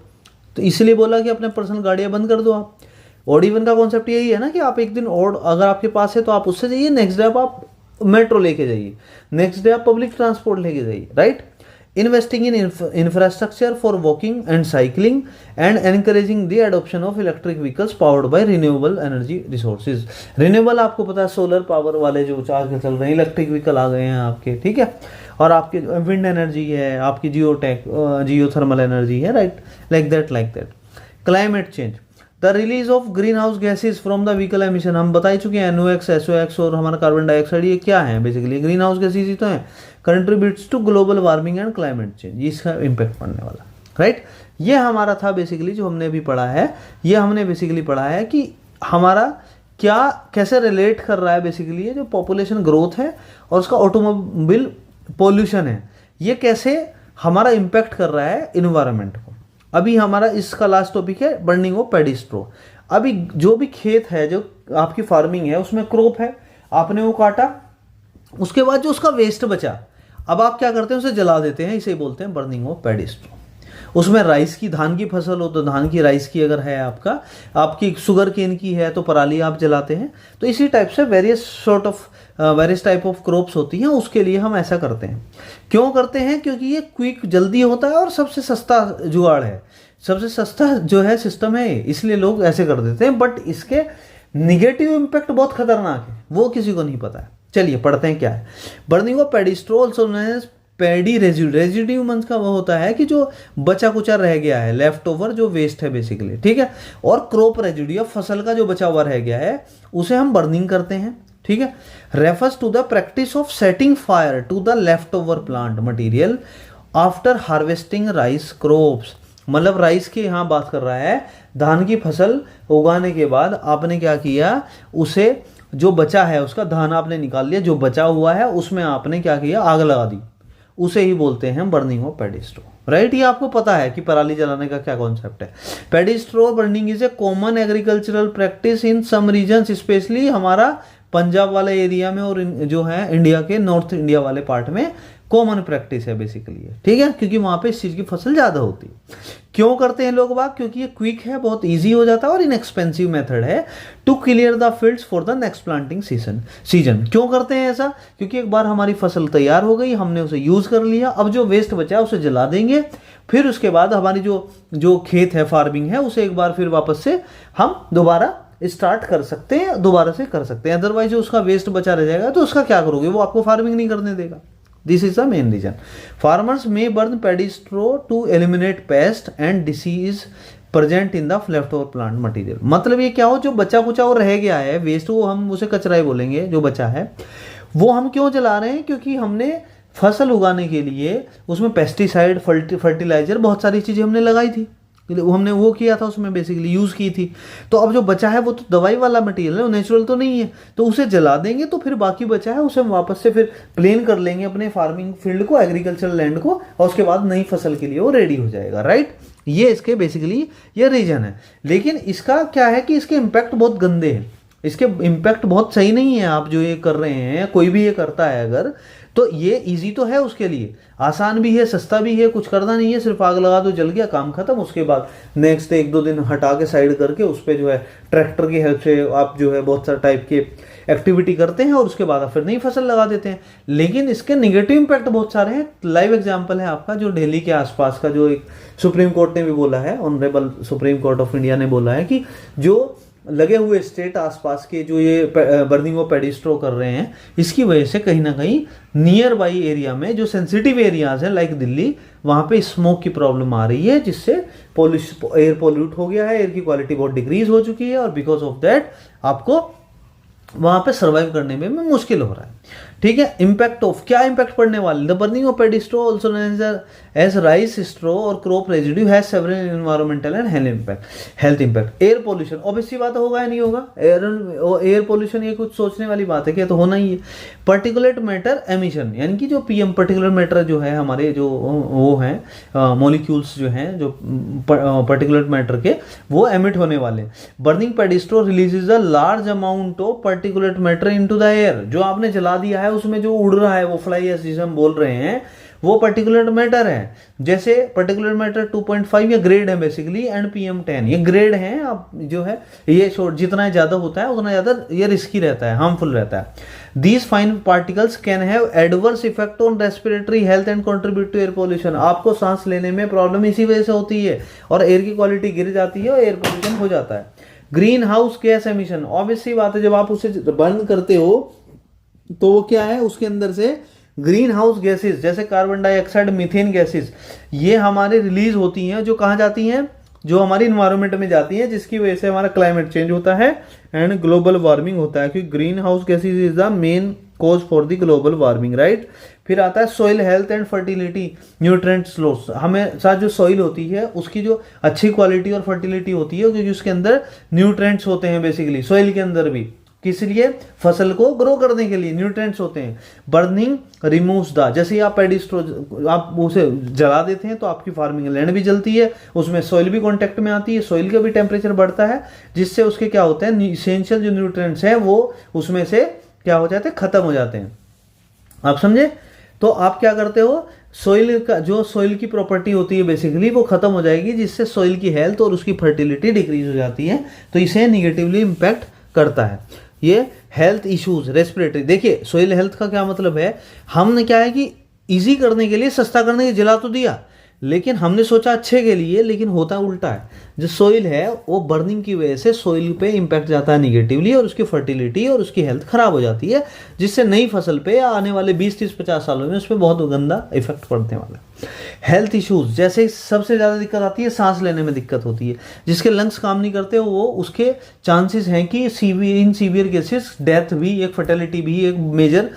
तो इसलिए बोला कि अपने पर्सनल गाड़ियाँ बंद कर दो आप। ऑड इवन का कॉन्सेप्ट यही है ना कि आप एक दिन ऑड अगर आपके पास है तो आप उससे जाइए, नेक्स्ट डे आप मेट्रो लेके जाइए, नेक्स्ट डे आप पब्लिक ट्रांसपोर्ट लेके जाइए, right. Investing in infrastructure for walking and cycling and encouraging the adoption of electric vehicles powered by renewable energy resources। Renewable आपको पता है सोलर पावर वाले जो आजकल चल रहे हैं इलेक्ट्रिक व्हीकल आ गए हैं आपके, ठीक है। और आपके विंड एनर्जी है, आपकी जियोथर्मल एनर्जी है, right, like that. Climate change, the release of green house gases from the vehicle emission, हम बता ही चुके हैं NOx, SOx और हमारा कार्बन डाइऑक्साइड, ये क्या है बेसिकली ग्रीन हाउस गैसेज ही तो हैं। Contributes to global warming and climate change, इसका इम्पैक्ट पड़ने वाला, राइट। ये हमारा था बेसिकली जो हमने अभी पढ़ा है, ये हमने बेसिकली पढ़ा है कि हमारा क्या कैसे रिलेट कर रहा है बेसिकली ये जो पॉपुलेशन ग्रोथ है और उसका ऑटोमोबाइल पोल्यूशन है, ये कैसे हमारा इम्पैक्ट कर रहा है इन्वायरमेंट को। अभी हमारा इसका लास्ट टॉपिक है बर्निंग ऑफ पैडी स्ट्रो। अभी जो भी खेत है, जो आपकी फार्मिंग है, उसमें क्रॉप है, आपने वो काटा, उसके बाद जो उसका वेस्ट बचा, अब आप क्या करते हैं उसे जला देते हैं, इसे बोलते हैं बर्निंग ऑफ पैडी स्ट्रो। उसमें राइस की, धान की फसल हो तो धान की, राइस की अगर है आपकी शुगर केन की है तो पराली आप जलाते हैं। तो इसी टाइप से वेरियस टाइप ऑफ क्रॉप्स होती हैं, उसके लिए हम ऐसा करते हैं। क्यों करते हैं? क्योंकि ये क्विक जल्दी होता है और सबसे सस्ता जुगाड़ है, सबसे सस्ता जो है सिस्टम है, इसलिए लोग ऐसे कर देते हैं। बट इसके निगेटिव इम्पैक्ट बहुत खतरनाक है, वो किसी को नहीं पता है। चलिए पढ़ते हैं क्या है। Burning of paddy straw also known as paddy residue month का वो होता है कि जो बचा कुचा रह गया है, लेफ्ट ओवर जो वेस्ट है बेसिकली, ठीक है। और क्रॉप रेजिड्यू, फसल का जो बचा हुआ रह गया है उसे हम बर्निंग करते हैं, ठीक है। Refers to the practice of setting fire to the left over plant material after harvesting rice crops. मतलब राइस की यहाँ बात कर रहा है, धान की फसल उगाने के बाद आपने क्या किया, उसे जो बचा है उसका धान आपने निकाल लिया, जो बचा हुआ है उसमें आपने क्या किया, आग लगा दी, उसे ही बोलते हैं burning of paddy straw, right. ये आपको पता है कि पराली जलाने का क्या कॉन्सेप्ट है। Paddy straw burning is a common agricultural practice in some regions, especially हमारा पंजाब वाले एरिया में और जो है इंडिया के नॉर्थ इंडिया वाले पार्ट में कॉमन प्रैक्टिस है बेसिकली, ठीक है, क्योंकि वहाँ पे इस चीज़ की फसल ज़्यादा होती है। क्यों करते हैं लोग बाग? क्योंकि ये क्विक है, बहुत इजी हो जाता है और इनएक्सपेंसिव मेथड है to clear the fields for the next planting season. क्यों करते हैं ऐसा? क्योंकि एक बार हमारी फसल तैयार हो गई, हमने उसे यूज़ कर लिया, अब जो वेस्ट बचा उसे जला देंगे, फिर उसके बाद हमारी जो खेत है, फार्मिंग है, उसे एक बार फिर वापस से हम दोबारा स्टार्ट कर सकते हैं, दोबारा से कर सकते हैं। अदरवाइज जो उसका वेस्ट बचा रह जाएगा तो उसका क्या करोगे, वो आपको फार्मिंग नहीं करने देगा। This is the main reason. Farmers may burn paddy straw to eliminate pest and disease present in the left over plant material. मतलब ये क्या हो, जो बचा कुचा और रह गया है वेस्ट, वो हम उसे कचरा ही बोलेंगे, जो बचा है वो हम क्यों जला रहे हैं? क्योंकि हमने फसल उगाने के लिए उसमें पेस्टिसाइड, फर्टिलाइजर, बहुत सारी चीज़ें हमने लगाई थी, हमने वो किया था, उसमें बेसिकली यूज़ की थी। तो अब जो बचा है वो तो दवाई वाला मटेरियल है, वो नेचुरल तो नहीं है, तो उसे जला देंगे, तो फिर बाकी बचा है उसे हम वापस से फिर प्लेन कर लेंगे अपने फार्मिंग फील्ड को, एग्रीकल्चरल लैंड को, और उसके बाद नई फसल के लिए वो रेडी हो जाएगा, राइट। ये इसके बेसिकली ये रीजन है। लेकिन इसका क्या है कि इसके इम्पैक्ट बहुत गंदे हैं, इसके इम्पैक्ट बहुत सही नहीं है। आप जो ये कर रहे हैं, कोई भी ये करता है अगर, तो ये इजी तो है, उसके लिए आसान भी है, सस्ता भी है, कुछ करना नहीं है, सिर्फ आग लगा दो, जल गया, काम खत्म। उसके बाद नेक्स्ट 1-2 दिन हटा के साइड करके उस पर जो है ट्रैक्टर की हेल्प से आप जो है बहुत सारे टाइप के एक्टिविटी करते हैं और उसके बाद आप फिर नई फसल लगा देते हैं। लेकिन इसके निगेटिव इम्पैक्ट बहुत सारे हैं। लाइव एग्जाम्पल है आपका जो दिल्ली के आसपास का, जो एक सुप्रीम कोर्ट ने भी बोला है, honourable supreme court of India ने बोला है कि जो लगे हुए स्टेट आसपास के जो ये बर्निंग ऑफ पैडी स्ट्रो कर रहे हैं, इसकी वजह से कहीं ना कहीं नियर बाई एरिया में जो सेंसिटिव एरियाज हैं लाइक दिल्ली, वहाँ पे स्मोक की प्रॉब्लम आ रही है, जिससे एयर पोल्यूट हो गया है, एयर की क्वालिटी बहुत डिक्रीज हो चुकी है, और बिकॉज ऑफ दैट आपको वहाँ पे सर्वाइव करने में मुश्किल हो रहा है। ठीक है। इम्पैक्ट ऑफ, क्या इम्पैक्ट पड़ने वाले, the burning of paddy straw also as rice straw और crop residue has several environmental and health impact. Air pollution, obviously बात होगा या नहीं होगा, एयर पोल्यूशन ये कुछ सोचने वाली बात है क्या, तो होना ही है। पर्टिकुलेट मैटर एमिशन, यानी कि जो पीएम पर्टिकुलर मैटर जो है हमारे जो वो हैं मॉलिक्यूल्स जो हैं जो पर्टिकुलर मैटर के वो एमिट होने वाले। Burning paddy straw releases a large amount of particular matter into the air, जो आपने जला दिया है उसमें जो उड़ रहा है वो फ्लाई एश जिसे हम बोल रहे हैं वो पर्टिकुलर मैटर है। जैसे पर्टिकुलर मैटर 2.5 ये ग्रेड है बेसिकली, एंड PM10 ये ग्रेड है। आप जो है ये जितना ज़्यादा होता है उतना ज़्यादा ये रिस्की रहता है, हार्मफुल रहता है। These fine particles can have adverse effect on respiratory health and contribute to air pollution. आपको सांस लेने में प्रॉब्लम इसी वजह से होती है और एयर की क्वालिटी गिर जाती है और एयर पोल्यूशन हो जाता है। Green house gas emission, obviously बात है जब आप उसे बर्न करते हो तो वो क्या है, उसके अंदर से ग्रीन हाउस गैसेस जैसे कार्बन डाइऑक्साइड, मीथेन गैसेस ये हमारे रिलीज होती हैं, जो कहाँ जाती हैं, जो हमारी इन्वायरमेंट में जाती हैं, जिसकी वजह से हमारा क्लाइमेट चेंज होता है एंड ग्लोबल वार्मिंग होता है, क्योंकि green house gases is the main cause for the global warming, right. फिर आता है soil health and fertility, nutrients loss. हमें साथ जो सॉइल होती है उसकी जो अच्छी क्वालिटी और फर्टिलिटी होती है क्योंकि उसके अंदर न्यूट्रिएंट्स होते हैं बेसिकली, सॉइल के अंदर भी किस लिए, फसल को ग्रो करने के लिए न्यूट्रिएंट्स होते हैं। बर्निंग रिमूव्स द, जैसे आप पेडी स्ट्रॉ आप उसे जला देते हैं तो आपकी फार्मिंग लैंड भी जलती है, उसमें सॉइल भी कांटेक्ट में आती है, सॉइल का भी टेम्परेचर बढ़ता है, जिससे उसके क्या होते हैं इसेंशियल जो न्यूट्रिएंट्स हैं वो उसमें से क्या हो जाते हैं, खत्म हो जाते हैं। आप समझे। तो आप क्या करते हो, सॉइल का जो सॉइल की प्रॉपर्टी होती है बेसिकली वो खत्म हो जाएगी, जिससे सॉइल की हेल्थ और उसकी फर्टिलिटी डिक्रीज हो जाती है, तो इसे निगेटिवली इम्पैक्ट करता है। ये हेल्थ इश्यूज रेस्पिरेटरी, देखिए सॉइल हेल्थ का क्या मतलब है, हमने क्या है कि इजी करने के लिए, सस्ता करने के लिए जला तो दिया, लेकिन हमने सोचा अच्छे के लिए, लेकिन होता उल्टा है। जो सॉइल है वो बर्निंग की वजह से सॉइल पे इम्पैक्ट जाता है निगेटिवली और उसकी फर्टिलिटी और उसकी हेल्थ खराब हो जाती है, जिससे नई फसल पे आने वाले 20, 30, 50 सालों में उस पर बहुत गंदा इफेक्ट पड़ने वाला है। हेल्थ इश्यूज, जैसे सबसे ज़्यादा दिक्कत आती है सांस लेने में दिक्कत होती है, जिसके लंग्स काम नहीं करते वो उसके चांसेस हैं कि इन सीवियर केसेस डेथ भी, एक फर्टिलिटी भी एक मेजर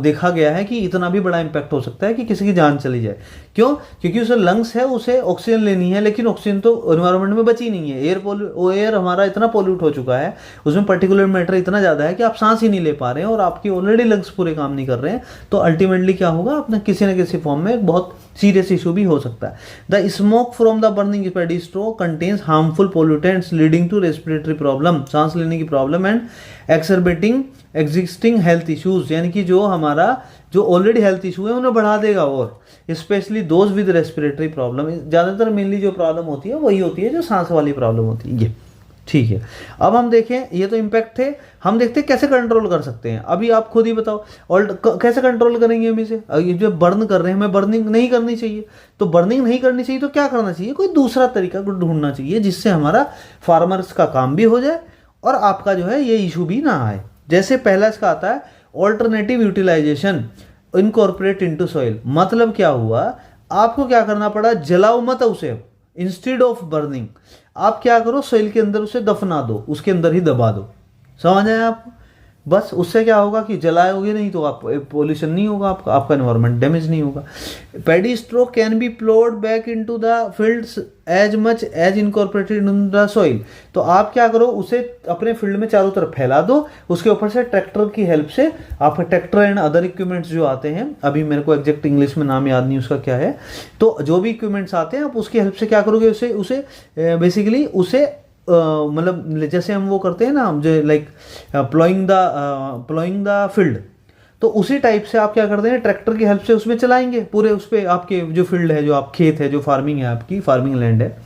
देखा गया है कि इतना भी बड़ा इम्पैक्ट हो सकता है कि किसी की जान चली जाए। क्यों, क्योंकि उसे लंग्स है, उसे ऑक्सीजन लेनी है, लेकिन ऑक्सीजन तो एनवायरनमेंट में बची नहीं है। एयर हमारा इतना पॉल्यूट हो चुका है, उसमें पर्टिकुलर मैटर इतना ज़्यादा है कि आप सांस ही नहीं ले पा रहे हैं और आपकी ऑलरेडी लंग्स पूरे काम नहीं कर रहे हैं, तो अल्टीमेटली क्या होगा, अपना किसी न किसी फॉर्म में एक बहुत सीरियस इशू भी हो सकता है। The smoke from the burning paddy straw contains harmful pollutants leading to respiratory problem, सांस लेने की problem and exacerbating existing health issues, यानी कि जो हमारा जो ऑलरेडी हेल्थ इशू है उन्हें बढ़ा देगा, और specially those with respiratory problem, ज़्यादातर मेनली जो प्रॉब्लम होती है वही होती है जो सांस वाली प्रॉब्लम होती है ये, ठीक है। अब हम देखें, ये तो इम्पैक्ट थे, हम देखते हैं कैसे कंट्रोल कर सकते हैं। अभी आप खुद ही बताओ, और कैसे कंट्रोल करेंगे हम इसे, ये जो बर्न कर रहे हैं हमें बर्निंग नहीं करनी चाहिए, तो बर्निंग नहीं करनी चाहिए तो क्या करना चाहिए, कोई दूसरा तरीका ढूंढना चाहिए जिससे हमारा फार्मर्स का काम भी हो जाए और आपका जो है ये इशू भी ना आए। जैसे पहला इसका आता है alternative utilization incorporate into soil. मतलब क्या हुआ, आपको क्या करना पड़ा, जलाओ मत उसे, इंस्टेड ऑफ बर्निंग आप क्या करो, सॉइल के अंदर उसे दफना दो, उसके अंदर ही दबा दो। समझ आए आप, बस उससे क्या होगा कि जलाओगे नहीं तो आप पोल्यूशन नहीं होगा, आपका एनवायरनमेंट डैमेज नहीं होगा। Paddy straw can be ploughed back into the fields as mulch as incorporated in the soil. तो आप क्या करो, उसे अपने फील्ड में चारों तरफ फैला दो, उसके ऊपर से ट्रैक्टर की हेल्प से, आप ट्रैक्टर एंड अदर इक्विपमेंट्स जो आते हैं, अभी मेरे को एग्जैक्ट इंग्लिश में नाम याद नहीं उसका क्या है, तो जो भी इक्विपमेंट्स आते हैं आप उसकी हेल्प से क्या करोगे, उसे बेसिकली उसे मतलब जैसे हम वो करते हैं ना, जो लाइक प्लॉइंग द फील्ड, तो उसी टाइप से आप क्या करते हैं, ट्रैक्टर की हेल्प से उसमें चलाएंगे पूरे, उस पर आपके जो फील्ड है, जो आप खेत है, जो फार्मिंग है, आपकी फार्मिंग लैंड है,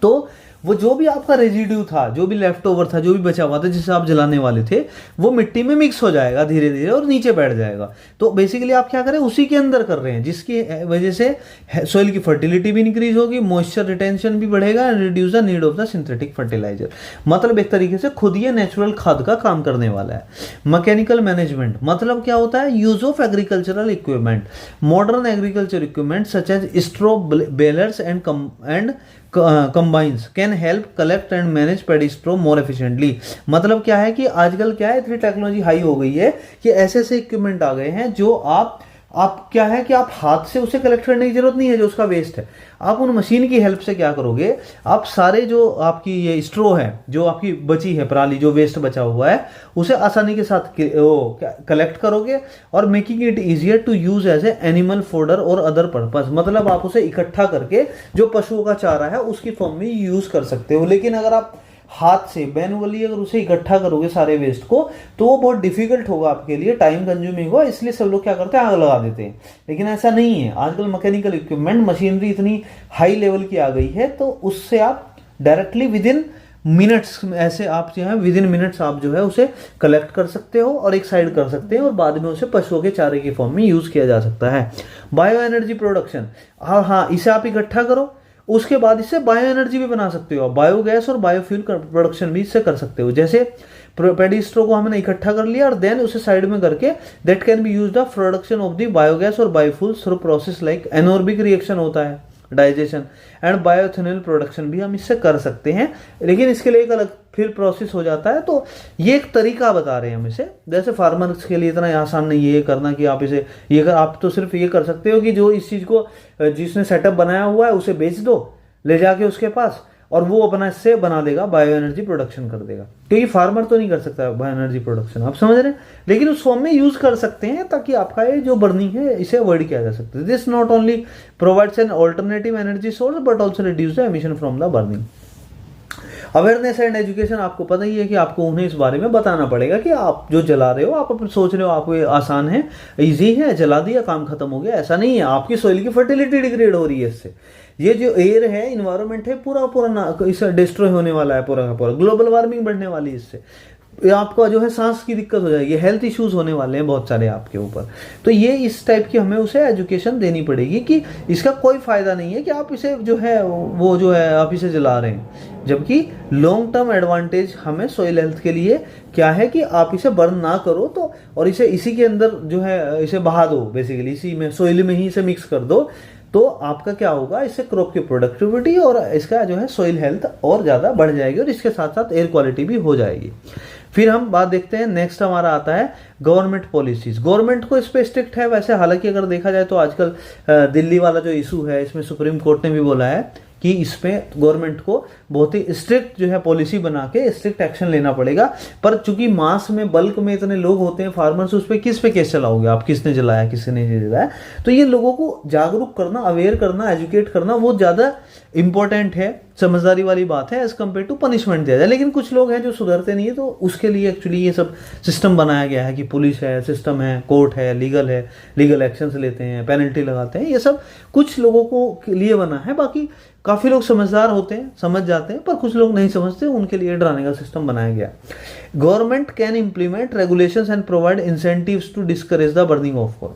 तो वो जो भी आपका रेजिड्यू था, जो भी लेफ्ट ओवर था, जो भी बचा हुआ था जिसे आप जलाने वाले थे, वो मिट्टी में मिक्स हो जाएगा धीरे धीरे और नीचे बैठ जाएगा। तो बेसिकली आप क्या करें, उसी के अंदर कर रहे हैं, जिसकी वजह से सॉइल की फर्टिलिटी भी इंक्रीज होगी, मॉइस्चर रिटेंशन भी बढ़ेगा and reduce the need of the synthetic fertilizer. मतलब एक तरीके से खुद ये नेचुरल खाद का काम करने वाला है। मैकेनिकल मैनेजमेंट मतलब क्या होता है, use of agricultural equipment, modern agriculture equipment such as straw balers and combines can help collect and manage paddy straw more efficiently. मतलब क्या है कि आजकल क्या है, इतनी टेक्नोलॉजी हाई हो गई है कि ऐसे ऐसे इक्विपमेंट आ गए हैं जो आप क्या है कि आप हाथ से उसे कलेक्ट करने की जरूरत नहीं है जो उसका वेस्ट है। आप उन मशीन की हेल्प से क्या करोगे, आप सारे जो आपकी ये स्ट्रो है, जो आपकी बची है पराली, जो वेस्ट बचा हुआ है, उसे आसानी के साथ कलेक्ट करोगे और making it easier to use as a animal fodder और अदर पर्पस। मतलब आप उसे इकट्ठा करके जो पशुओं का चारा है उसकी फॉर्म में यूज कर सकते हो। लेकिन अगर आप हाथ से मैनुअली अगर उसे इकट्ठा करोगे सारे वेस्ट को, तो वो बहुत डिफिकल्ट होगा आपके लिए, टाइम कंज्यूमिंग होगा, इसलिए सब लोग क्या करते हैं, आग लगा देते हैं। लेकिन ऐसा नहीं है, आजकल मैकेनिकल इक्विपमेंट, मशीनरी इतनी हाई लेवल की आ गई है, तो उससे आप डायरेक्टली विद इन मिनट्स, ऐसे आप जो है विद इन मिनट्स आप जो है उसे कलेक्ट कर सकते हो और एक साइड कर सकते हैं और बाद में उसे पशुओं के चारे की फॉर्म में यूज किया जा सकता है। बायो एनर्जी प्रोडक्शन, हाँ, इसे आप इकट्ठा करो, उसके बाद इससे बायो एनर्जी भी बना सकते हो, बायोगैस और बायोफ्यूल प्रोडक्शन भी इससे कर सकते हो। जैसे पेडी स्ट्रो को हमने इकट्ठा कर लिया और देन उसे साइड में करके that can be used the production of the biogas और biofuel through process like anaerobic reaction होता है, डाइजेशन एंड बायोथेनॉल प्रोडक्शन भी हम इससे कर सकते हैं। लेकिन इसके लिए एक अलग फिर प्रोसेस हो जाता है। तो ये एक तरीका बता रहे हैं हम इसे, जैसे फार्मर्स के लिए इतना आसान नहीं है ये करना कि आप इसे ये कर, आप तो सिर्फ ये कर सकते हो कि जो इस चीज़ को जिसने सेटअप बनाया हुआ है उसे बेच दो ले जाके उसके पास, और वो अपना इससे बना देगा, बायो एनर्जी प्रोडक्शन कर देगा। क्योंकि फार्मर तो नहीं कर सकता बायो एनर्जी प्रोडक्शन, आप समझ रहे हैं, लेकिन उस फॉर्म में यूज कर सकते हैं ताकि आपका ये जो बर्निंग है इसे अवॉइड किया जा सकता है। This not only provides an alternative energy source but also reduce the emission from the burning. Awareness and education, आपको पता ही है कि आपको उन्हें इस बारे में बताना पड़ेगा कि आप जो जला रहे हो, आप अपने सोच रहे हो आपको ये आसान है, इजी है, जला दिया काम खत्म हो गया, ऐसा नहीं है। आपकी सॉइल की फर्टिलिटी डिग्रेड हो रही है इससे। ये जो एयर है, इन्वायरमेंट है, पूरा इससे डिस्ट्रॉय होने वाला है, पूरा का पूरा ग्लोबल वार्मिंग बढ़ने वाली है इससे। आपका जो है सांस की दिक्कत हो जाएगी, हेल्थ इश्यूज होने वाले हैं बहुत सारे आपके ऊपर। तो ये इस टाइप की हमें उसे एजुकेशन देनी पड़ेगी कि इसका कोई फायदा नहीं है कि आप इसे जो है वो जो है आप इसे जला रहे हैं, जबकि लॉन्ग टर्म एडवांटेज हमें सॉइल हेल्थ के लिए क्या है कि आप इसे बर्न ना करो, तो और इसे इसी के अंदर जो है इसे बहा दो, बेसिकली इसी में सॉइल में ही इसे मिक्स कर दो, तो आपका क्या होगा, इससे क्रॉप की प्रोडक्टिविटी और इसका जो है सॉइल हेल्थ और ज़्यादा बढ़ जाएगी और इसके साथ साथ एयर क्वालिटी भी हो जाएगी। फिर हम बात देखते हैं, नेक्स्ट हमारा आता है गवर्नमेंट पॉलिसीज। गवर्नमेंट को इस पे स्ट्रिक्ट है वैसे, हालांकि अगर देखा जाए तो आजकल दिल्ली वाला जो इशू है इसमें सुप्रीम कोर्ट ने भी बोला है कि इसमें गवर्नमेंट को बहुत ही स्ट्रिक्ट जो है पॉलिसी बना के स्ट्रिक्ट एक्शन लेना पड़ेगा। पर चूंकि मास में बल्क में इतने लोग होते हैं फार्मर्स, उस पर किस पे केस चलाओगे आप, किसने जलाया किसने नहीं जलाया। तो ये लोगों को जागरूक करना, अवेयर करना, एजुकेट करना वो ज़्यादा इंपॉर्टेंट है, समझदारी वाली बात है एज कम्पेयर टू पनिशमेंट दिया जाए। लेकिन कुछ लोग हैं जो सुधरते नहीं है, तो उसके लिए एक्चुअली ये सब सिस्टम बनाया गया है कि पुलिस है, सिस्टम है, कोर्ट है, लीगल एक्शंस लेते हैं, पेनल्टी लगाते हैं, ये सब कुछ लोगों को लिए बना है। बाकी काफ़ी लोग समझदार होते हैं, समझ जाते हैं, पर कुछ लोग नहीं समझते, उनके लिए डराने का सिस्टम बनाया गया। Government can implement regulations and provide incentives to discourage the burning of coal.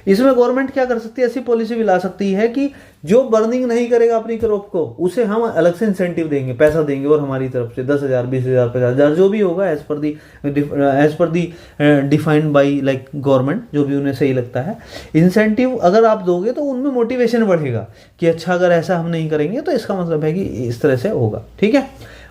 इसमें गवर्नमेंट क्या कर सकती है, ऐसी पॉलिसी भी ला सकती है कि जो बर्निंग नहीं करेगा अपनी क्रॉप को, उसे हम अलग से इंसेंटिव देंगे, पैसा देंगे, और हमारी तरफ से 10,000, 20,000, 50,000 जो भी होगा as per the defined by like government, जो भी उन्हें सही लगता है। इंसेंटिव अगर आप दोगे तो उनमें मोटिवेशन बढ़ेगा कि अच्छा अगर ऐसा हम नहीं करेंगे तो इसका मतलब है कि इस तरह से होगा। ठीक है,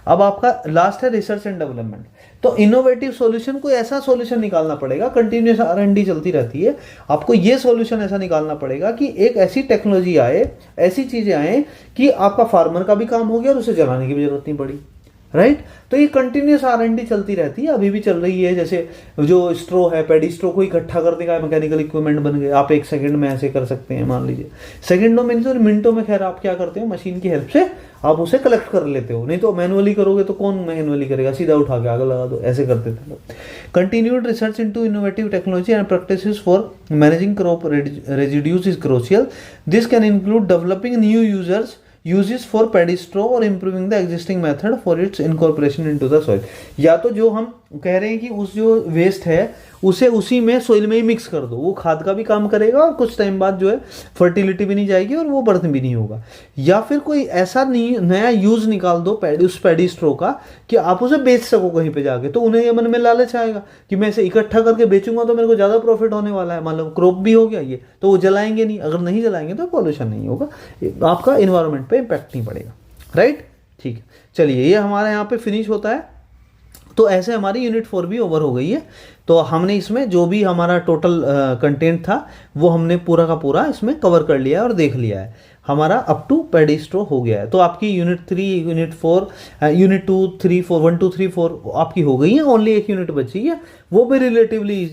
अब आपका लास्ट है रिसर्च एंड डेवलपमेंट। तो इनोवेटिव सॉल्यूशन, कोई ऐसा सॉल्यूशन निकालना पड़ेगा, कंटिन्यूस R&D चलती रहती है, आपको ये सॉल्यूशन ऐसा निकालना पड़ेगा कि एक ऐसी टेक्नोलॉजी आए, ऐसी चीजें आए कि आपका फार्मर का भी काम हो गया और उसे जलाने की भी जरूरत नहीं पड़ी, राइट। तो ये कंटिन्यूस R&D चलती रहती है, अभी भी चल रही है। जैसे जो स्ट्रो है, पेडी स्ट्रो को इकट्ठा कर देगा, मैकेनिकल इक्विपमेंट बन गए, आप 1 सेकंड में ऐसे कर सकते हैं, मान लीजिए सेकंडों में, तो मिनटों में, खैर आप क्या करते हो, मशीन की हेल्प से आप उसे कलेक्ट कर लेते हो, नहीं तो मैनुअली करोगे तो कौन मैनुअली करेगा, सीधा उठा के आग लगा दो, ऐसे करते थे लोग। Continued research into innovative technology and practices for managing crop residues is crucial. This can include developing new uses for paddy straw or improving the existing method for its incorporation into the soil। या तो जो हम कह रहे हैं कि उस जो वेस्ट है उसे उसी में सोइल में ही मिक्स कर दो, वो खाद का भी काम करेगा और कुछ टाइम बाद जो है फर्टिलिटी भी नहीं जाएगी और वो बर्थ भी नहीं होगा। या फिर कोई ऐसा नया यूज निकाल दो उस पैडी स्ट्रो का कि आप उसे बेच सको कहीं पे जाके, तो उन्हें ये मन में लालच आएगा कि मैं इसे इकट्ठा करके बेचूंगा तो मेरे को ज़्यादा प्रॉफिट होने वाला है, मतलब क्रॉप भी हो गया ये, तो वो जलाएंगे नहीं। अगर नहीं जलाएंगे तो पॉल्यूशन नहीं होगा, आपका इन्वायरमेंट पे इम्पैक्ट नहीं पड़ेगा। राइट, ठीक है। चलिए ये हमारा यहाँ पे फिनिश होता है। तो ऐसे हमारी यूनिट 4 भी ओवर हो गई है। तो हमने इसमें जो भी हमारा टोटल कंटेंट था वो हमने पूरा का पूरा इसमें कवर कर लिया है और देख लिया है। हमारा अप टू पेडिस्ट्रो हो गया है। तो आपकी यूनिट 3, यूनिट 4, यूनिट 2, 3, 4, 1, 2, 3, 4 आपकी हो गई है। ओनली एक यूनिट बची है, वो भी रिलेटिवली